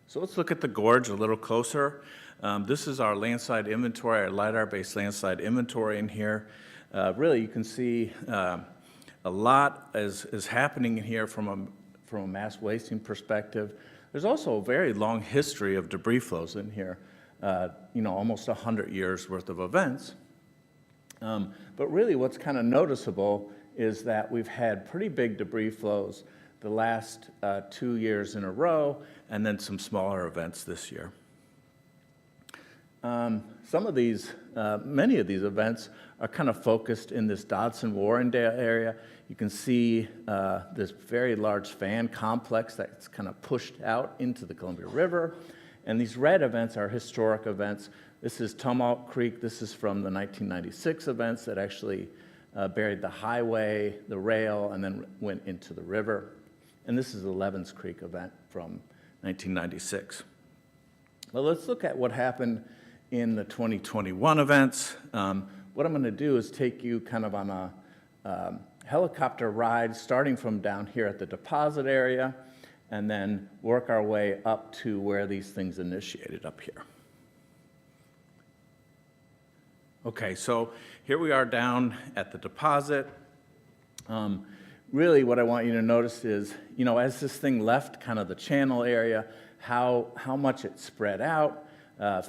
Speaker 2: So let's look at the gorge a little closer. This is our landslide inventory, our LiDAR-based landslide inventory in here. Really, you can see a lot is happening in here from a mass wasting perspective. There's also a very long history of debris flows in here, almost 100 years worth of events. But really what's kind of noticeable is that we've had pretty big debris flows the last 2 years in a row, and then some smaller events this year. Many of these events are kind of focused in this Dodson-Warrendale area. You can see this very large fan complex that's kind of pushed out into the Columbia River. And these red events are historic events. This is Tumalt Creek. This is from the 1996 events that actually buried the highway, the rail, and then went into the river. And this is the Levens Creek event from 1996. Well, let's look at what happened in the 2021 events. What I'm going to do is take you kind of on a helicopter ride starting from down here at the deposit area and then work our way up to where these things initiated up here. Okay, so here we are down at the deposit. Really what I want you to notice is, you know, as this thing left kind of the channel area, how much it spread out.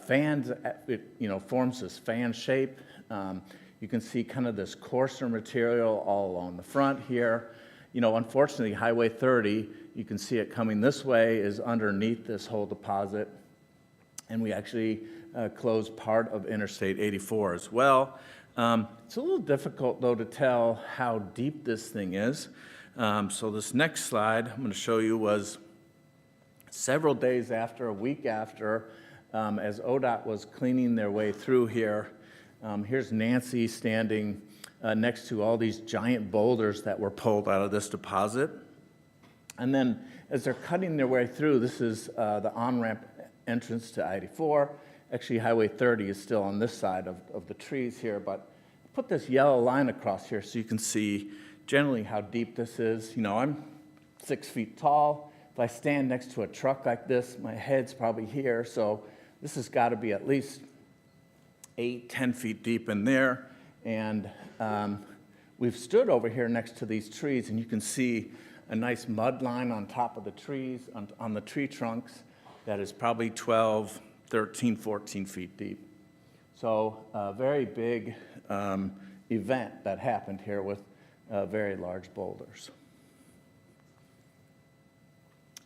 Speaker 2: Fans, it, you know, forms this fan shape. You can see kind of this coarser material all along the front here. You know, unfortunately, Highway 30, you can see it coming this way, is underneath this whole deposit. And we actually closed part of Interstate 84 as well. It's a little difficult, though, to tell how deep this thing is. So this next slide I'm going to show you was several days after, a week after, as ODOT was cleaning their way through here. Here's Nancy standing next to all these giant boulders that were pulled out of this deposit. And then as they're cutting their way through, this is the on-ramp entrance to I-84. Actually, Highway 30 is still on this side of the trees here, but I put this yellow line across here so you can see generally how deep this is. You know, I'm 6 feet tall. If I stand next to a truck like this, my head's probably here, so this has got to be at least 8-10 feet deep in there. And we've stood over here next to these trees, and you can see a nice mud line on top of the trees, on the tree trunks, that is probably 12, 13, 14 feet deep. So a very big event that happened here with very large boulders.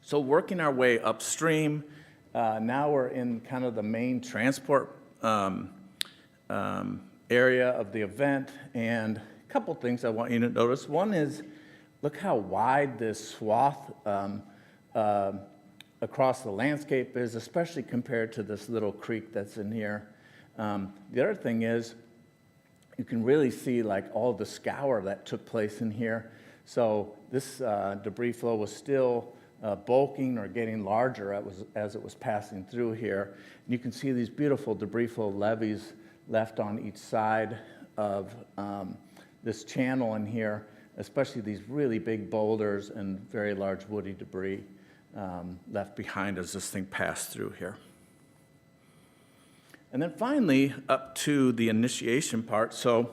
Speaker 2: So working our way upstream, now we're in kind of the main transport area of the event, and a couple things I want you to notice. One is, look how wide this swath across the landscape is, especially compared to this little creek that's in here. The other thing is, you can really see like all the scour that took place in here. So this debris flow was still bulking or getting larger as it was passing through here. And you can see these beautiful debris flow levees left on each side of this channel in here, especially these really big boulders and very large woody debris left behind as this thing passed through here. And then finally, up to the initiation part. So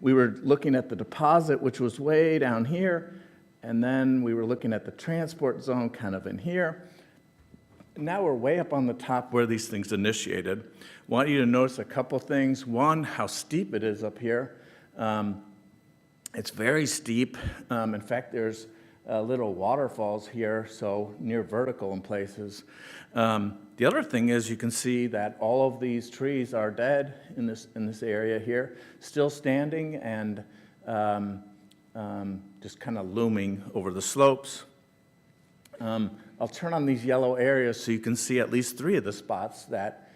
Speaker 2: we were looking at the deposit, which was way down here, and then we were looking at the transport zone kind of in here. Now we're way up on the top where these things initiated. I want you to notice a couple things. One, how steep it is up here. It's very steep. In fact, there's little waterfalls here, so near vertical in places. The other thing is you can see that all of these trees are dead in this area here, still standing and just kind of looming over the slopes. I'll turn on these yellow areas so you can see at least 3 of the spots that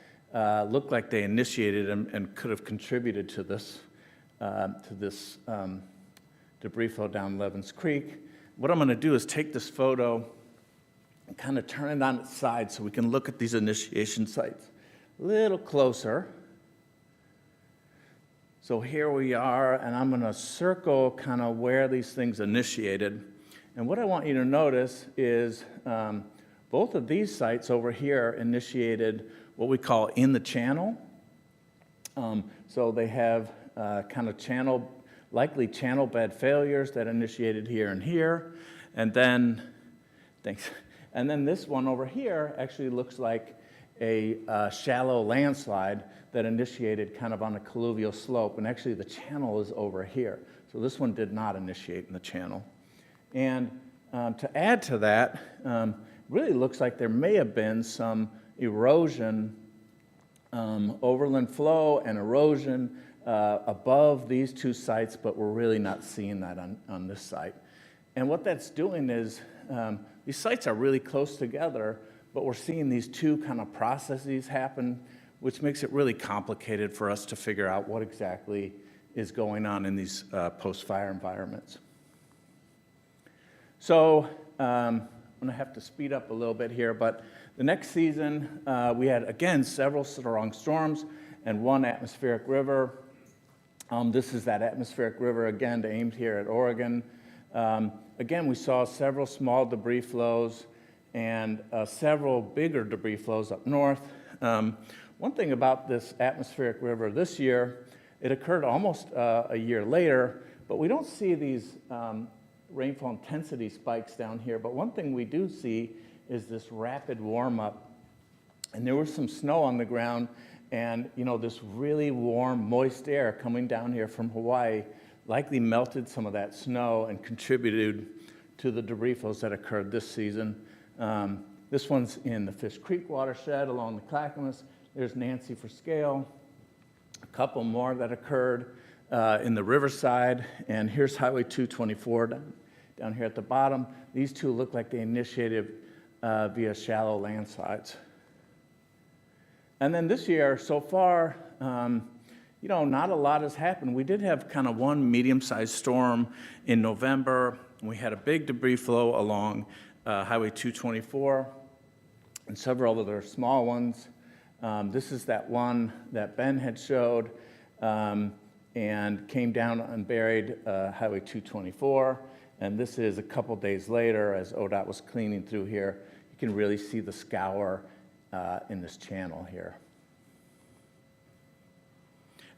Speaker 2: look like they initiated and could have contributed to this debris flow down Levens Creek. What I'm going to do is take this photo and kind of turn it on its side so we can look at these initiation sites a little closer. So here we are, and I'm going to circle kind of where these things initiated. And what I want you to notice is both of these sites over here initiated what we call in the channel. So they have kind of likely channel bed failures that initiated here and here. And then, and then this one over here actually looks like a shallow landslide that initiated kind of on a colluvial slope. And actually the channel is over here. So this one did not initiate in the channel. And to add to that, really looks like there may have been some erosion, overland flow and erosion above these 2 sites, but we're really not seeing that on this site. And what that's doing is, these sites are really close together, but we're seeing these two kind of processes happen, which makes it really complicated for us to figure out what exactly is going on in these post-fire environments. So I'm going to have to speed up a little bit here, but the next season we had, again, several strong storms and one atmospheric river. This is that atmospheric river, again, aimed here at Oregon. Again, we saw several small debris flows and several bigger debris flows up north. One thing about this atmospheric river this year, it occurred almost a year later, but we don't see these rainfall intensity spikes down here. But one thing we do see is this rapid warm-up. And there was some snow on the ground, and this really warm, moist air coming down here from Hawaii likely melted some of that snow and contributed to the debris flows that occurred this season. This one's in the Fish Creek watershed along the Clackamas. There's Nancy for scale. A couple more that occurred in the Riverside, and here's Highway 224 down here at the bottom. These two look like they initiated via shallow landslides. And then this year, so far, not a lot has happened. We did have kind of one medium-sized storm in November. We had a big debris flow along Highway 224 and several other small ones. This is that one that Ben had showed and came down and buried Highway 224. And this is a couple days later as ODOT was cleaning through here. You can really see the scour in this channel here.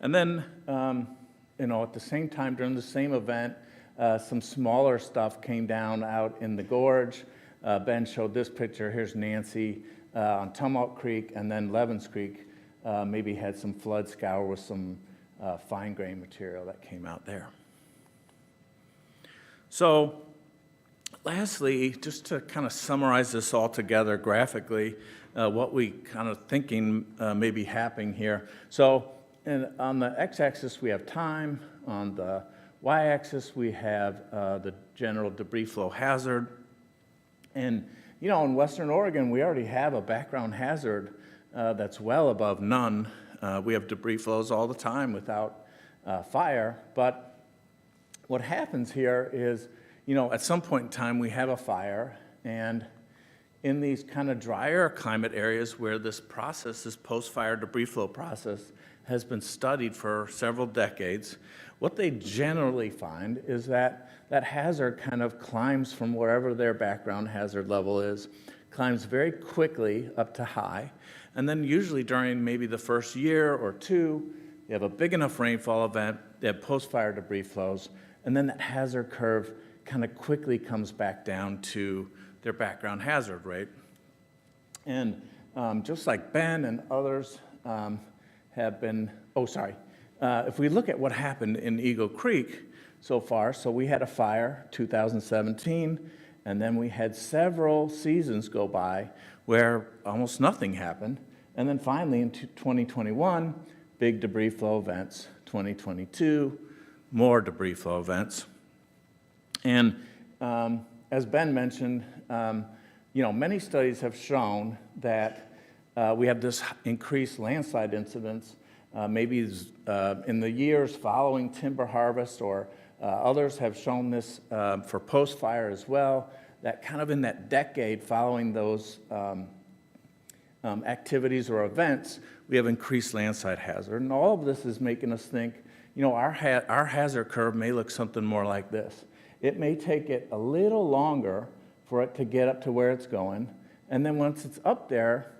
Speaker 2: And then, at the same time, during the same event, some smaller stuff came down out in the gorge. Ben showed this picture. Here's Nancy on Tumalt Creek, and then Levens Creek maybe had some flood scour with some fine grain material that came out there. So, lastly, just to kind of summarize this all together graphically, what we kind of thinking may be happening here. So on the x-axis, we have time. On the y-axis, we have the general debris flow hazard. And, in Western Oregon, we already have a background hazard that's well above none. We have debris flows all the time without fire. But what happens here is, at some point in time, we have a fire, and in these kind of drier climate areas where this process, this post-fire debris flow process, has been studied for several decades, what they generally find is that that hazard kind of climbs from wherever their background hazard level is, climbs very quickly up to high, and then usually during maybe the first year or two, you have a big enough rainfall event, they have post-fire debris flows, and then that hazard curve kind of quickly comes back down to their background hazard rate. And just like Ben and others have been, if we look at what happened in Eagle Creek so far, so we had a fire 2017, and then we had several seasons go by where almost nothing happened. And then finally in 2021, big debris flow events, 2022, more debris flow events. And as Ben mentioned, many studies have shown that we have this increased landslide incidence, maybe in the years following timber harvest, or others have shown this for post-fire as well, that kind of in that decade following those activities or events, we have increased landslide hazard. And all of this is making us think, our hazard curve may look something more like this. It may take it a little longer for it to get up to where it's going, and then once it's up there,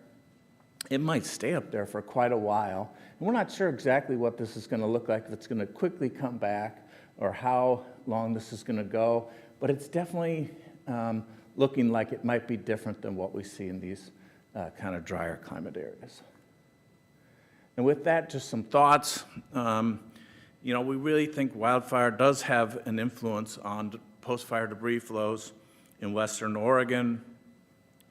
Speaker 2: it might stay up there for quite a while. And we're not sure exactly what this is going to look like, if it's going to quickly come back, or how long this is going to go, but it's definitely looking like it might be different than what we see in these kind of drier climate areas. And with that, just some thoughts. We really think wildfire does have an influence on post-fire debris flows in Western Oregon,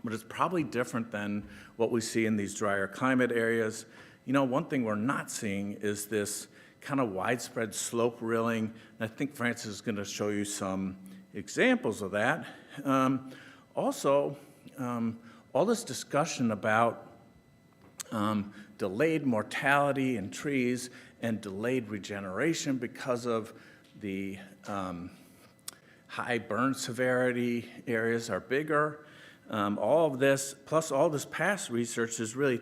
Speaker 2: but it's probably different than what we see in these drier climate areas. One thing we're not seeing is this kind of widespread slope rilling, and I think Francis is going to show you some examples of that. Also, all this discussion about delayed mortality in trees and delayed regeneration because of the high burn severity areas are bigger. All of this, plus all this past research is really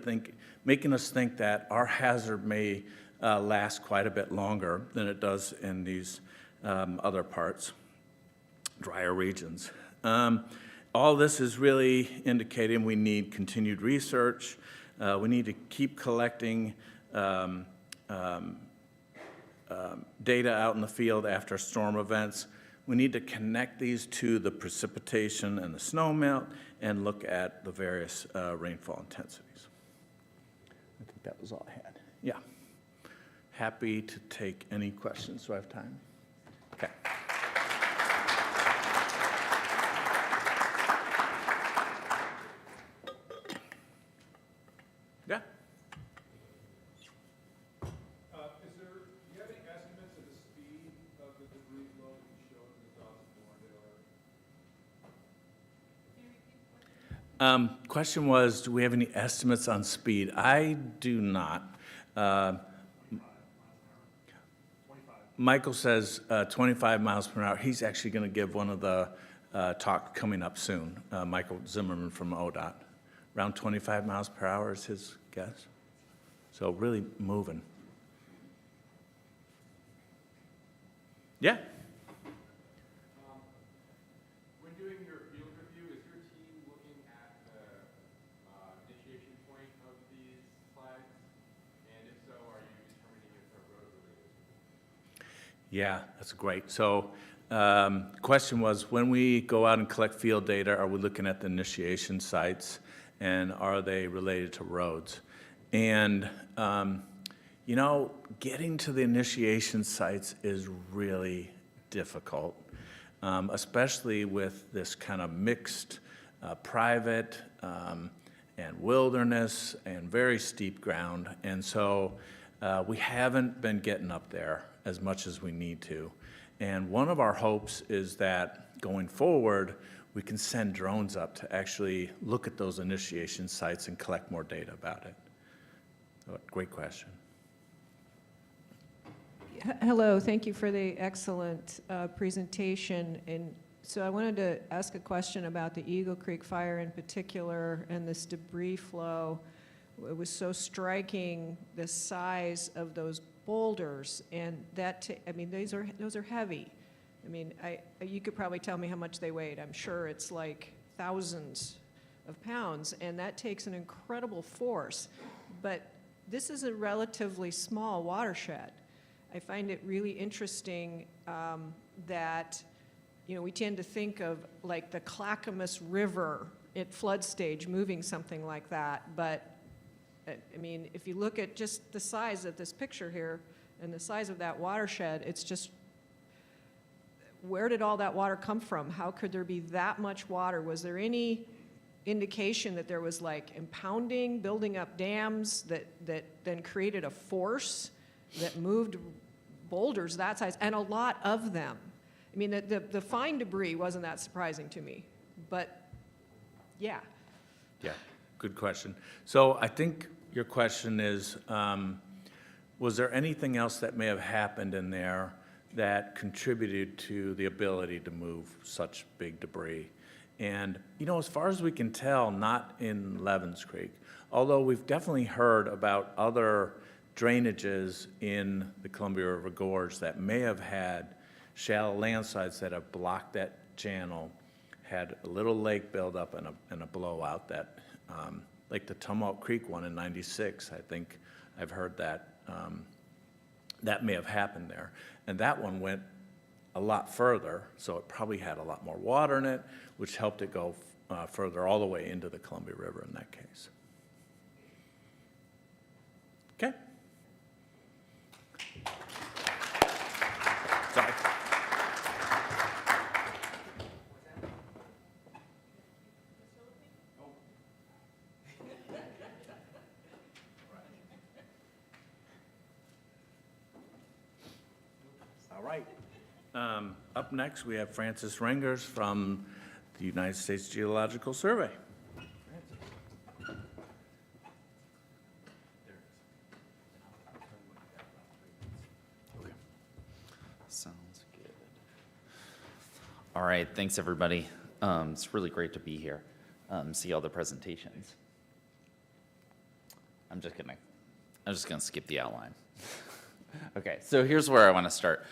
Speaker 2: making us think that our hazard may last quite a bit longer than it does in these other parts, drier regions. All this is really indicating we need continued research. We need to keep collecting data out in the field after storm events. We need to connect these to the precipitation and the snow melt and look at the various rainfall intensities. I think that was all I had. Yeah. Happy to take any questions. Do I have time? Okay. Yeah.
Speaker 8: Do you have any estimates of the speed of the debris flow that you showed in the dots of Warrendale?
Speaker 2: Question was, do we have any estimates on speed? I do not. Michael says 25 miles per hour. He's actually going to give one of the talk coming up soon. Michael Zimmerman from ODOT. Around 25 miles per hour is his guess. So really moving. Yeah.
Speaker 8: When doing your field review, is your team looking at the initiation point of these flags? And if so, are you determining if they're road related?
Speaker 2: Yeah, that's great. So question was, when we go out and collect field data, are we looking at the initiation sites and are they related to roads? And, you know, getting to the initiation sites is really difficult, especially with this kind of mixed private and wilderness and very steep ground. And so we haven't been getting up there as much as we need to. And one of our hopes is that going forward, we can send drones up to actually look at those initiation sites and collect more data about it. Oh, great question.
Speaker 11: Hello, thank you for the excellent presentation. And so I wanted to ask a question about the Eagle Creek fire in particular and this debris flow. It was so striking, the size of those boulders, and that, I mean, those are heavy. I mean, you could probably tell me how much they weighed. I'm sure it's like thousands of pounds, and that takes an incredible force. But this is a relatively small watershed. I find it really interesting that, you know, we tend to think of like the Clackamas River at flood stage moving something like that, but I mean, if you look at just the size of this picture here and the size of that watershed, it's just, where did all that water come from? How could there be that much water? Was there any indication that there was like impounding, building up dams that then created a force that moved boulders that size, and a lot of them? I mean, the fine debris wasn't that surprising to me, but yeah.
Speaker 2: Yeah, good question. So I think your question is, was there anything else that may have happened in there that contributed to the ability to move such big debris? And, you know, as far as we can tell, not in Levens Creek, although we've definitely heard about other drainages in the Columbia River Gorge that may have had shallow landslides that have blocked that channel, had a little lake buildup and a blowout that, like the Tumult Creek one in '96, I think I've heard that, that may have happened there. And that one went a lot further, so it probably had a lot more water in it, which helped it go further all the way into the Columbia River in that case. Okay. Sorry. All right. Up next, we have Francis Rengers from the United States Geological Survey. Francis.
Speaker 13: All right, thanks, everybody. It's really great to be here, see all the presentations. I'm just gonna skip the outline. Okay, so here's where I want to start.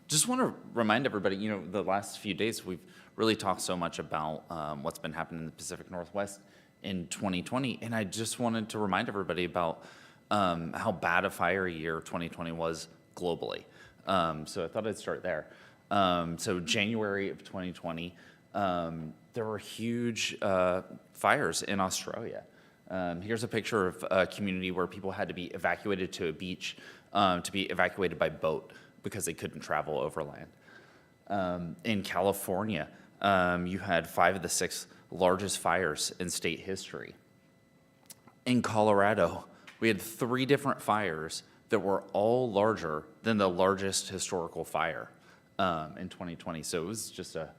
Speaker 13: Just want to remind everybody, the last few days we've really talked so much about what's been happening in the Pacific Northwest in 2020, and I just wanted to remind everybody about how bad a fire year 2020 was globally. So I thought I'd start there. So January of 2020, there were huge fires in Australia. Here's a picture of a community where people had to be evacuated to a beach to be evacuated by boat because they couldn't travel overland. In California, you had 5 of the 6 largest fires in state history. In Colorado, we had 3 different fires that were all larger than the largest historical fire in 2020. So it was just a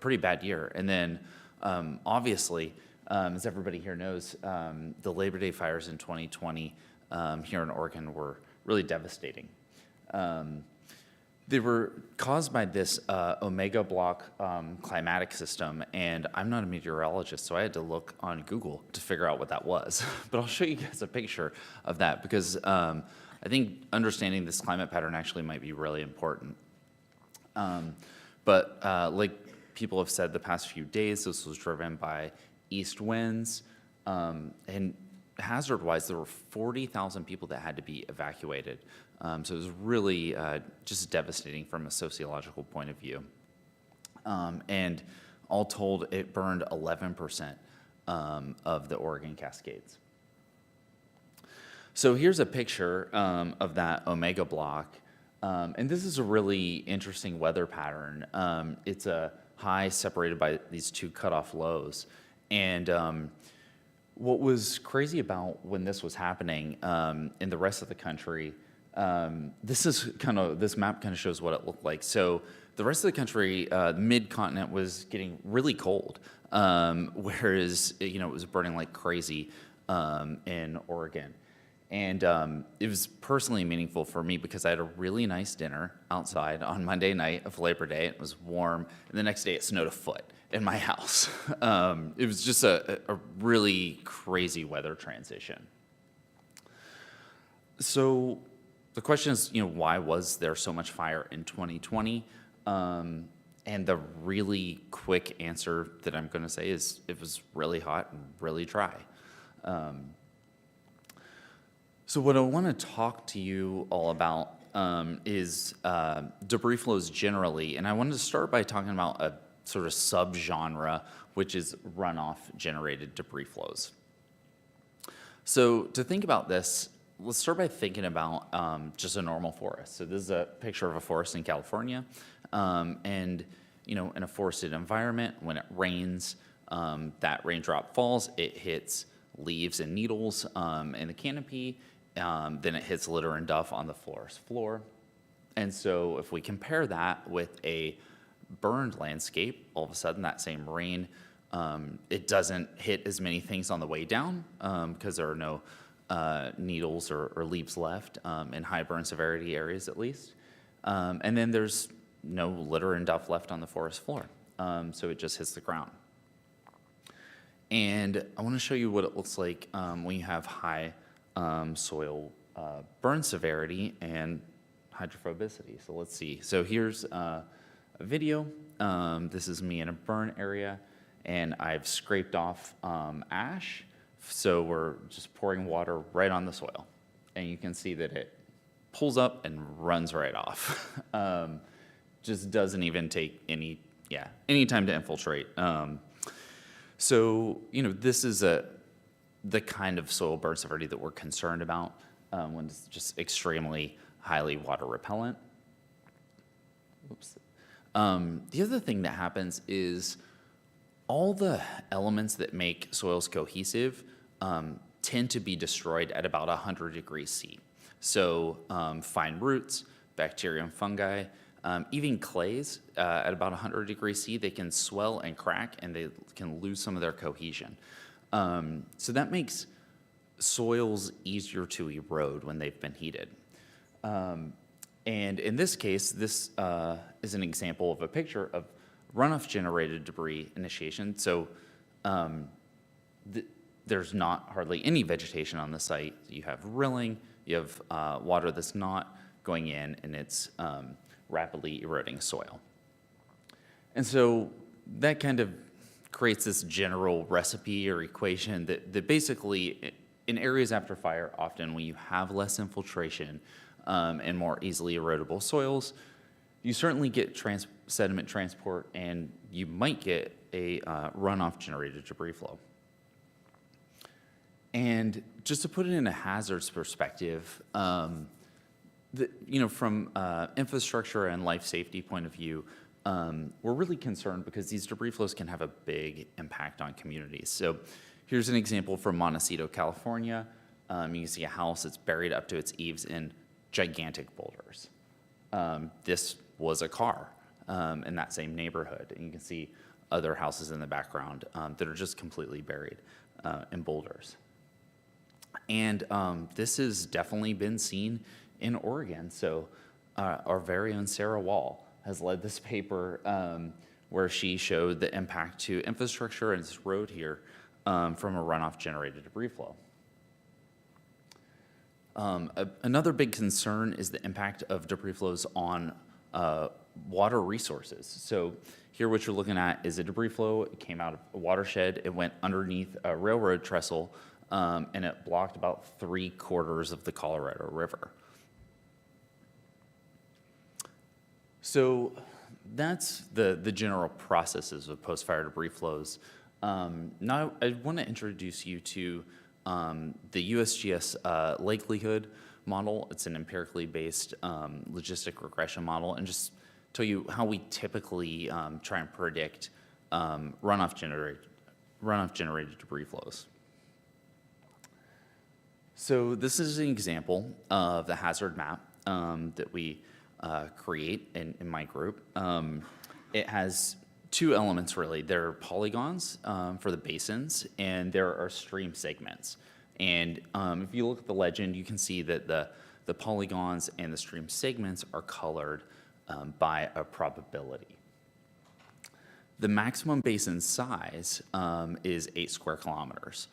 Speaker 13: pretty bad year. And then, obviously, as everybody here knows, the Labor Day fires in 2020 here in Oregon were really devastating. They were caused by this omega block climatic system, and I'm not a meteorologist, so I had to look on Google to figure out what that was. But I'll show you guys a picture of that because I think understanding this climate pattern actually might be really important. But like people have said the past few days, this was driven by east winds, and hazard-wise, there were 40,000 people that had to be evacuated. So it was really just devastating from a sociological point of view. And all told, it burned 11% of the Oregon Cascades. So here's a picture of that omega block. And this is a really interesting weather pattern. It's a high separated by these 2 cutoff lows. And what was crazy about when this was happening in the rest of the country, this map kind of shows what it looked like. So the rest of the country, mid-continent was getting really cold, whereas it was burning like crazy in Oregon. And it was personally meaningful for me because I had a really nice dinner outside on Monday night of Labor Day. It was warm, and the next day it snowed a foot in my house. It was just a really crazy weather transition. So the question is, why was there so much fire in 2020? And the really quick answer that I'm going to say is it was really hot and really dry. So what I want to talk to you all about is debris flows generally, and I wanted to start by talking about a sort of subgenre, which is runoff-generated debris flows. So to think about this, let's start by thinking about just a normal forest. So this is a picture of a forest in California, and in a forested environment, when it rains, that raindrop falls, it hits leaves and needles in the canopy, then it hits litter and duff on the forest floor. And so if we compare that with a burned landscape, all of a sudden that same rain, it doesn't hit as many things on the way down because there are no needles or leaves left in high burn severity areas at least. And then there's no litter and duff left on the forest floor. So it just hits the ground. And I want to show you what it looks like when you have high soil burn severity and hydrophobicity. So let's see. So here's a video. This is me in a burn area, and I've scraped off ash. So we're just pouring water right on the soil. And you can see that it pulls up and runs right off. Just doesn't even take any time to infiltrate. So, this is the kind of soil burn severity that we're concerned about when it's just extremely highly water repellent. Oops. The other thing that happens is all the elements that make soils cohesive tend to be destroyed at about 100 degrees C. So fine roots, bacteria and fungi, even clays at about 100 degrees C, they can swell and crack and they can lose some of their cohesion. So that makes soils easier to erode when they've been heated. And in this case, this is an example of a picture of runoff-generated debris initiation. So there's not hardly any vegetation on the site. You have rilling, you have water that's not going in, and it's rapidly eroding soil. And so that kind of creates this general recipe or equation that basically, in areas after fire, often when you have less infiltration and more easily erodible soils, you certainly get sediment transport, and you might get a runoff-generated debris flow. And just to put it in a hazards perspective, from infrastructure and life safety point of view, we're really concerned because these debris flows can have a big impact on communities. So here's an example from Montecito, California. You can see a house that's buried up to its eaves in gigantic boulders. This was a car in that same neighborhood. And you can see other houses in the background that are just completely buried in boulders. And this has definitely been seen in Oregon. So our very own Sarah Wall has led this paper where she showed the impact to infrastructure and this road here from a runoff-generated debris flow. Another big concern is the impact of debris flows on water resources. So here what you're looking at is a debris flow. It came out of a watershed. It went underneath a railroad trestle, and it blocked about 3/4 of the Colorado River. So that's the general processes of post-fire debris flows. Now I want to introduce you to the USGS likelihood model. It's an empirically based logistic regression model, and just tell you how we typically try and predict runoff-generated debris flows. So this is an example of the hazard map that we create in my group. It has two elements really. There are polygons for the basins, and there are stream segments. And if you look at the legend, you can see that the polygons and the stream segments are colored by a probability. The maximum basin size is 8 square kilometers.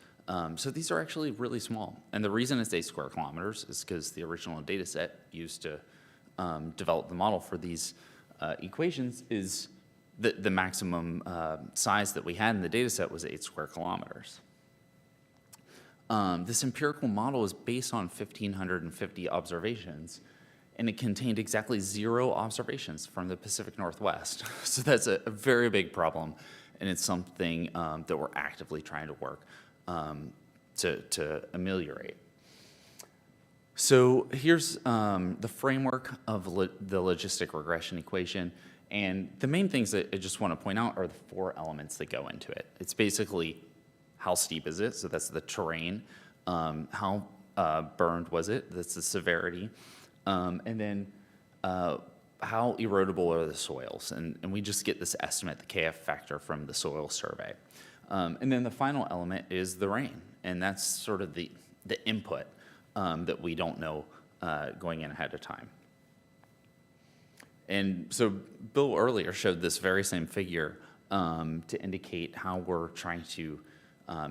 Speaker 13: So these are actually really small. And the reason it's 8 square kilometers is because the original data set used to develop the model for these equations is the maximum size that we had in the data set was 8 square kilometers. This empirical model is based on 1,550 observations, and it contained exactly 0 observations from the Pacific Northwest. So that's a very big problem, and it's something that we're actively trying to work to ameliorate. So here's the framework of the logistic regression equation. And the main things that I just want to point out are the 4 elements that go into it. It's basically how steep is it? So that's the terrain. How burned was it? That's the severity. And then how erodible are the soils? And we just get this estimate, the KF factor, from the soil survey. And then the final element is the rain. And that's sort of the input that we don't know going in ahead of time. And so Bill earlier showed this very same figure to indicate how we're trying to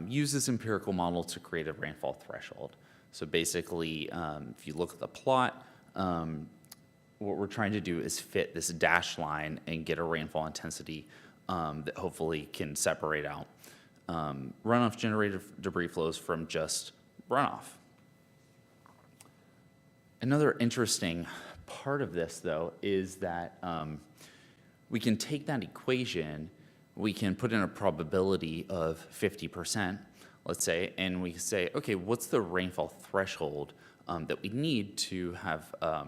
Speaker 13: use this empirical model to create a rainfall threshold. So basically, if you look at the plot, what we're trying to do is fit this dashed line and get a rainfall intensity that hopefully can separate out runoff-generated debris flows from just runoff. Another interesting part of this, though, is that we can take that equation, we can put in a probability of 50%, let's say, and we say, okay, what's the rainfall threshold that we need to have a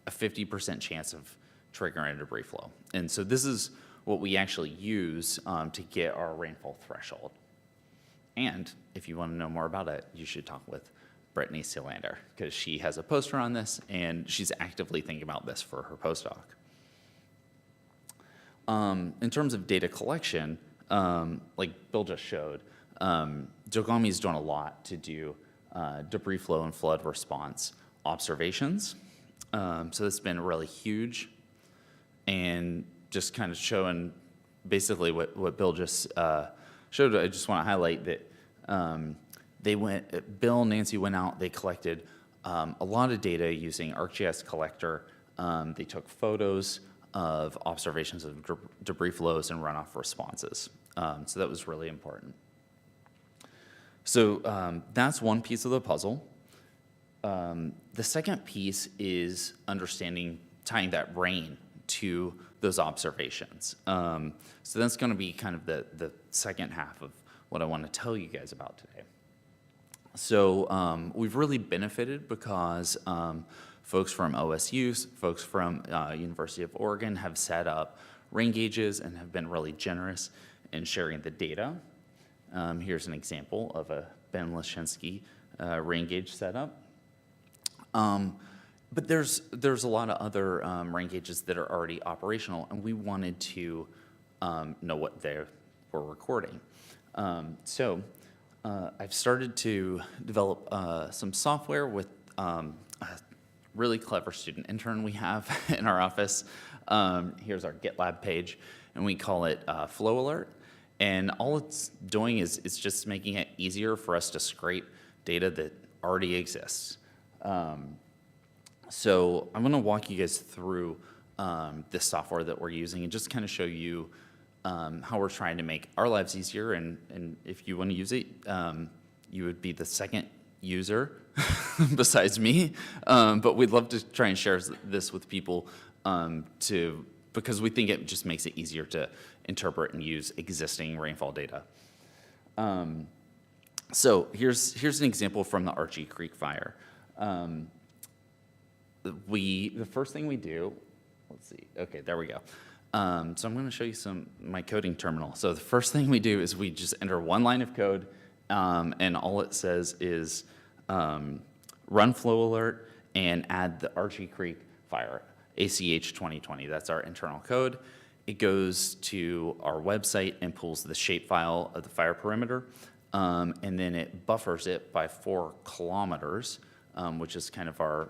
Speaker 13: 50% chance of triggering a debris flow? And so this is what we actually use to get our rainfall threshold. And if you want to know more about it, you should talk with Brittany Sealander, because she has a poster on this, and she's actively thinking about this for her postdoc. In terms of data collection, like Bill just showed, Dogami's done a lot to do debris flow and flood response observations. So that's been really huge, and just kind of showing basically what Bill just showed. I just want to highlight that Bill and Nancy went out, they collected a lot of data using ArcGIS Collector. They took photos of observations of debris flows and runoff responses. So that was really important. So that's one piece of the puzzle. The second piece is understanding, tying that rain to those observations. So that's going to be kind of the second half of what I want to tell you guys about today. So we've really benefited because folks from OSU, folks from University of Oregon have set up rain gauges and have been really generous in sharing the data. Here's an example of a Ben Lashinsky rain gauge setup. But there's a lot of other rain gauges that are already operational, and we wanted to know what they were recording. So I've started to develop some software with a really clever student intern we have in our office. Here's our GitLab page, and we call it Flow Alert. And all it's doing is it's just making it easier for us to scrape data that already exists. So I'm going to walk you guys through this software that we're using and just kind of show you how we're trying to make our lives easier. And if you want to use it, you would be the second user besides me. But we'd love to try and share this with people because we think it just makes it easier to interpret and use existing rainfall data. So here's an example from the Archie Creek fire. The first thing we do, let's see, okay, there we go. So I'm going to show you my coding terminal. So the first thing we do is we just enter one line of code, and all it says is run flow alert and add the Archie Creek fire, ACH 2020. That's our internal code. It goes to our website and pulls the shapefile of the fire perimeter, and then it buffers it by 4 kilometers, which is kind of our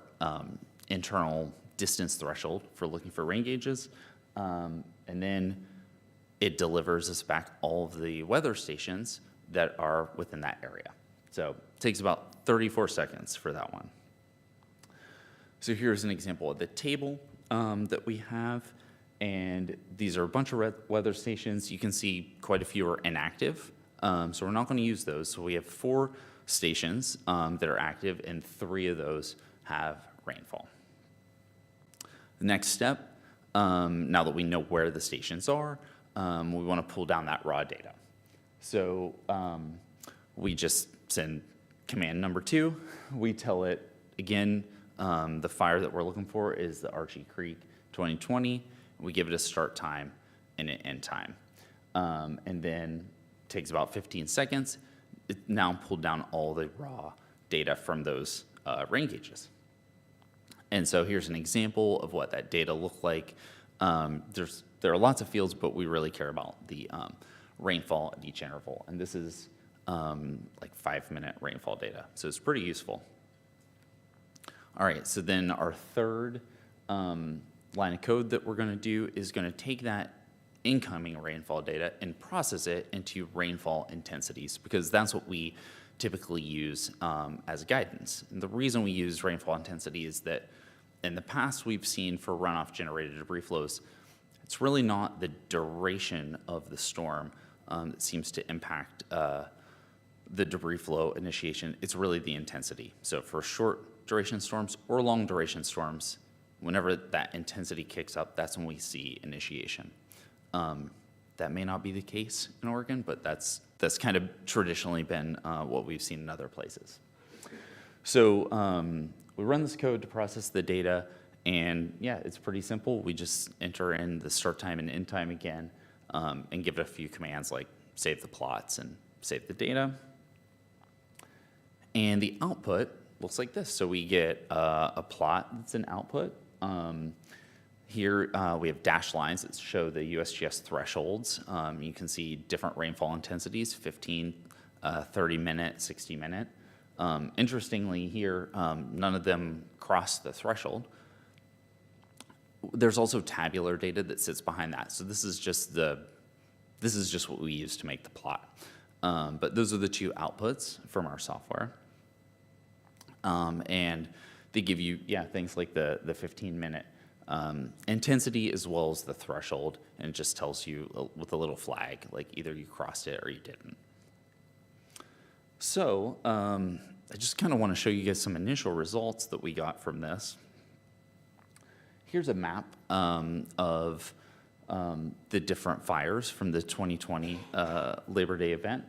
Speaker 13: internal distance threshold for looking for rain gauges. And then it delivers us back all of the weather stations that are within that area. So it takes about 34 seconds for that one. So here's an example of the table that we have. And these are a bunch of weather stations. You can see quite a few are inactive. So we're not going to use those. So we have 4 stations that are active, and 3 of those have rainfall. The next step, now that we know where the stations are, we want to pull down that raw data. So we just send command number 2. We tell it, again, the fire that we're looking for is the Archie Creek 2020. We give it a start time and an end time. And then it takes about 15 seconds. It now pulled down all the raw data from those rain gauges. And so here's an example of what that data looked like. There are lots of fields, but we really care about the rainfall at each interval. And this is like 5-minute rainfall data. So it's pretty useful. All right, so then our third line of code that we're going to do is going to take that incoming rainfall data and process it into rainfall intensities, because that's what we typically use as guidance. And the reason we use rainfall intensity is that in the past we've seen for runoff generated debris flows, it's really not the duration of the storm that seems to impact the debris flow initiation. It's really the intensity. So for short duration storms or long duration storms, whenever that intensity kicks up, that's when we see initiation. That may not be the case in Oregon, but that's kind of traditionally been what we've seen in other places. So we run this code to process the data, and yeah, it's pretty simple. We just enter in the start time and end time again, and give it a few commands like save the plots and save the data. And the output looks like this. So we get a plot that's an output. Here we have dashed lines that show the USGS thresholds. You can see different rainfall intensities, 15, 30-minute, 60-minute. Interestingly here, none of them cross the threshold. There's also tabular data that sits behind that. So this is just the This is just what we use to make the plot. But those are the two outputs from our software. And they give you, things like the 15-minute intensity as well as the threshold, and it just tells you with a little flag, like either you crossed it or you didn't. So I just kind of want to show you guys some initial results that we got from this. Here's a map of the different fires from the 2020 Labor Day event.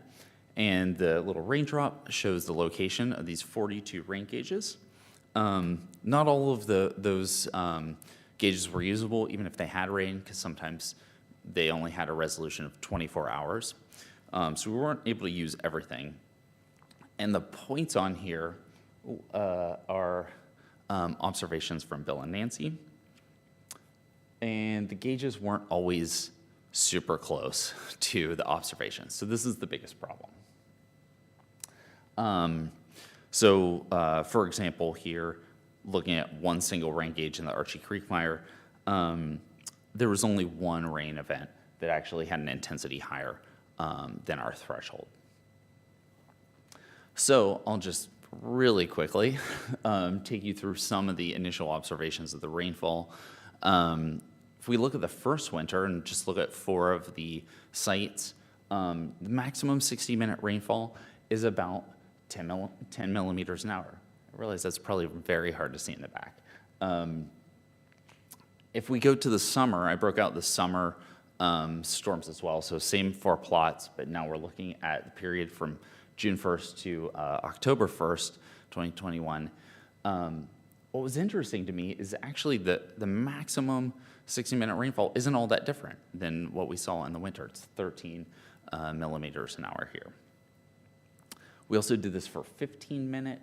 Speaker 13: And the little raindrop shows the location of these 42 rain gauges. Not all of those gauges were usable, even if they had rain, because sometimes they only had a resolution of 24 hours. So we weren't able to use everything. And the points on here are observations from Bill and Nancy. And the gauges weren't always super close to the observations. So this is the biggest problem. For example, here, looking at one single rain gauge in the Archie Creek fire, there was only one rain event that actually had an intensity higher than our threshold. So I'll just really quickly take you through some of the initial observations of the rainfall. If we look at the first winter and just look at 4 of the sites, the maximum 60-minute rainfall is about 10 millimeters an hour. I realize that's probably very hard to see in the back. If we go to the summer, I broke out the summer storms as well. So same 4 plots, but now we're looking at the period from June 1st to October 1st, 2021. What was interesting to me is actually the maximum 60-minute rainfall isn't all that different than what we saw in the winter. It's 13 millimeters an hour here. We also did this for 15-minute.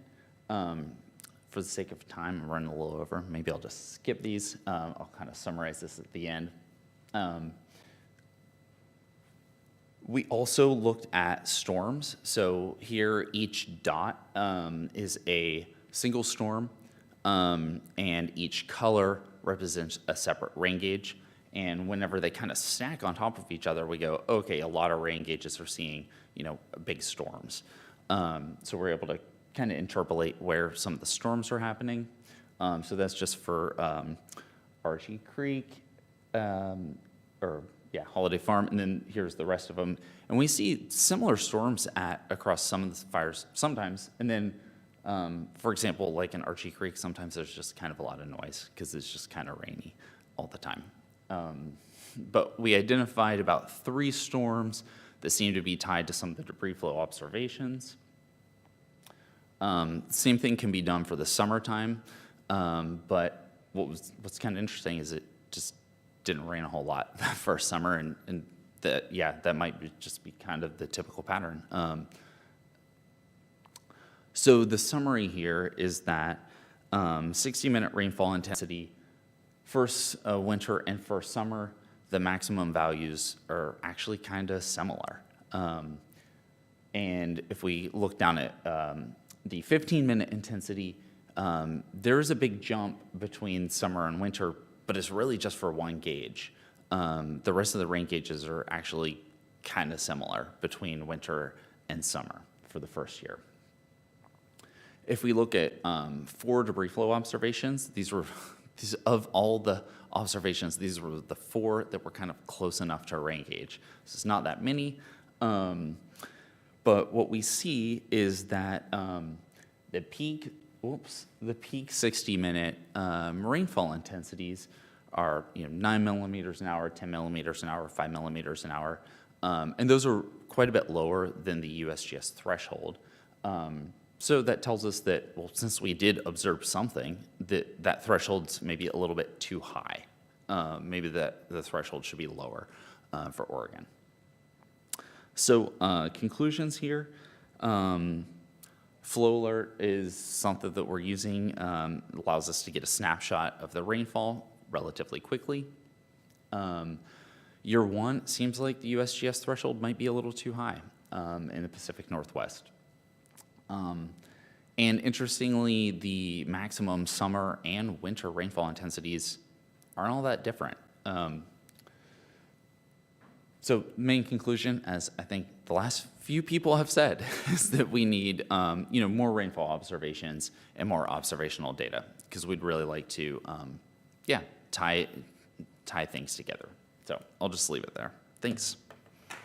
Speaker 13: For the sake of time, I'm running a little over. Maybe I'll just skip these. I'll kind of summarize this at the end. We also looked at storms. So here, each dot is a single storm, and each color represents a separate rain gauge. And whenever they kind of stack on top of each other, we go, okay, a lot of rain gauges are seeing, big storms. So we're able to kind of interpolate where some of the storms are happening. So that's just for Archie Creek, Holiday Farm, and then here's the rest of them. And we see similar storms across some of the fires sometimes. And then, for example, like in Archie Creek, sometimes there's just kind of a lot of noise because it's just kind of rainy all the time. But we identified about 3 storms that seem to be tied to some of the debris flow observations. Same thing can be done for the summertime, but what's kind of interesting is it just didn't rain a whole lot that first summer, and that might just be kind of the typical pattern. So the summary here is that 60-minute rainfall intensity, first winter and first summer, the maximum values are actually kind of similar. And if we look down at the 15-minute intensity, there's a big jump between summer and winter, but it's really just for one gauge. The rest of the rain gauges are actually kind of similar between winter and summer for the first year. If we look at 4 debris flow observations, these of all the observations, these were the 4 that were kind of close enough to a rain gauge. So it's not that many. But what we see is that the peak 60-minute rainfall intensities are 9 millimeters an hour, 10 millimeters an hour, 5 millimeters an hour. And those are quite a bit lower than the USGS threshold. So that tells us that, well, since we did observe something, that threshold's maybe a little bit too high. Maybe the threshold should be lower for Oregon. So conclusions here. Flow alert is something that we're using. It allows us to get a snapshot of the rainfall relatively quickly. Year 1 seems like the USGS threshold might be a little too high in the Pacific Northwest. And interestingly, the maximum summer and winter rainfall intensities aren't all that different. So main conclusion, as I think the last few people have said, is that we need more rainfall observations and more observational data, because we'd really like to tie things together. So I'll just leave it there. Thanks.
Speaker 2: And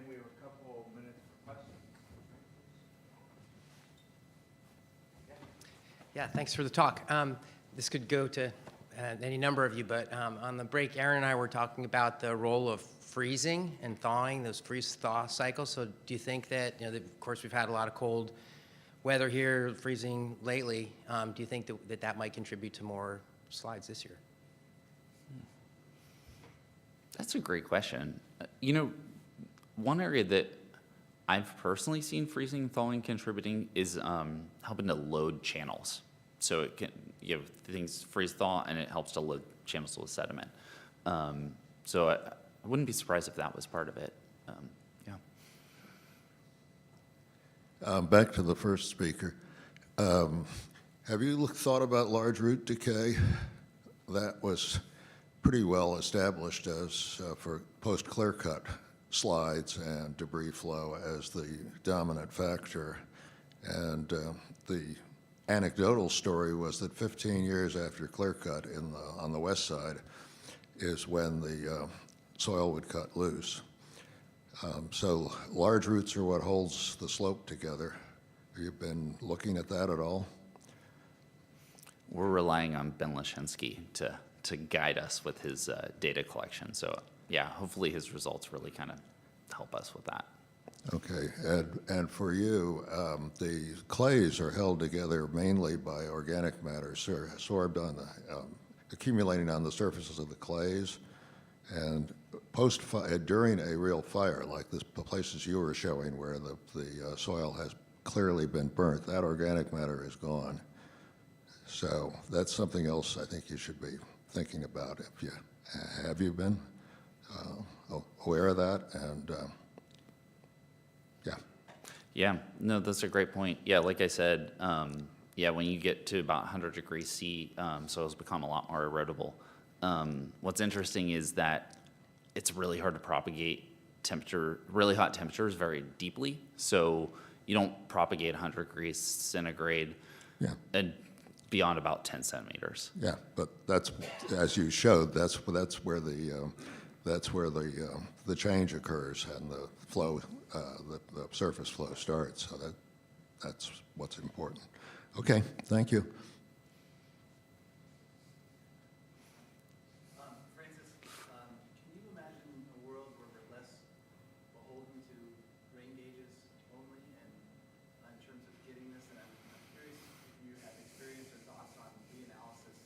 Speaker 2: we have a couple minutes for questions.
Speaker 14: Yeah, thanks for the talk. This could go to any number of you, but on the break, Aaron and I were talking about the role of freezing and thawing, those freeze-thaw cycles. So do you think that, of course, we've had a lot of cold weather here, freezing lately. Do you think that might contribute to more slides this year?
Speaker 13: That's a great question. One area that I've personally seen freezing and thawing contributing is helping to load channels. So it can, things freeze thaw and it helps to load channels with sediment. So I wouldn't be surprised if that was part of it.
Speaker 15: Back to the first speaker. Have you thought about large root decay? That was pretty well established as for post-clear cut slides and debris flow as the dominant factor. And the anecdotal story was that 15 years after clear cut on the west side is when the soil would cut loose. So large roots are what holds the slope together. Have you been looking at that at all?
Speaker 13: We're relying on Ben Lashinsky to guide us with his data collection. So yeah, hopefully his results really kind of help us with that.
Speaker 15: Okay, and for you, the clays are held together mainly by organic matter sorbed on the, accumulating on the surfaces of the clays, and during a real fire, like the places you were showing where the soil has clearly been burnt, that organic matter is gone. So that's something else I think you should be thinking about. Have you been aware of that? And
Speaker 13: Yeah, no, that's a great point. Yeah, like I said, when you get to about 100 degrees C, soils become a lot more erodible. What's interesting is that it's really hard to propagate really hot temperatures very deeply. So you don't propagate 100 degrees centigrade and beyond about 10 centimeters.
Speaker 15: yeah, but that's, as you showed, that's where the change occurs and the flow, the surface flow starts. So that's what's important. Okay, thank you.
Speaker 4: Francis, can you imagine a world where we're less beholden to rain gauges only, and in terms of getting this? And I'm curious if you have experience or thoughts on the analysis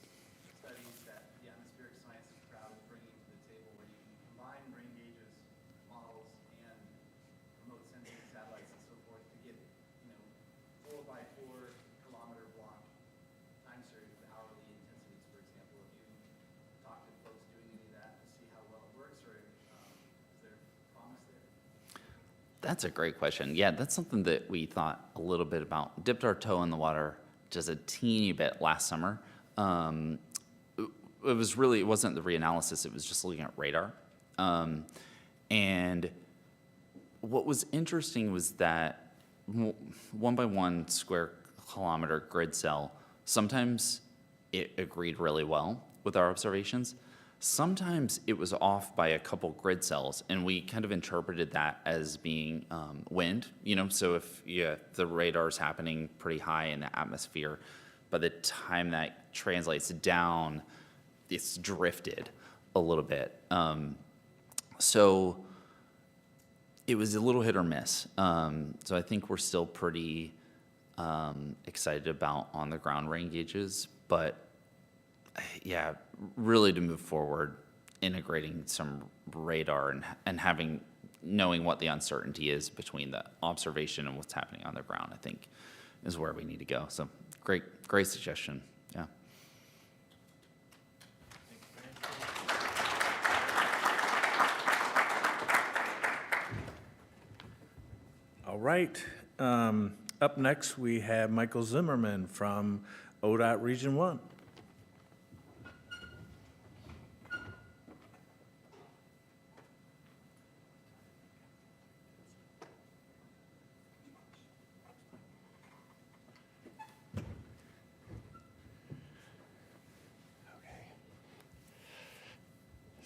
Speaker 4: studies that the atmospheric sciences crowd is bringing to the table, where you can combine rain gauges, models, and remote sensing satellites and so forth to get 4 by 4 kilometer block time series with hourly intensities, for example. Have you talked to folks doing any of that to see how well it works, or is there promise there?
Speaker 13: That's a great question. Yeah, that's something that we thought a little bit about. Dipped our toe in the water just a teeny bit last summer. It wasn't the reanalysis, it was just looking at radar. And what was interesting was that 1 by 1 square kilometer grid cell, sometimes it agreed really well with our observations. Sometimes it was off by a couple grid cells, and we kind of interpreted that as being wind. So if the radar is happening pretty high in the atmosphere, by the time that translates down, it's drifted a little bit. So it was a little hit or miss. So I think we're still pretty excited about on-the-ground rain gauges, but yeah, really to move forward, integrating some radar and knowing what the uncertainty is between the observation and what's happening on the ground, I think is where we need to go. So great suggestion. Yeah.
Speaker 2: All right. Up next, we have Michael Zimmerman from ODOT Region 1.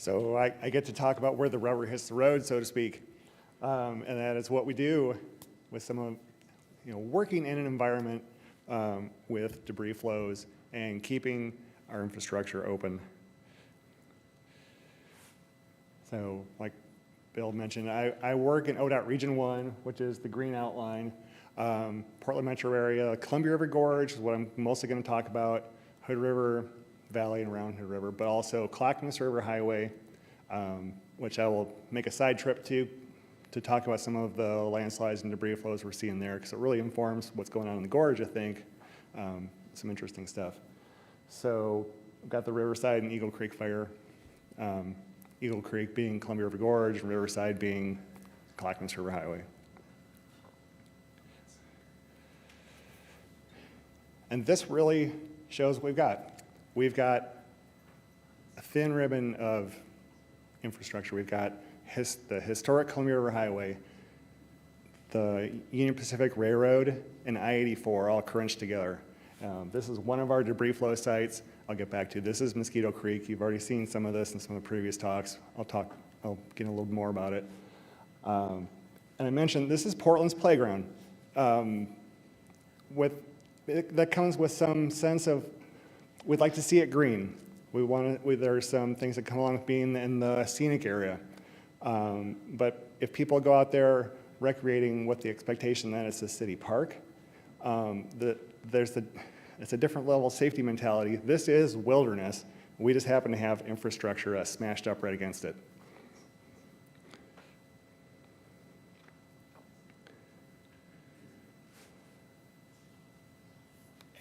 Speaker 16: So I get to talk about where the rubber hits the road, so to speak. And that is what we do with some of, working in an environment with debris flows and keeping our infrastructure open. So like Bill mentioned, I work in ODOT Region 1, which is the green outline. Portland metro area, Columbia River Gorge is what I'm mostly going to talk about, Hood River Valley and around Hood River, but also Clackamas River Highway, which I will make a side trip to talk about some of the landslides and debris flows we're seeing there, because it really informs what's going on in the gorge, I think. Some interesting stuff. So we've got the Riverside and Eagle Creek fire. Eagle Creek being Columbia River Gorge, and Riverside being Clackamas River Highway. And this really shows what we've got. We've got a thin ribbon of infrastructure. We've got the historic Columbia River Highway, the Union Pacific Railroad, and I-84 all crunched together. This is one of our debris flow sites. I'll get back to. This is Mosquito Creek. You've already seen some of this in some of the previous talks. I'll get a little more about it. And I mentioned this is Portland's playground. That comes with some sense of, we'd like to see it green. There are some things that come along with being in the scenic area. But if people go out there recreating with the expectation that it's a city park, it's a different level of safety mentality. This is wilderness. We just happen to have infrastructure smashed up right against it.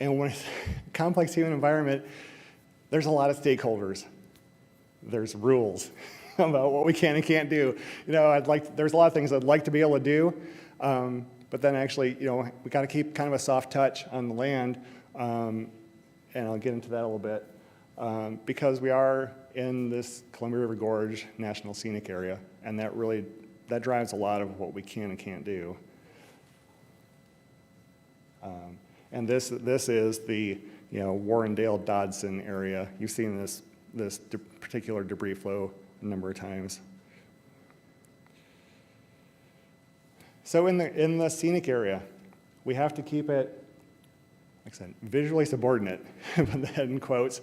Speaker 16: And when it's a complex human environment, there's a lot of stakeholders. There's rules about what we can and can't do. There's a lot of things I'd like to be able to do, but then actually, we got to keep kind of a soft touch on the land, and I'll get into that a little bit, because we are in this Columbia River Gorge National Scenic Area, and that drives a lot of what we can and can't do. And this is the Warrendale-Dodson area. You've seen this particular debris flow a number of times. So in the scenic area, we have to keep it, like I said, visually subordinate, put that in quotes.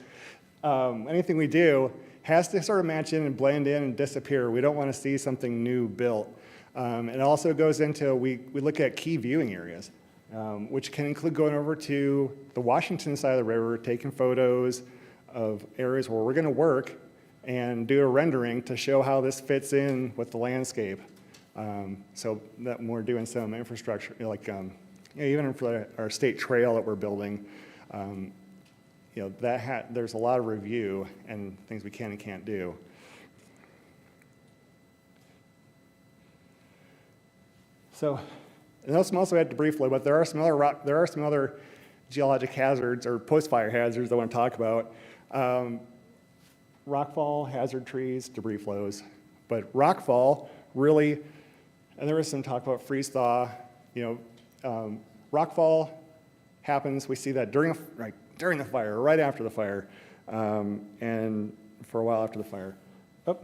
Speaker 16: Anything we do has to sort of match in and blend in and disappear. We don't want to see something new built. It also goes into, we look at key viewing areas, which can include going over to the Washington side of the river, taking photos of areas where we're going to work and do a rendering to show how this fits in with the landscape. So that when we're doing some infrastructure, even for our state trail that we're building, there's a lot of review and things we can and can't do. So, and those also had debris flow, but there are some other geologic hazards or post-fire hazards I want to talk about. Rockfall, hazard trees, debris flows. But rockfall really, and there was some talk about freeze thaw. Rockfall happens. We see that during the fire, right after the fire, and for a while after the fire. Got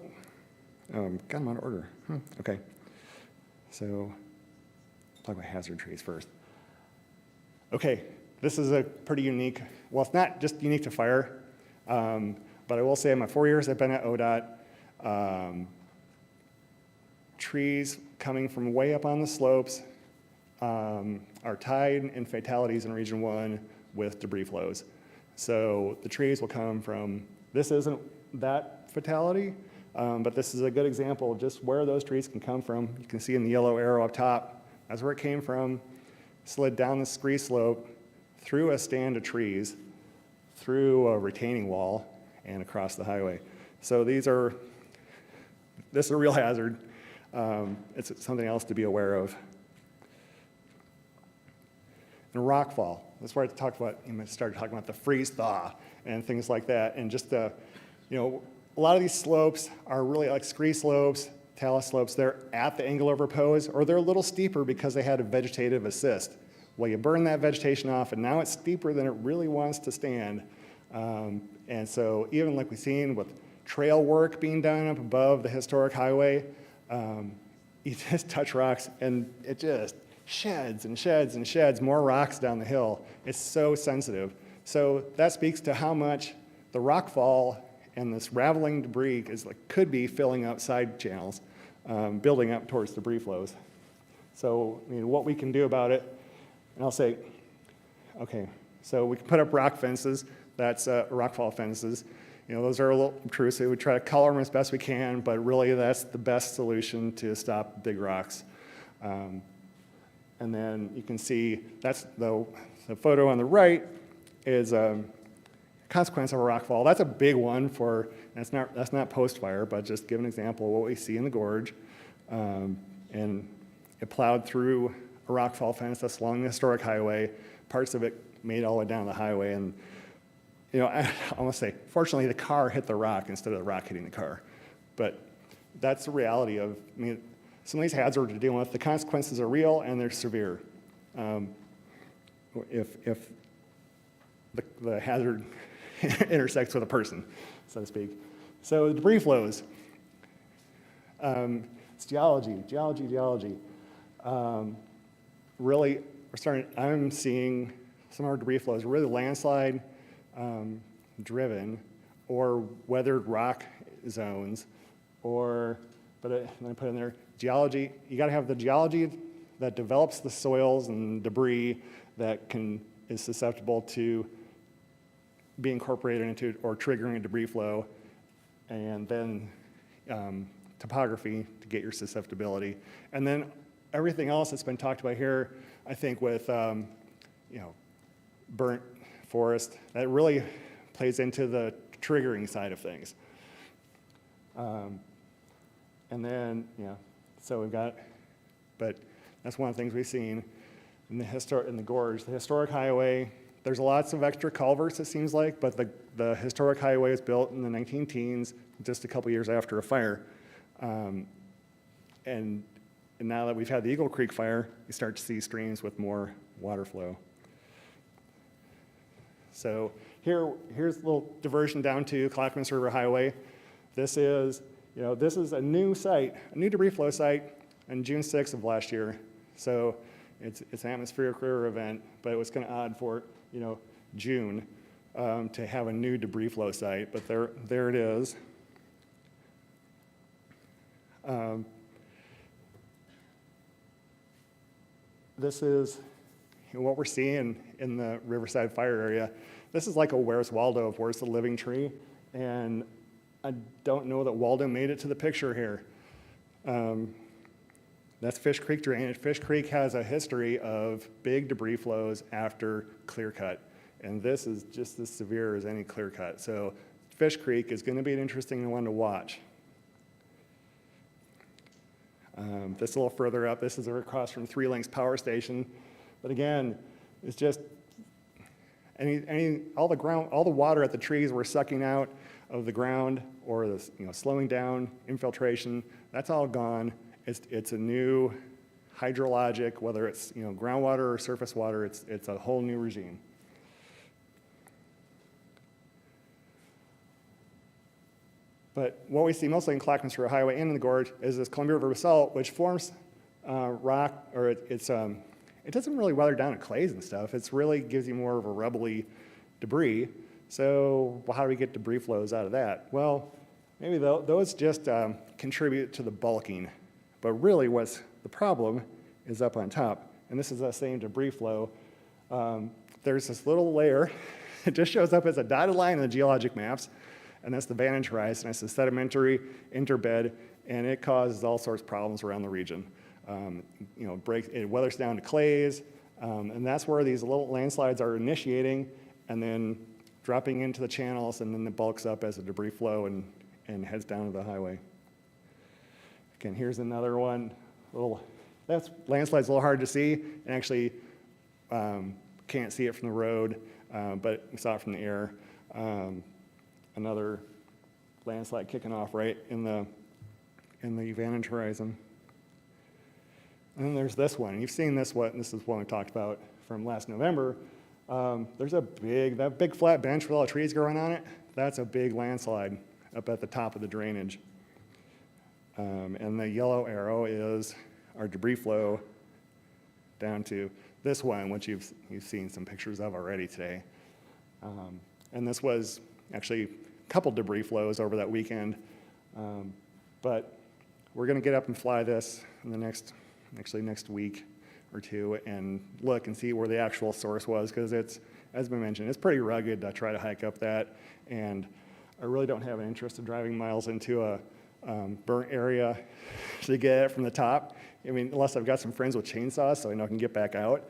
Speaker 16: them out of order. Okay. So, talk about hazard trees first. Okay, this is a pretty unique. Well, it's not just unique to fire, but I will say in my 4 years I've been at ODOT, trees coming from way up on the slopes are tied in fatalities in Region 1 with debris flows. So the trees will come from, this isn't that fatality, but this is a good example of just where those trees can come from. You can see in the yellow arrow up top, that's where it came from, slid down the scree slope, through a stand of trees, through a retaining wall, and across the highway. So this is a real hazard. It's something else to be aware of. And rockfall, that's where I started talking about the freeze thaw and things like that. And just a lot of these slopes are really like scree slopes, talus slopes. They're at the angle of repose, or they're a little steeper because they had a vegetative assist. Well, you burn that vegetation off, and now it's steeper than it really wants to stand. And so even like we've seen with trail work being done up above the historic highway. You just touch rocks and it just sheds and sheds and sheds more rocks down the hill. It's so sensitive. So that speaks to how much the rock fall and this raveling debris could be filling up side channels, building up towards debris flows. So, I mean, what we can do about it, and I'll say, okay, so we can put up rock fences. That's rockfall fences. You know, those are a little intrusive. We try to color them as best we can, but really that's the best solution to stop big rocks. And then you can see that's the photo on the right is a consequence of a rockfall. That's a big one for, that's not post-fire, but just give an example of what we see in the gorge. And it plowed through a rockfall fence that's along the historic highway. Parts of it made all the way down the highway. And, you know, I almost say, fortunately, the car hit the rock instead of the rock hitting the car. But that's the reality of, I mean, some of these hazards we're dealing with, the consequences are real and they're severe. If the hazard intersects with a person, so to speak. So the debris flows. It's geology. Really, I'm seeing some of our debris flows really landslide driven or weathered rock zones, or, but then I put in there geology. You got to have the geology that develops the soils and debris that is susceptible to be incorporated into or triggering a debris flow, and then topography to get your susceptibility. And then everything else that's been talked about here, I think with you know, burnt forest, that really plays into the triggering side of things. And then, yeah, so we've got, but that's one of the things we've seen in the gorge. The historic highway, there's lots of extra culverts, it seems like, but the historic highway was built in the 19-teens, just a couple years after a fire. And now that we've had the Eagle Creek fire, you start to see streams with more water flow. So here's a little diversion down to Clackamas River Highway. This is a new site, a new debris flow site on June 6th of last year. So it's an atmospheric river event, but it was kind of odd for, you know, June to have a new debris flow site, but there it is. This is what we're seeing in the Riverside Fire area. This is like a Where's Waldo of Where's the Living Tree, and I don't know that Waldo made it to the picture here. That's Fish Creek drainage. Fish Creek has a history of big debris flows after clear cut, and this is just as severe as any clear cut. So Fish Creek is going to be an interesting one to watch. This a little further up, this is across from Three Links Power Station. But again, it's just, all the water at the trees were sucking out of the ground or the, slowing down infiltration. That's all gone. It's a new hydrologic, whether it's groundwater or surface water, it's a whole new regime. But what we see mostly in Clackamas River Highway and in the gorge is this Columbia River basalt, which forms rock, or it doesn't really weather down to clays and stuff. It really gives you more of a rubbly debris. So how do we get debris flows out of that? Well, maybe those just contribute to the bulking. But really what's the problem is up on top. And this is that same debris flow. There's this little layer. It just shows up as a dotted line in the geologic maps. And that's the Vantage Horizon. It's a sedimentary interbed, and it causes all sorts of problems around the region. It weathers down to clays, and that's where these little landslides are initiating and then dropping into the channels, and then it bulks up as a debris flow and heads down to the highway. Again, here's another one. That's landslide's a little hard to see, and actually can't see it from the road, but we saw it from the air. Another landslide kicking off right in the Vantage Horizon. And then there's this one. You've seen this one. This is one we talked about from last November. There's that big flat bench with all the trees growing on it. That's a big landslide. up at the top of the drainage. And the yellow arrow is our debris flow down to this one, which you've seen some pictures of already today. And this was actually a couple debris flows over that weekend. But we're going to get up and fly this in the next week or two and look and see where the actual source was, because it's, as been mentioned, it's pretty rugged to try to hike up that. And I really don't have an interest in driving miles into a burnt area to get it from the top. I mean, unless I've got some friends with chainsaws so I know I can get back out.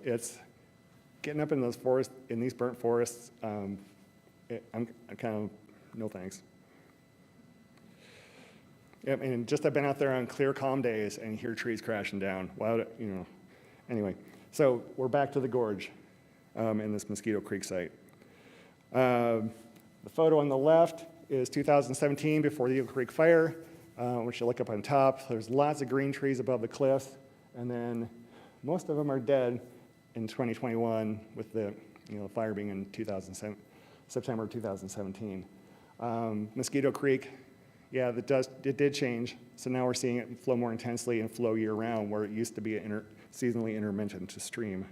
Speaker 16: It's getting up in those forests, in these burnt forests, I'm kind of, no thanks. Yep, and just I've been out there on clear, calm days and hear trees crashing down. Wow, anyway, so we're back to the gorge in this Mosquito Creek site. The photo on the left is 2017 before the Eagle Creek fire, which you look up on top. There's lots of green trees above the cliffs, and then most of them are dead in 2021 with the fire being in September 2017. Mosquito Creek, yeah, it did change. So now we're seeing it flow more intensely and flow year round, where it used to be a seasonally intermittent stream.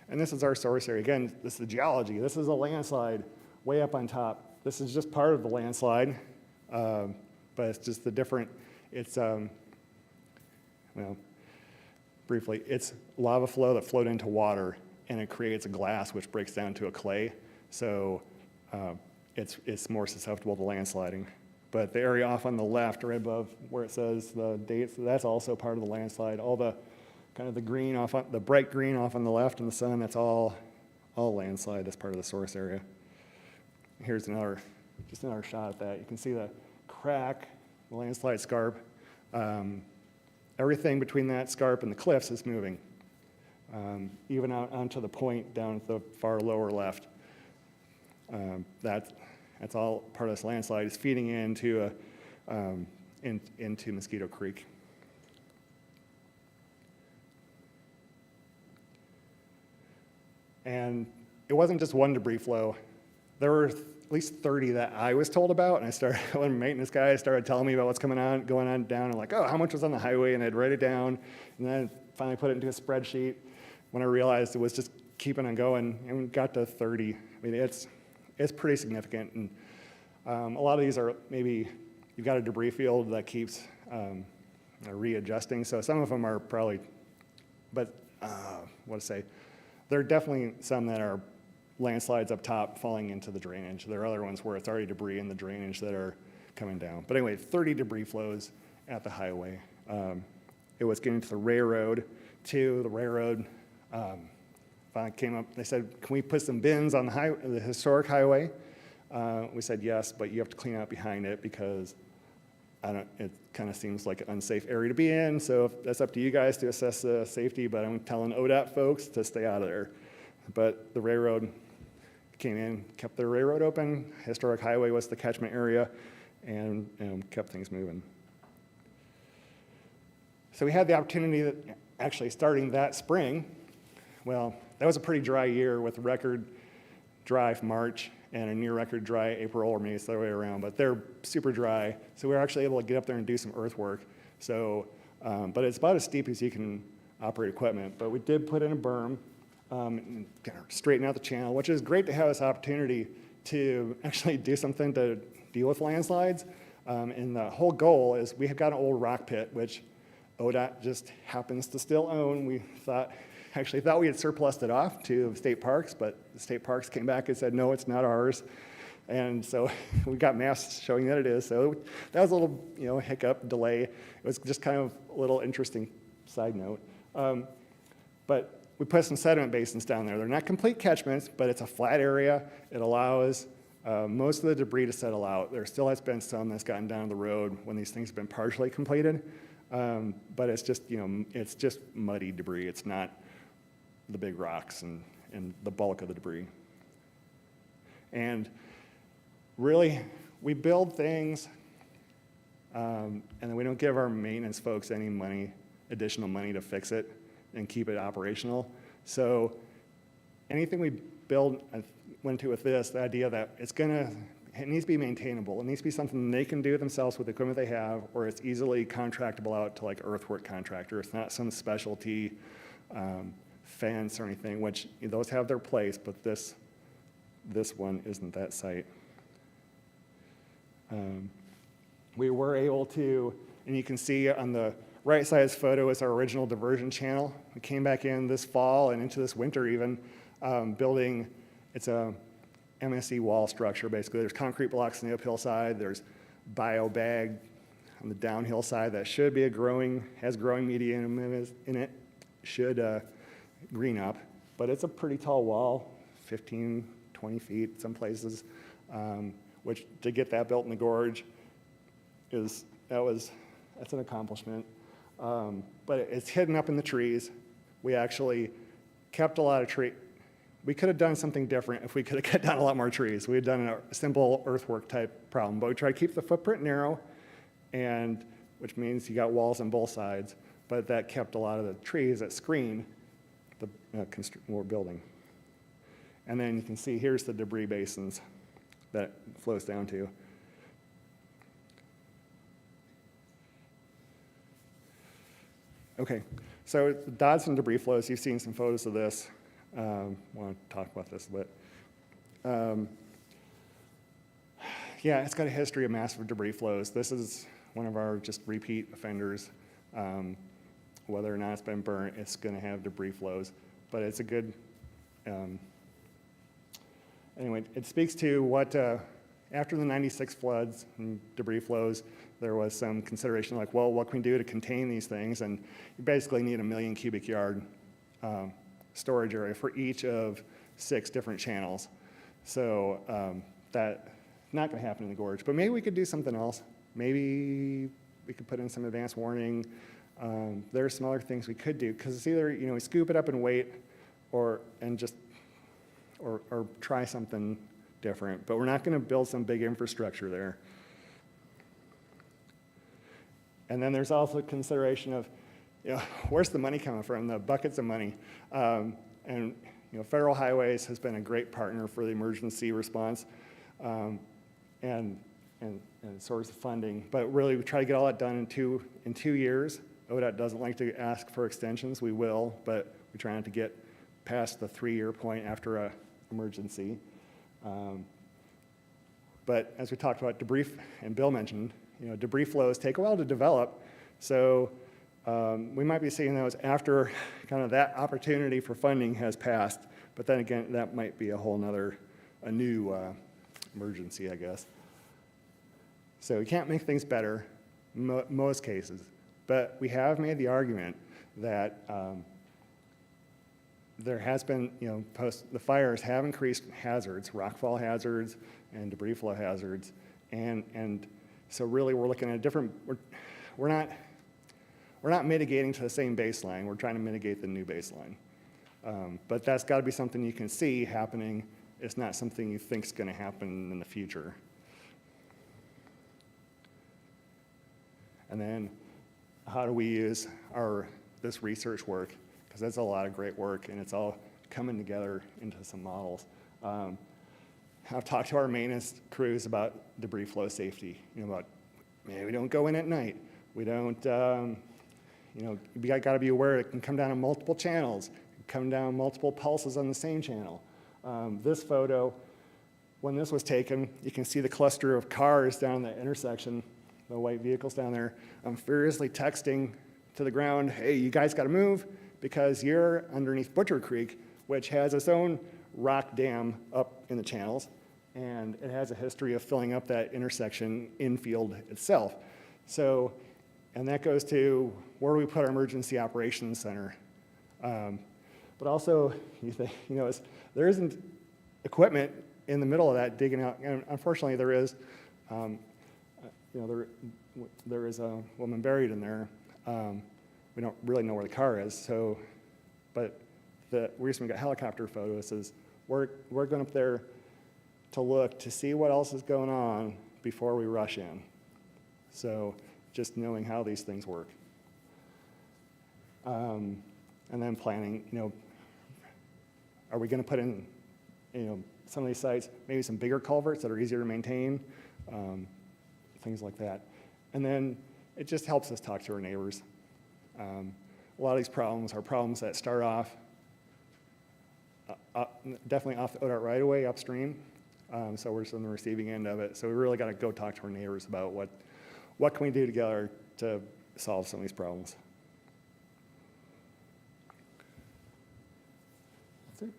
Speaker 16: And this is our source area. Again, this is the geology. This is a landslide way up on top. This is just part of the landslide, but it's just the different, it's, briefly, it's lava flow that flowed into water, and it creates a glass which breaks down to a clay. So it's more susceptible to landsliding. But the area off on the left, right above where it says the dates, that's also part of the landslide. All the kind of the green off, the bright green off on the left in the sun, that's all landslide. That's part of the source area. Here's just another shot at that. You can see the crack, the landslide scarp. Everything between that scarp and the cliffs is moving, even out onto the point down at the far lower left. That's all part of this landslide. It's feeding into Mosquito Creek. And it wasn't just one debris flow. There were at least 30 that I was told about, and when maintenance guys started telling me about what's going on down, I'm like, oh, how much was on the highway? And I'd write it down, and then finally put it into a spreadsheet when I realized it was just keeping on going, and we got to 30. I mean, it's pretty significant, and a lot of these are maybe you've got a debris field that keeps readjusting, so some of them are probably, but what to say, there are definitely some that are landslides up top falling into the drainage. There are other ones where it's already debris in the drainage that are coming down. But anyway, 30 debris flows at the highway. It was getting to the railroad, too. The railroad finally came up. They said, can we put some bins on the historic highway? We said yes, but you have to clean out behind it because it kind of seems like an unsafe area to be in. So that's up to you guys to assess the safety, but I'm telling ODOT folks to stay out of there. But the railroad came in, kept the railroad open. Historic highway was the catchment area, and kept things moving. So we had the opportunity that actually starting that spring, well, that was a pretty dry year with record dry March and a near record dry April, or maybe it's the other way around, but they're super dry. So we were actually able to get up there and do some earth work. So, but it's about as steep as you can operate equipment. But we did put in a berm, and kind of straighten out the channel, which is great to have this opportunity to actually do something to deal with landslides. And the whole goal is we have got an old rock pit, which ODOT just happens to still own. We actually thought we had surplused it off to state parks, but the state parks came back and said, no, it's not ours. And so we got maps showing that it is. So that was a little, hiccup, delay. It was just kind of a little interesting side note. But we put some sediment basins down there. They're not complete catchments, but it's a flat area. It allows most of the debris to settle out. There still has been some that's gotten down the road when these things have been partially completed. But it's just, it's just muddy debris. It's not the big rocks and the bulk of the debris. And really, we build things, and then we don't give our maintenance folks any additional money to fix it and keep it operational. So anything we Bill went to with this, the idea that it needs to be maintainable. It needs to be something they can do themselves with the equipment they have, or it's easily contractable out to like earthwork contractor. It's not some specialty fence or anything, which those have their place, but this one isn't that site. We were able to, and you can see on the right side of this photo is our original diversion channel. We came back in this fall and into this winter even, building, it's a MSE wall structure basically. There's concrete blocks on the uphill side, there's bio bag on the downhill side that should be has growing medium in it, should green up, but it's a pretty tall wall, 15, 20 feet some places, which to get that built in the gorge that's an accomplishment. But it's hidden up in the trees. We actually kept a lot of trees. We could have done something different if we could have cut down a lot more trees. We had done a simple earthwork type problem, but we tried to keep the footprint narrow, and which means you got walls on both sides, but that kept a lot of the trees that screen the more building. And then you can see here's the debris basins that it flows down to. Okay, so the Dodson debris flows, you've seen some photos of this. I want to talk about this a bit. Yeah, it's got a history of massive debris flows. This is one of our just repeat offenders. Whether or not it's been burnt, it's going to have debris flows. But it's a good, anyway, it speaks to what, after the 96 floods and debris flows, there was some consideration like, well, what can we do to contain these things? And you basically need 1 million cubic yard storage area for each of 6 different channels. So that's not going to happen in the gorge. But maybe we could do something else. Maybe we could put in some advanced warning. There are some other things we could do, because it's either we scoop it up and wait, or try something different. But we're not going to build some big infrastructure there. And then there's also consideration of, where's the money coming from? The buckets of money. And Federal Highways has been a great partner for the emergency response and source of funding. But really, we try to get all that done in 2 years. ODOT doesn't like to ask for extensions. We will, but we try not to get past the 3-year point after an emergency. But as we talked about debris, and Bill mentioned, debris flows take a while to develop. So we might be seeing those after kind of that opportunity for funding has passed. But then again, that might be a new emergency, I guess. So we can't make things better, most cases. But we have made the argument that there has been, the fires have increased hazards, rockfall hazards and debris flow hazards. And so really we're looking at a different, we're not mitigating to the same baseline. We're trying to mitigate the new baseline. But that's got to be something you can see happening. It's not something you think is going to happen in the future. And then how do we use this research work? Because that's a lot of great work, and it's all coming together into some models. I've talked to our maintenance crews about debris flow safety. We don't go in at night. We don't, you got to be aware it can come down on multiple channels, come down multiple pulses on the same channel. This photo, when this was taken, you can see the cluster of cars down the intersection, the white vehicles down there. I'm furiously texting to the ground, hey, you guys got to move because you're underneath Butcher Creek, which has its own rock dam up in the channels, and it has a history of filling up that intersection infield itself. So, and that goes to where we put our emergency operations center. But also, there isn't equipment in the middle of that digging out, and unfortunately there is, there is a woman buried in there. We don't really know where the car is, so, but the reason we got helicopter photos is we're going up there to look to see what else is going on before we rush in. So just knowing how these things work. And then planning, are we going to put in some of these sites, maybe some bigger culverts that are easier to maintain, things like that. And then it just helps us talk to our neighbors. A lot of these problems are problems that start off definitely off the ODOT right away upstream. So we're just on the receiving end of it. So we really got to go talk to our neighbors about what can we do together to solve some of these problems. That's it.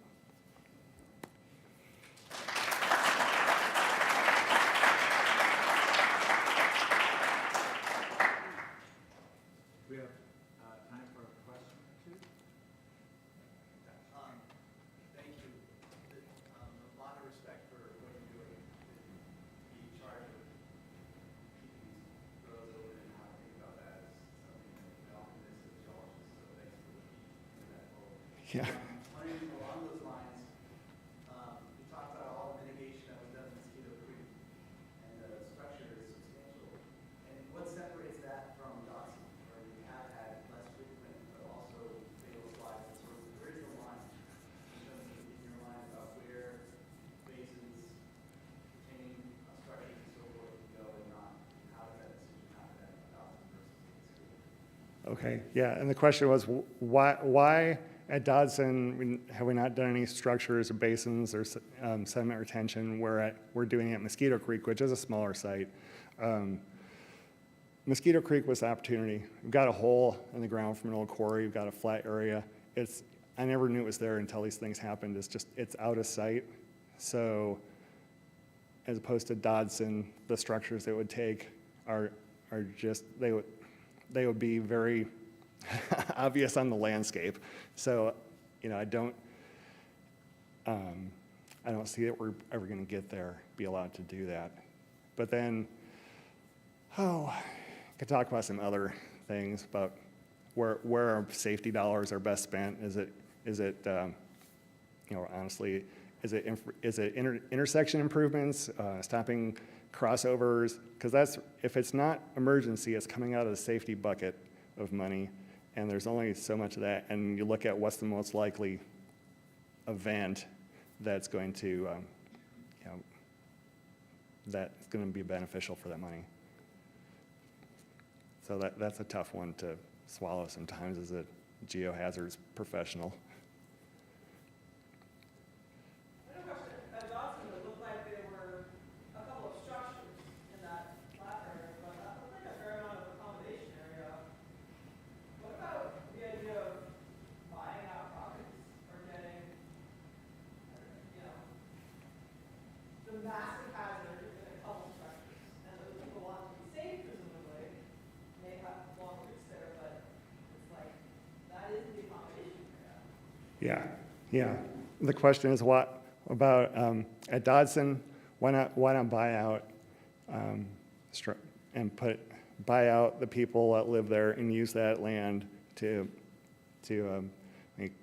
Speaker 2: We have time for a question or two.
Speaker 4: Thank you. A lot of respect for what you're doing to be in charge of keeping these roads open and how to think about that as something that we often miss as geologists. So thanks for keeping that role.
Speaker 16: Yeah.
Speaker 4: Wondering along those lines, you talked about all the mitigation that was done in Mosquito Creek, and the structure is substantial. And what separates that from Dawson, where we have had less frequent, but also fatal slides and sort of, where's the line in terms of in your mind about where basins containing structures and so forth can go and not? And how does that decision happen at Dawson versus Mosquito?
Speaker 16: Okay, yeah, and the question was, why at Dodson have we not done any structures or basins or sediment retention, where we're doing it at Mosquito Creek, which is a smaller site. Mosquito Creek was the opportunity. We've got a hole in the ground from an old quarry, we've got a flat area. I never knew it was there until these things happened. It's out of sight. So as opposed to Dodson, the structures it would take are just, they would be very obvious on the landscape. So, I don't see that we're ever going to get there, be allowed to do that. But then, I could talk about some other things, but where our safety dollars are best spent. Is it honestly, is it intersection improvements, stopping crossovers? Because if it's not emergency, it's coming out of the safety bucket of money, and there's only so much of that. And you look at what's the most likely event that's going to, that's going to be beneficial for that money. So that's a tough one to swallow sometimes as a geohazards professional.
Speaker 8: At Dawson, it looked like there were a couple of structures in that flat area, but that looked like a fair amount of accommodation area. What about the idea of buying out properties or getting, the massive hazard in a couple structures, and those people want to be safe, presumably, may have long roots there, but it's like, that is the accommodation area.
Speaker 16: Yeah. The question is, what about at Dodson? Why not buy out and buy out the people that live there and use that land to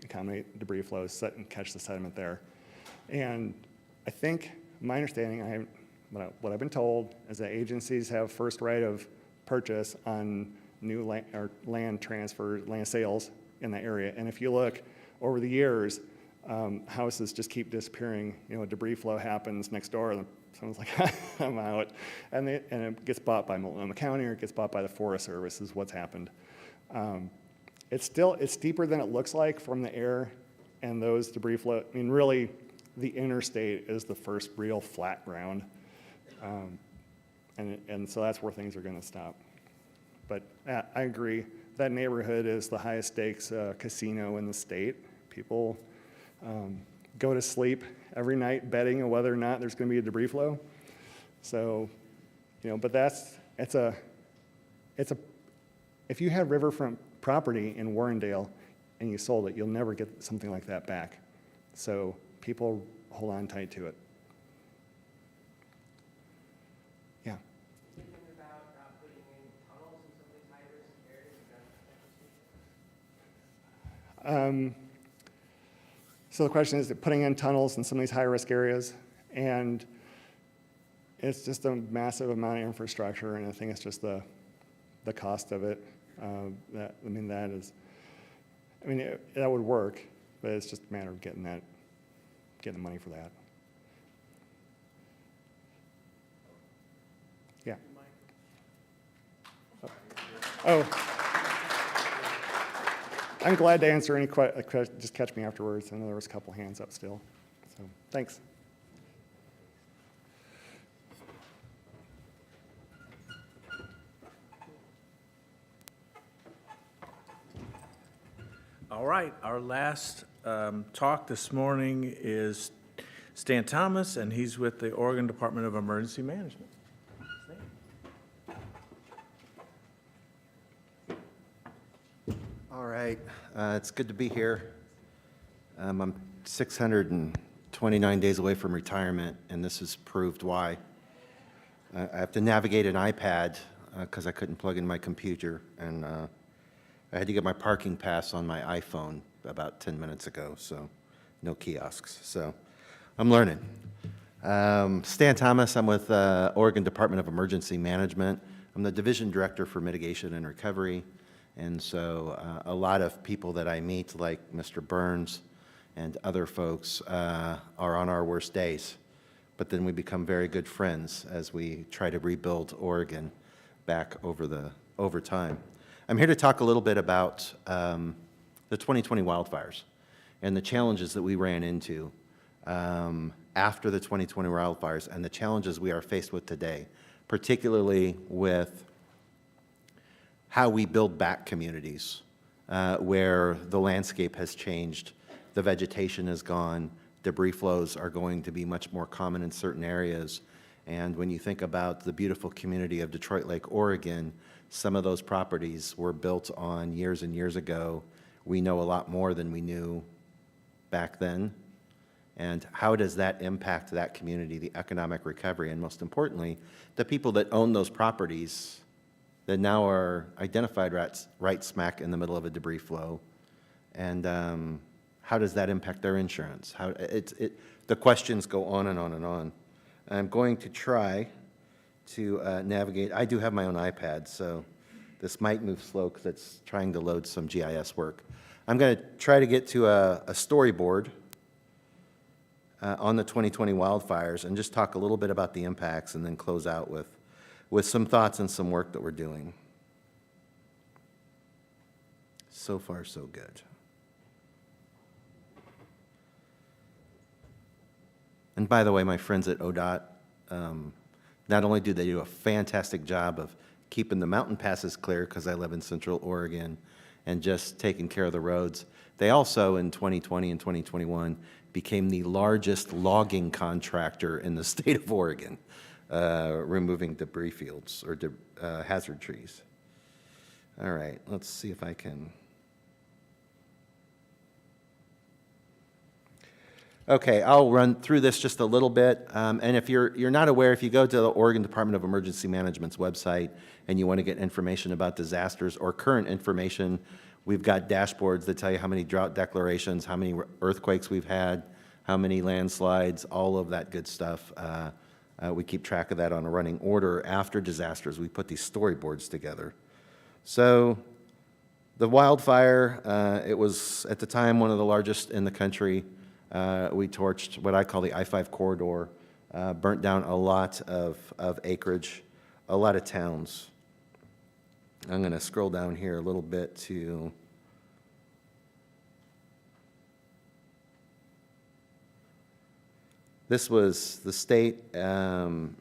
Speaker 16: accommodate debris flows and catch the sediment there? And I think my understanding, what I've been told, is that agencies have first right of purchase on new land transfer, land sales in the area. And if you look over the years, houses just keep disappearing. Debris flow happens next door, and someone's like, I'm out. And it gets bought by Multnomah County, or it gets bought by the Forest Service, is what's happened. It's steeper than it looks like from the air, and those debris flow, really, the interstate is the first real flat ground. And so that's where things are going to stop. But I agree, that neighborhood is the highest stakes casino in the state. People go to sleep every night betting on whether or not there's going to be a debris flow. So, but if you have riverfront property in Warrendale and you sold it, you'll never get something like that back. So people hold on tight to it. Yeah.
Speaker 14: Thinking about putting in tunnels in some of these high-risk areas?
Speaker 16: So the question is, putting in tunnels in some of these high-risk areas, and it's just a massive amount of infrastructure, and I think it's just the cost of it. That would work, but it's just a matter of getting the money for that. Oh. I'm glad to answer any questions. Just catch me afterwards. I know there was a couple hands up still. So, thanks.
Speaker 2: All right, our last talk this morning is Stan Thomas, and he's with the Oregon Department of Emergency Management.
Speaker 17: All right, it's good to be here. I'm 629 days away from retirement, and this has proved why. I have to navigate an iPad because I couldn't plug in my computer, and I had to get my parking pass on my iPhone about 10 minutes ago, so no kiosks. So I'm learning. Stan Thomas, I'm with Oregon Department of Emergency Management. I'm the Division Director for Mitigation and Recovery. And so a lot of people that I meet, like Mr. Burns and other folks, are on our worst days. But then we become very good friends as we try to rebuild Oregon back over time. I'm here to talk a little bit about the 2020 wildfires and the challenges that we ran into after the 2020 wildfires and the challenges we are faced with today, particularly with how we build back communities where the landscape has changed, the vegetation is gone, debris flows are going to be much more common in certain areas. And when you think about the beautiful community of Detroit Lake, Oregon, some of those properties were built on years and years ago. We know a lot more than we knew back then. And how does that impact that community, the economic recovery, and most importantly, the people that own those properties that now are identified right smack in the middle of a debris flow? And how does that impact their insurance? The questions go on and on and on. I'm going to try to navigate. I do have my own iPad, so this might move slow because it's trying to load some GIS work. I'm going to try to get to a storyboard on the 2020 wildfires and just talk a little bit about the impacts and then close out with some thoughts and some work that we're doing. So far, so good. And by the way, my friends at ODOT, not only do they do a fantastic job of keeping the mountain passes clear, because I live in Central Oregon, and just taking care of the roads, they also, in 2020 and 2021, became the largest logging contractor in the state of Oregon, removing debris fields or hazard trees. All right, let's see if I can. Okay, I'll run through this just a little bit. And if you're not aware, if you go to the Oregon Department of Emergency Management's website and you want to get information about disasters or current information, we've got dashboards that tell you how many drought declarations, how many earthquakes we've had, how many landslides, all of that good stuff. We keep track of that on a running order. After disasters, we put these storyboards together. So the wildfire, it was at the time one of the largest in the country. We torched what I call the I-5 corridor, burnt down a lot of acreage, a lot of towns. I'm going to scroll down here a little bit to this was the state. 21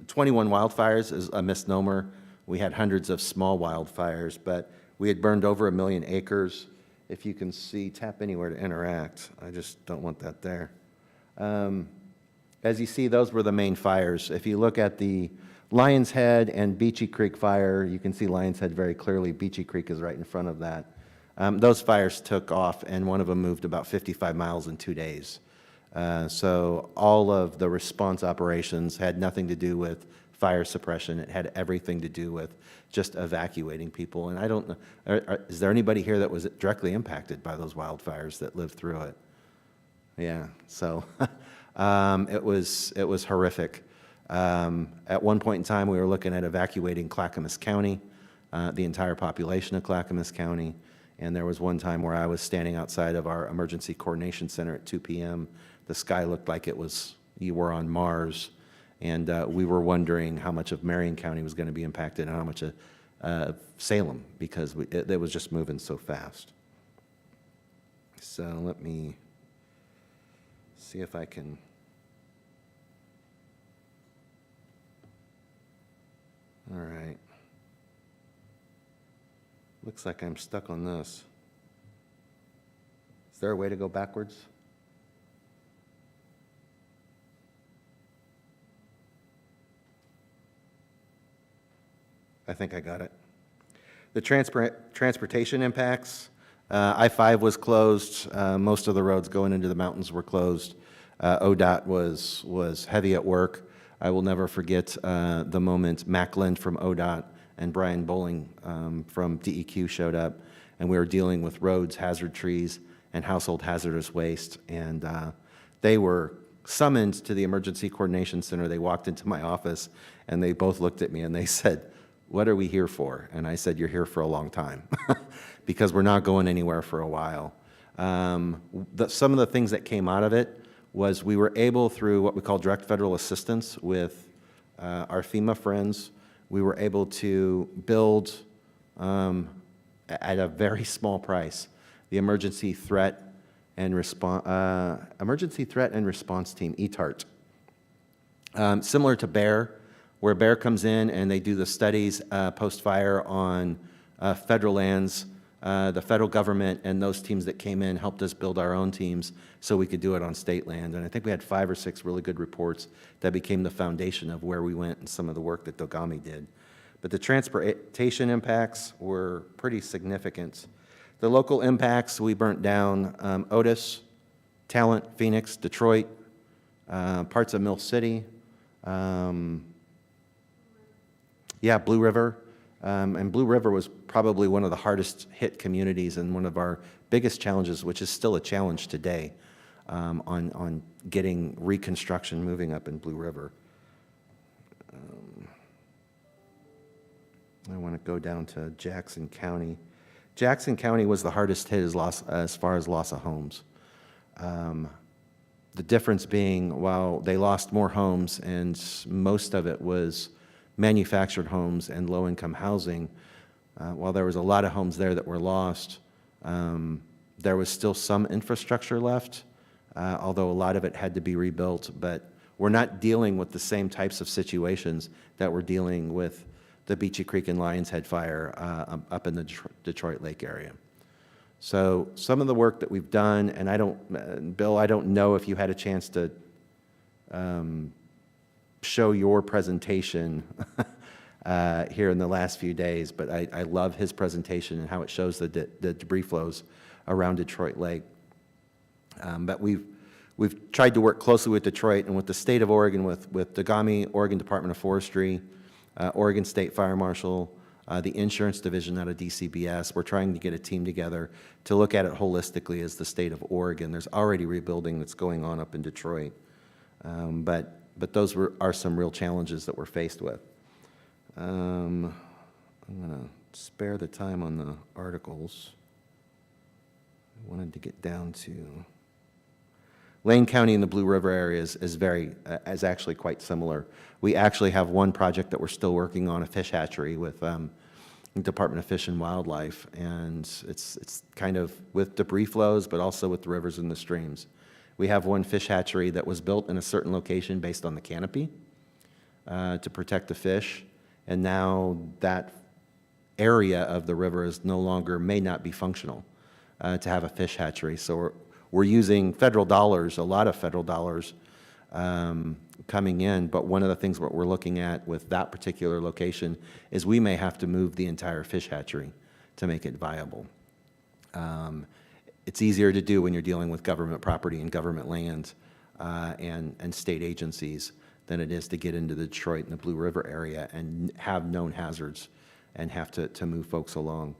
Speaker 17: wildfires is a misnomer. We had hundreds of small wildfires, but we had burned over 1 million acres. If you can see, tap anywhere to interact. I just don't want that there. As you see, those were the main fires. If you look at the Lions Head and Beachy Creek fire, you can see Lions Head very clearly. Beachy Creek is right in front of that. Those fires took off, and one of them moved about 55 miles in 2 days. So all of the response operations had nothing to do with fire suppression. It had everything to do with just evacuating people. And I don't know, is there anybody here that was directly impacted by those wildfires that lived through it? Yeah, so it was horrific. At one point in time, we were looking at evacuating Clackamas County, the entire population of Clackamas County. And there was one time where I was standing outside of our emergency coordination center at 2 p.m. The sky looked like you were on Mars. And we were wondering how much of Marion County was going to be impacted and how much of Salem, because it was just moving so fast. So let me see if I can. All right. Looks like I'm stuck on this. Is there a way to go backwards? I think I got it. The transportation impacts. I-5 was closed. Most of the roads going into the mountains were closed. ODOT was heavy at work. I will never forget the moment Mac Lind from ODOT and Brian Bowling from DEQ showed up, and we were dealing with roads, hazard trees, and household hazardous waste. And they were summoned to the Emergency Coordination Center. They walked into my office, and they both looked at me, and they said, "What are we here for?" And I said, "You're here for a long time," because we're not going anywhere for a while. Some of the things that came out of it was we were able, through what we call direct federal assistance with our FEMA friends, we were able to build at a very small price the emergency threat and response team, ETART. Similar to BEAR, where BEAR comes in and they do the studies post-fire on federal lands. The federal government and those teams that came in helped us build our own teams so we could do it on state land. And I think we had 5 or 6 really good reports that became the foundation of where we went and some of the work that Dogami did. But the transportation impacts were pretty significant. The local impacts, we burnt down Otis, Talent, Phoenix, Detroit, parts of Mill City, Blue River. And Blue River was probably one of the hardest hit communities and one of our biggest challenges, which is still a challenge today, on getting reconstruction moving up in Blue River. I want to go down to Jackson County. Jackson County was the hardest hit as far as loss of homes. The difference being, while they lost more homes and most of it was manufactured homes and low-income housing, while there was a lot of homes there that were lost, there was still some infrastructure left, although a lot of it had to be rebuilt. But we're not dealing with the same types of situations that we're dealing with the Beachy Creek and Lions Head fire up in the Detroit Lake area. So some of the work that we've done, and Bill, I don't know if you had a chance to show your presentation here in the last few days, but I love his presentation and how it shows the debris flows around Detroit Lake. But we've tried to work closely with Detroit and with the state of Oregon, with Dogami, Oregon Department of Forestry, Oregon State Fire Marshal, the insurance division out of DCBS. We're trying to get a team together to look at it holistically as the state of Oregon. There's already rebuilding that's going on up in Detroit. But those are some real challenges that we're faced with. I'm going to spare the time on the articles. I wanted to get down to Lane County in the Blue River area is actually quite similar. We actually have one project that we're still working on, a fish hatchery with Department of Fish and Wildlife, and it's kind of with debris flows, but also with the rivers and the streams. We have one fish hatchery that was built in a certain location based on the canopy to protect the fish, and now that area of the river is may not be functional to have a fish hatchery. So we're using federal dollars, a lot of federal dollars coming in, but one of the things what we're looking at with that particular location is we may have to move the entire fish hatchery to make it viable. It's easier to do when you're dealing with government property and government land and state agencies than it is to get into the Detroit and the Blue River area and have known hazards and have to move folks along.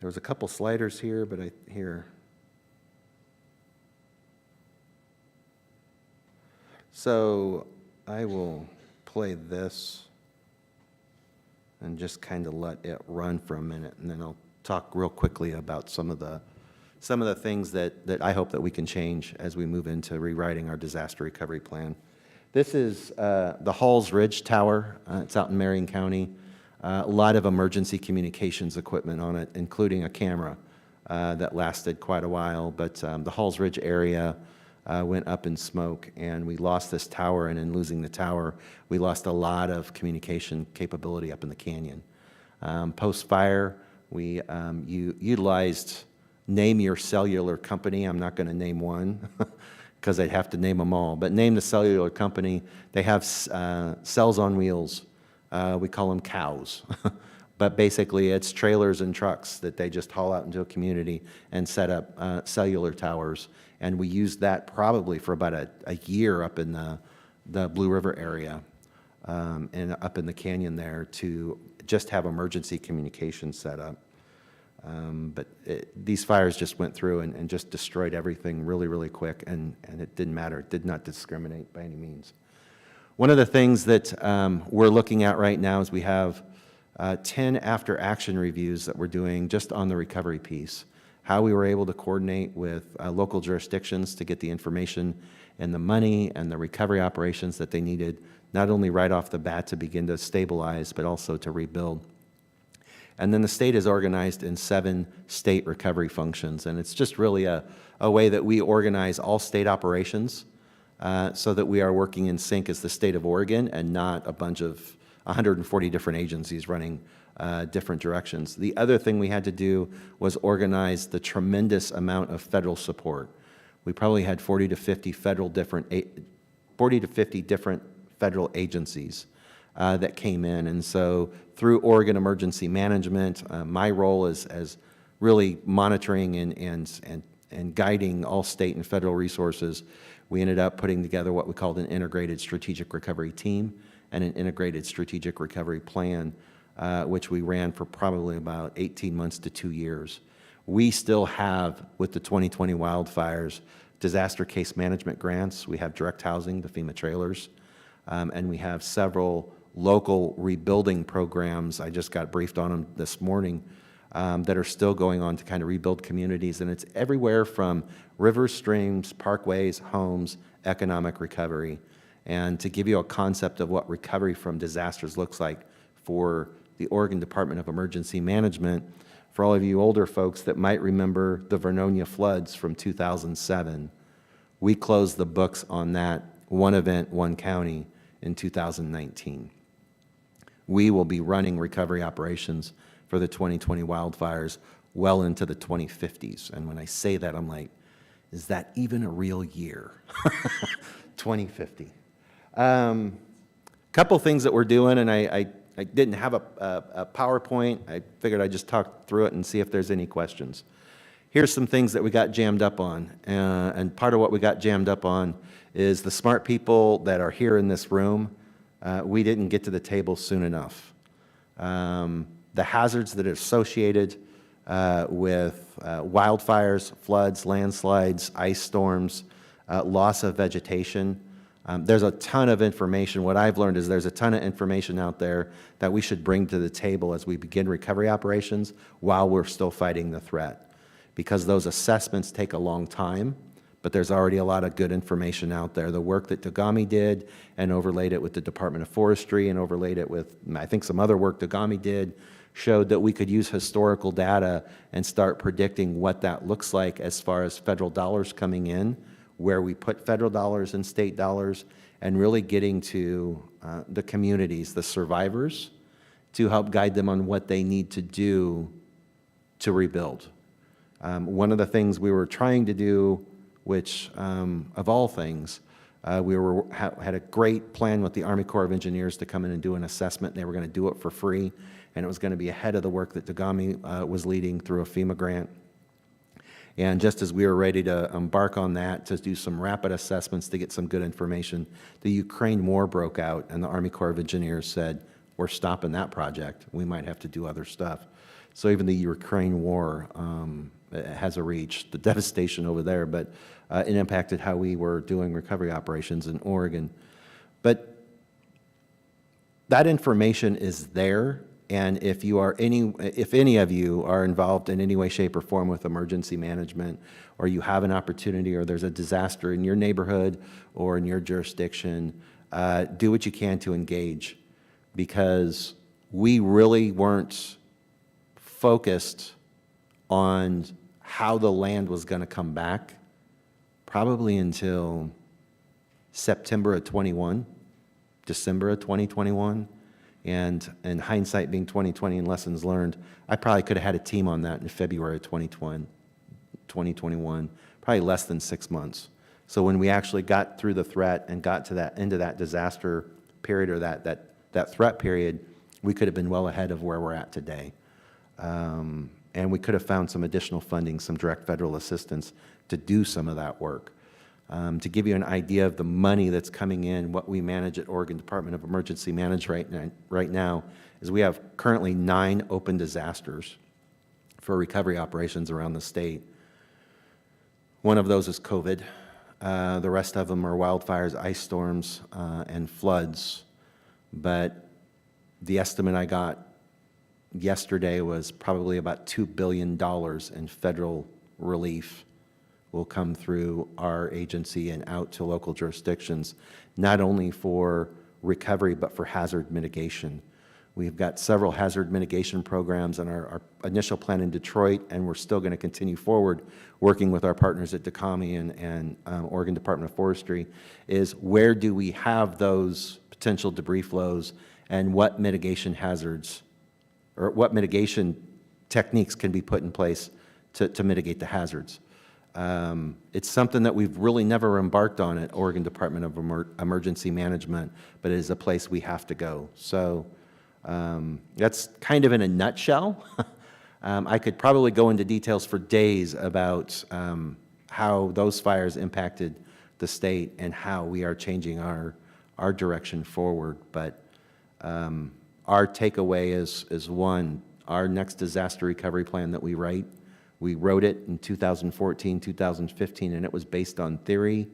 Speaker 17: There was a couple sliders here, but So I will play this and just kind of let it run for a minute, and then I'll talk real quickly about some of the things that I hope that we can change as we move into rewriting our disaster recovery plan. This is the Halls Ridge Tower. It's out in Marion County. A lot of emergency communications equipment on it, including a camera that lasted quite a while. But the Halls Ridge area went up in smoke, and we lost this tower, and in losing the tower, we lost a lot of communication capability up in the canyon. Post-fire, we utilized name your cellular company. I'm not going to name one because I'd have to name them all, but name the cellular company. They have cells on wheels. We call them cows. But basically, it's trailers and trucks that they just haul out into a community and set up cellular towers. And we used that probably for about a year up in the Blue River area and up in the canyon there to just have emergency communication set up. But these fires just went through and just destroyed everything really, really quick, and it didn't matter. It did not discriminate by any means. One of the things that we're looking at right now is we have 10 after-action reviews that we're doing just on the recovery piece. How we were able to coordinate with local jurisdictions to get the information and the money and the recovery operations that they needed, not only right off the bat to begin to stabilize, but also to rebuild. And then the state is organized in 7 state recovery functions, and it's just really a way that we organize all state operations so that we are working in sync as the state of Oregon and not a bunch of 140 different agencies running different directions. The other thing we had to do was organize the tremendous amount of federal support. We probably had 40 to 50 different federal agencies that came in. And so through Oregon Emergency Management, my role is as really monitoring and guiding all state and federal resources. We ended up putting together what we called an integrated strategic recovery team and an integrated strategic recovery plan, which we ran for probably about 18 months to 2 years. We still have, with the 2020 wildfires, disaster case management grants. We have direct housing, the FEMA trailers, and we have several local rebuilding programs. I just got briefed on them this morning that are still going on to kind of rebuild communities, and it's everywhere from rivers, streams, parkways, homes, economic recovery. And to give you a concept of what recovery from disasters looks like for the Oregon Department of Emergency Management, for all of you older folks that might remember the Vernonia floods from 2007, we closed the books on that one event, one county in 2019. We will be running recovery operations for the 2020 wildfires well into the 2050s. And when I say that, I'm like, is that even a real year? 2050. Couple things that we're doing, and I didn't have a PowerPoint. I figured I'd just talk through it and see if there's any questions. Here's some things that we got jammed up on, and part of what we got jammed up on is the smart people that are here in this room. We didn't get to the table soon enough. The hazards that are associated with wildfires, floods, landslides, ice storms, loss of vegetation. There's a ton of information. What I've learned is there's a ton of information out there that we should bring to the table as we begin recovery operations while we're still fighting the threat. Because those assessments take a long time, but there's already a lot of good information out there. The work that Dogami did and overlaid it with the Department of Forestry and overlaid it with, I think, some other work Dogami did showed that we could use historical data and start predicting what that looks like as far as federal dollars coming in, where we put federal dollars and state dollars, and really getting to the communities, the survivors, to help guide them on what they need to do to rebuild. One of the things we were trying to do, which of all things, we had a great plan with the Army Corps of Engineers to come in and do an assessment. They were going to do it for free, and it was going to be ahead of the work that Dogami was leading through a FEMA grant. And just as we were ready to embark on that, to do some rapid assessments to get some good information, the Ukraine war broke out, and the Army Corps of Engineers said, we're stopping that project. We might have to do other stuff. So even the Ukraine war has a reach, the devastation over there, but it impacted how we were doing recovery operations in Oregon. But that information is there. And if any of you are involved in any way, shape, or form with emergency management, or you have an opportunity, or there's a disaster in your neighborhood or in your jurisdiction, do what you can to engage, because we really weren't focused on how the land was going to come back probably until September of 21, December of 2021. And in hindsight being 2020 and lessons learned, I probably could have had a team on that in February of 2021, probably less than 6 months. So when we actually got through the threat and got to that into that disaster period, or that threat period, we could have been well ahead of where we're at today. And we could have found some additional funding, some direct federal assistance to do some of that work. To give you an idea of the money that's coming in, what we manage at Oregon Department of Emergency Management right now is we have currently 9 open disasters for recovery operations around the state. One of those is COVID. The rest of them are wildfires, ice storms, and floods. But the estimate I got yesterday was probably about $2 billion in federal relief will come through our agency and out to local jurisdictions, not only for recovery, but for hazard mitigation. We've got several hazard mitigation programs in our initial plan in Detroit, and we're still going to continue forward working with our partners at DECAMI and Oregon Department of Forestry, is where do we have those potential debris flows, and what mitigation hazards or what mitigation techniques can be put in place to mitigate the hazards. It's something that we've really never embarked on at Oregon Department of Emergency Management, but it is a place we have to go. So that's kind of in a nutshell. I could probably go into details for days about how those fires impacted the state and how we are changing our direction forward. But our takeaway is one, our next disaster recovery plan that we write, we wrote it in 2014, 2015, and it was based on theory,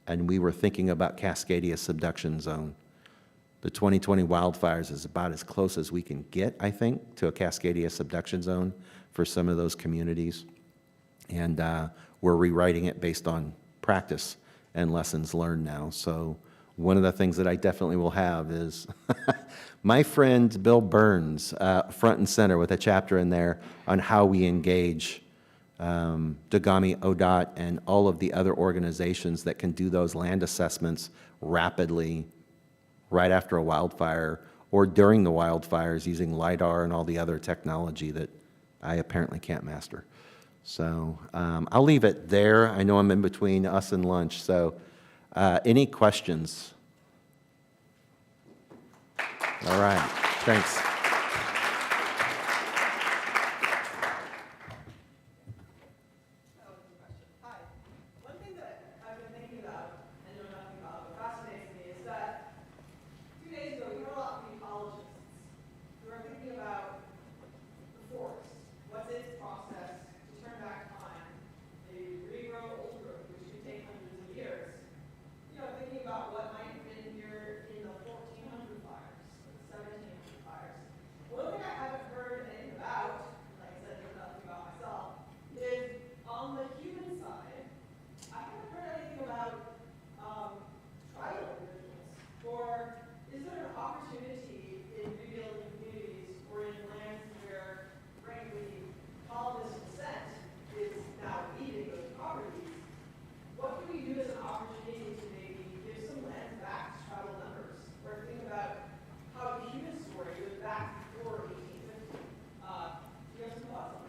Speaker 17: and we were thinking about Cascadia subduction zone. The 2020 wildfires is about as close as we can get, I think, to a Cascadia subduction zone for some of those communities. And we're rewriting it based on practice and lessons learned now. So one of the things that I definitely will have is my friend Bill Burns, front and center with a chapter in there on how we engage DECAMI, ODOT, and all of the other organizations that can do those land assessments rapidly right after a wildfire or during the wildfires using LiDAR and all the other technology that I apparently can't master. So I'll leave it there. I know I'm in between us and lunch, so any questions? All right, thanks.
Speaker 18: One thing that I've been thinking about and know nothing about, but fascinates me, is that 2 days ago we heard a lot from ecologists who are thinking about the forest. What's its process to turn back time, maybe regrow old growth, which could take hundreds of years. You know, thinking about what might have been here in the 1400 fires, the 1700 fires. One thing I haven't heard anything about, like I said, I know nothing about myself, is on the human side, I haven't heard anything about tribal individuals, or is there an opportunity in rebuilding communities or in lands where, frankly, colonist descent is now leaving those properties? What can we do as an opportunity to maybe give some land back to tribal members, or think about how the human story goes back before 1850? Do you have some thoughts on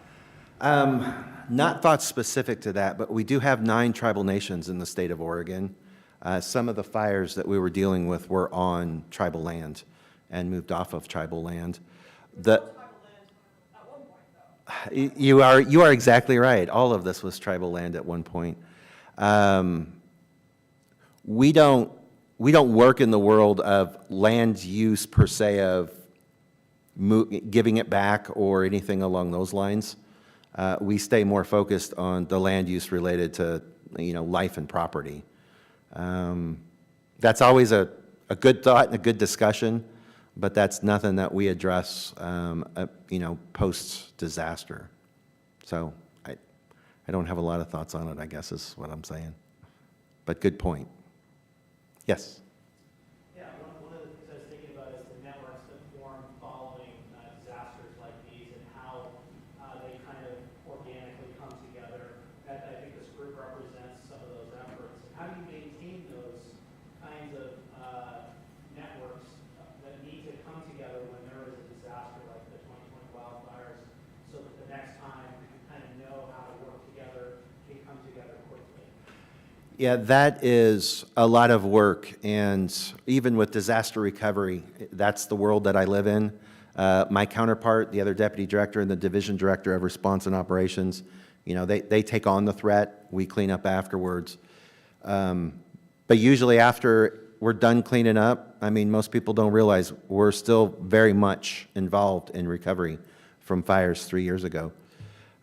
Speaker 18: that?
Speaker 17: Not thoughts specific to that, but we do have 9 tribal nations in the state of Oregon. Some of the fires that we were dealing with were on tribal land and moved off of tribal land. You are exactly right. All of this was tribal land at one point. We don't work in the world of land use per se, of giving it back or anything along those lines. We stay more focused on the land use related to, life and property. That's always a good thought and a good discussion, but that's nothing that we address, post-disaster. So I don't have a lot of thoughts on it, I guess is what I'm saying. But good point. Yes? Yeah, that is a lot of work, and even with disaster recovery, that's the world that I live in. My counterpart, the other deputy director and the division director of response and operations, you know, they take on the threat, we clean up afterwards. But usually after we're done cleaning up, I mean, most people don't realize we're still very much involved in recovery from fires 3 years ago.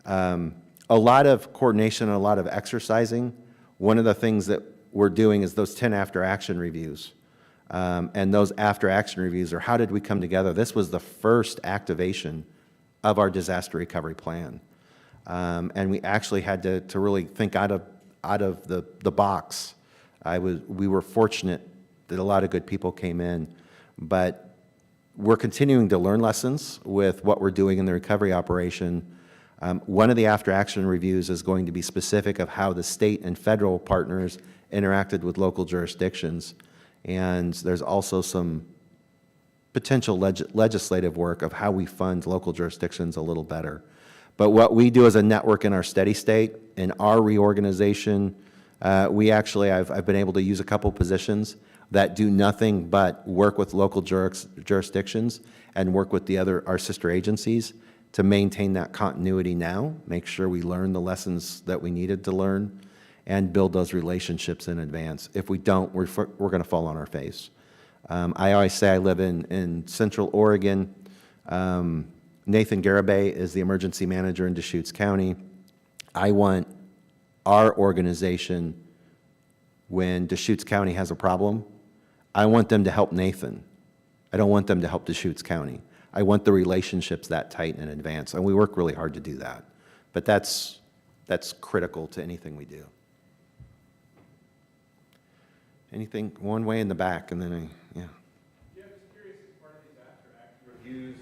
Speaker 17: A lot of coordination and a lot of exercising. One of the things that we're doing is those 10 after-action reviews. And those after-action reviews are how did we come together? This was the first activation of our disaster recovery plan. And we actually had to really think out of the box. We were fortunate that a lot of good people came in, but we're continuing to learn lessons with what we're doing in the recovery operation. One of the after-action reviews is going to be specific of how the state and federal partners interacted with local jurisdictions. And there's also some potential legislative work of how we fund local jurisdictions a little better. But what we do as a network in our steady state, in our reorganization, I've been able to use a couple positions that do nothing but work with local jurisdictions and work with our sister agencies to maintain that continuity now, make sure we learn the lessons that we needed to learn, and build those relationships in advance. If we don't, we're going to fall on our face. I always say I live in Central Oregon. Nathan Garibay is the emergency manager in Deschutes County. I want our organization, when Deschutes County has a problem, I want them to help Nathan. I don't want them to help Deschutes County. I want the relationships that tight in advance, and we work really hard to do that. But that's critical to anything we do. Anything, one way in the back, and then yeah.
Speaker 19: Yeah, I'm just curious, as part of these after-action reviews,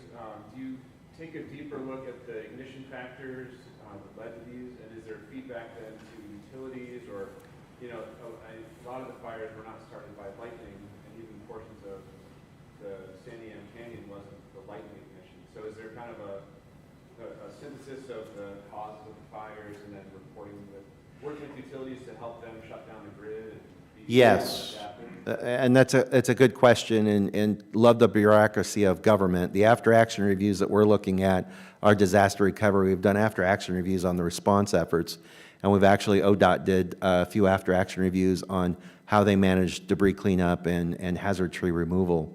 Speaker 19: do you take a deeper look at the ignition factors that led to these, and is there feedback then to utilities, or, you know, a lot of the fires were not started by lightning, and even portions of the Sandy Am Canyon wasn't the lightning ignition. So is there kind of a synthesis of the causes of the fires, and then working with utilities to help them shut down the grid?
Speaker 17: Yes, and it's a good question, and love the bureaucracy of government. The after-action reviews that we're looking at are disaster recovery. We've done after-action reviews on the response efforts, and we've actually, ODOT did a few after-action reviews on how they manage debris cleanup and hazard tree removal.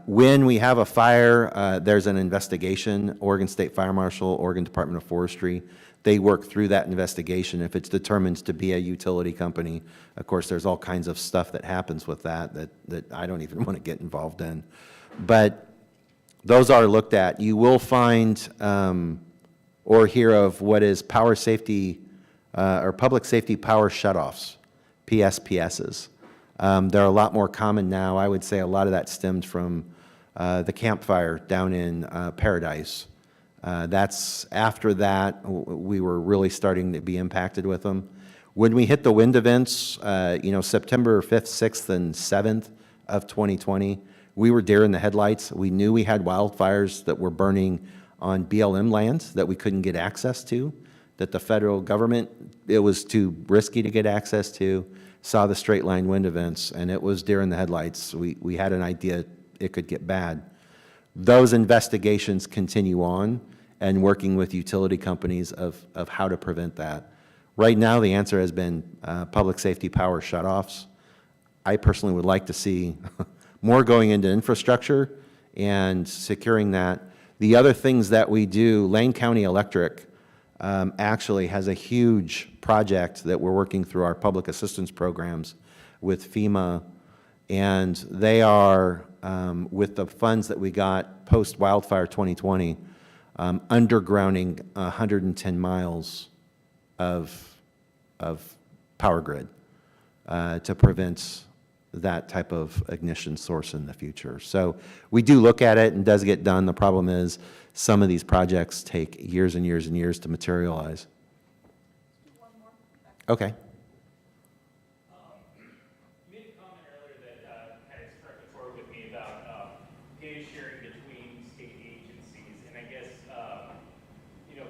Speaker 17: When we have a fire, there's an investigation. Oregon State Fire Marshal, Oregon Department of Forestry, they work through that investigation. If it's determined to be a utility company, of course, there's all kinds of stuff that happens with that I don't even want to get involved in. But those are looked at. You will find or hear of what is power safety or public safety power shutoffs, PSPSs. They're a lot more common now. I would say a lot of that stemmed from the campfire down in Paradise. That's after that, we were really starting to be impacted with them. When we hit the wind events, September 5th, 6th, and 7th of 2020, we were deer in the headlights. We knew we had wildfires that were burning on BLM lands that we couldn't get access to, that the federal government, it was too risky to get access to, saw the straight line wind events, and it was deer in the headlights. We had an idea it could get bad. Those investigations continue on, and working with utility companies of how to prevent that. Right now, the answer has been public safety power shutoffs. I personally would like to see more going into infrastructure and securing that. The other things that we do, Lane County Electric actually has a huge project that we're working through our public assistance programs with FEMA, and they are, with the funds that we got post-wildfire 2020, undergrounding 110 miles of power grid to prevent that type of ignition source in the future. So we do look at it, and it does get done. The problem is some of these projects take years and years and years to materialize. Okay.
Speaker 20: You made a comment earlier that kind of struck a chord with me about data sharing between state agencies, and I guess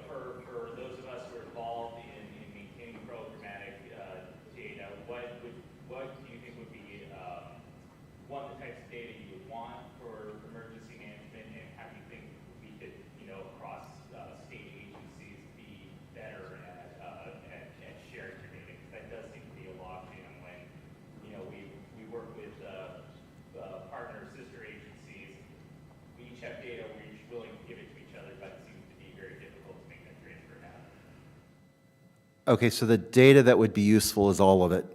Speaker 20: for those of us who are involved in maintaining programmatic data, what data you want for emergency management, and how do you think we could, across state agencies, be better at sharing your data? Because that does seem to be a logjam when, we work with partner sister agencies. We each have data, we're each willing to give it to each other, but it seems to be very difficult to make that transfer happen.
Speaker 17: Okay, so the data that would be useful is all of it.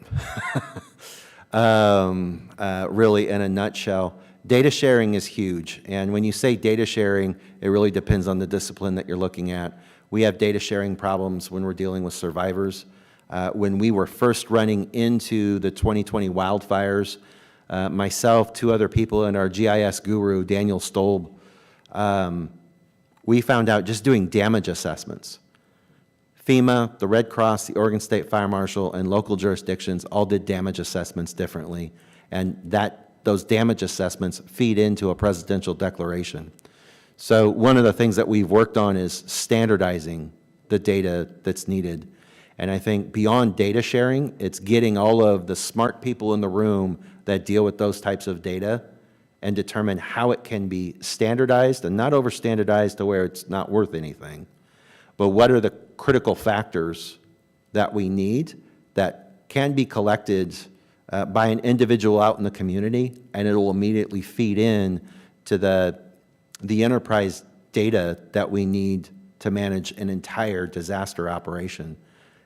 Speaker 17: Really, in a nutshell. Data sharing is huge, and when you say data sharing, it really depends on the discipline that you're looking at. We have data sharing problems when we're dealing with survivors. When we were first running into the 2020 wildfires, myself, 2 other people, and our GIS guru, Daniel Stolb, we found out just doing damage assessments. FEMA, the Red Cross, the Oregon State Fire Marshal, and local jurisdictions all did damage assessments differently, and those damage assessments feed into a presidential declaration. So one of the things that we've worked on is standardizing the data that's needed. And I think beyond data sharing, it's getting all of the smart people in the room that deal with those types of data and determine how it can be standardized and not over-standardized to where it's not worth anything. But what are the critical factors that we need that can be collected by an individual out in the community, and it will immediately feed in to the enterprise data that we need to manage an entire disaster operation.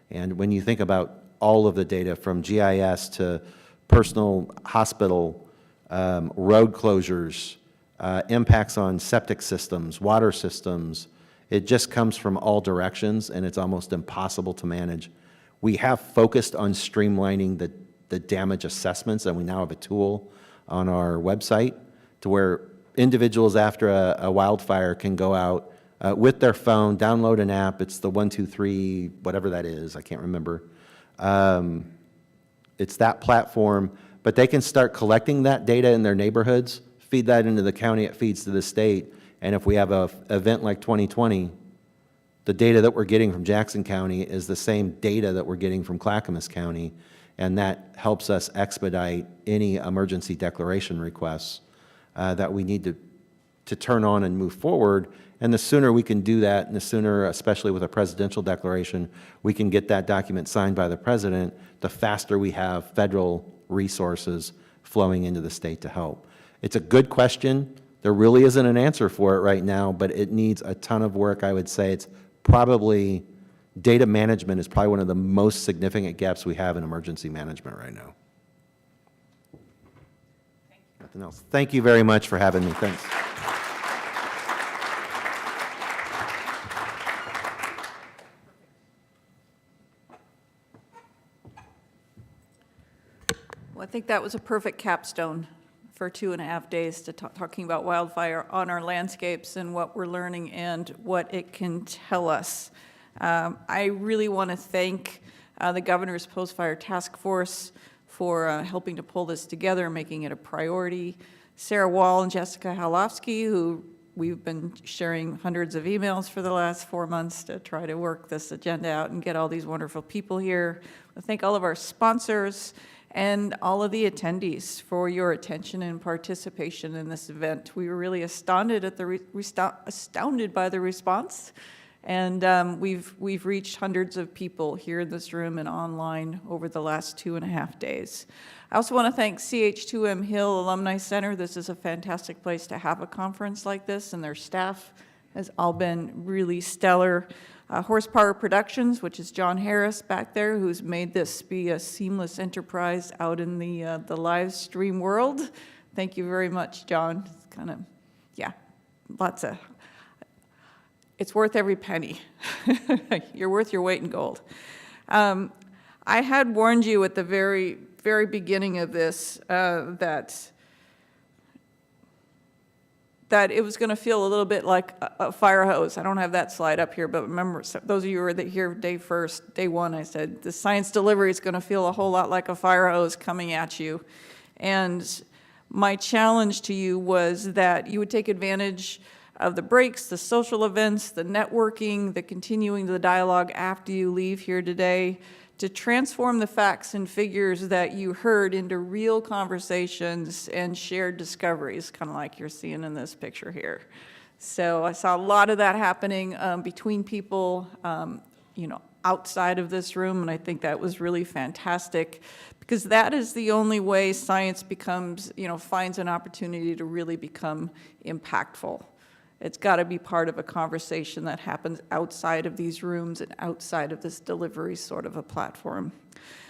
Speaker 17: And when you think about all of the data from GIS to personal hospital, road closures, impacts on septic systems, water systems, it just comes from all directions, and it's almost impossible to manage. We have focused on streamlining the damage assessments, and we now have a tool on our website to where individuals after a wildfire can go out with their phone, download an app. It's the 123, whatever that is, I can't remember. It's that platform, but they can start collecting that data in their neighborhoods, feed that into the county, it feeds to the state. And if we have an event like 2020, the data that we're getting from Jackson County is the same data that we're getting from Clackamas County, and that helps us expedite any emergency declaration requests that we need to turn on and move forward. And the sooner we can do that, and the sooner, especially with a presidential declaration, we can get that document signed by the president, the faster we have federal resources flowing into the state to help. It's a good question. There really isn't an answer for it right now, but it needs a ton of work. I would say it's probably, data management is probably one of the most significant gaps we have in emergency management right now. Nothing else. Thank you very much for having me. Thanks.
Speaker 1: Well, I think that was a perfect capstone for 2.5 days to talking about wildfire on our landscapes and what we're learning and what it can tell us. I really want to thank the Governor's Post-Fire Task Force for helping to pull this together, making it a priority. Sarah Wall and Jessica Halofsky, who we've been sharing hundreds of emails for the last 4 months to try to work this agenda out and get all these wonderful people here. I thank all of our sponsors and all of the attendees for your attention and participation in this event. We were really astounded at astounded by the response, and we've reached hundreds of people here in this room and online over the last 2.5 days. I also want to thank CH2M Hill Alumni Center. This is a fantastic place to have a conference like this, and their staff has all been really stellar. Horsepower Productions, which is John Harris back there, who's made this be a seamless enterprise out in the live stream world. Thank you very much, John. It's kind of, yeah, it's worth every penny. You're worth your weight in gold. I had warned you at the very, very beginning of this that it was going to feel a little bit like a fire hose. I don't have that slide up here, but remember, those of you who were here day one, I said the science delivery is going to feel a whole lot like a fire hose coming at you. And my challenge to you was that you would take advantage of the breaks, the social events, the networking, the continuing the dialogue after you leave here today to transform the facts and figures that you heard into real conversations and shared discoveries, kind of like you're seeing in this picture here. So I saw a lot of that happening between people, you know, outside of this room, and I think that was really fantastic, because that is the only way science becomes, you know, finds an opportunity to really become impactful. It's got to be part of a conversation that happens outside of these rooms and outside of this delivery sort of a platform.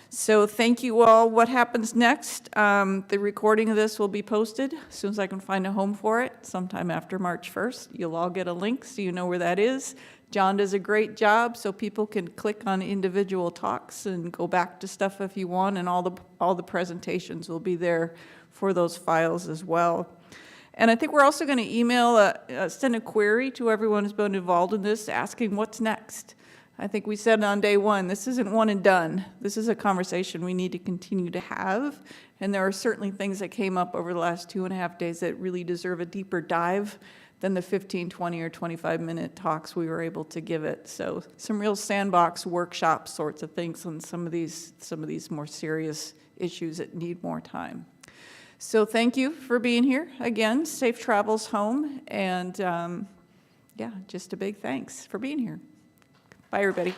Speaker 1: So thank you all. What happens next? The recording of this will be posted as soon as I can find a home for it, sometime after March 1st. You'll all get a link so you know where that is. John does a great job, so people can click on individual talks and go back to stuff if you want, and all the presentations will be there for those files as well. And I think we're also going to email, send a query to everyone who's been involved in this, asking what's next. I think we said on day one, this isn't one and done. This is a conversation we need to continue to have. And there are certainly things that came up over the last 2.5 days that really deserve a deeper dive than the 15, 20, or 25-minute talks we were able to give it. So some real sandbox workshop sorts of things on some of these more serious issues that need more time. So thank you for being here. Again, safe travels home. And yeah, just a big thanks for being here. Bye, everybody.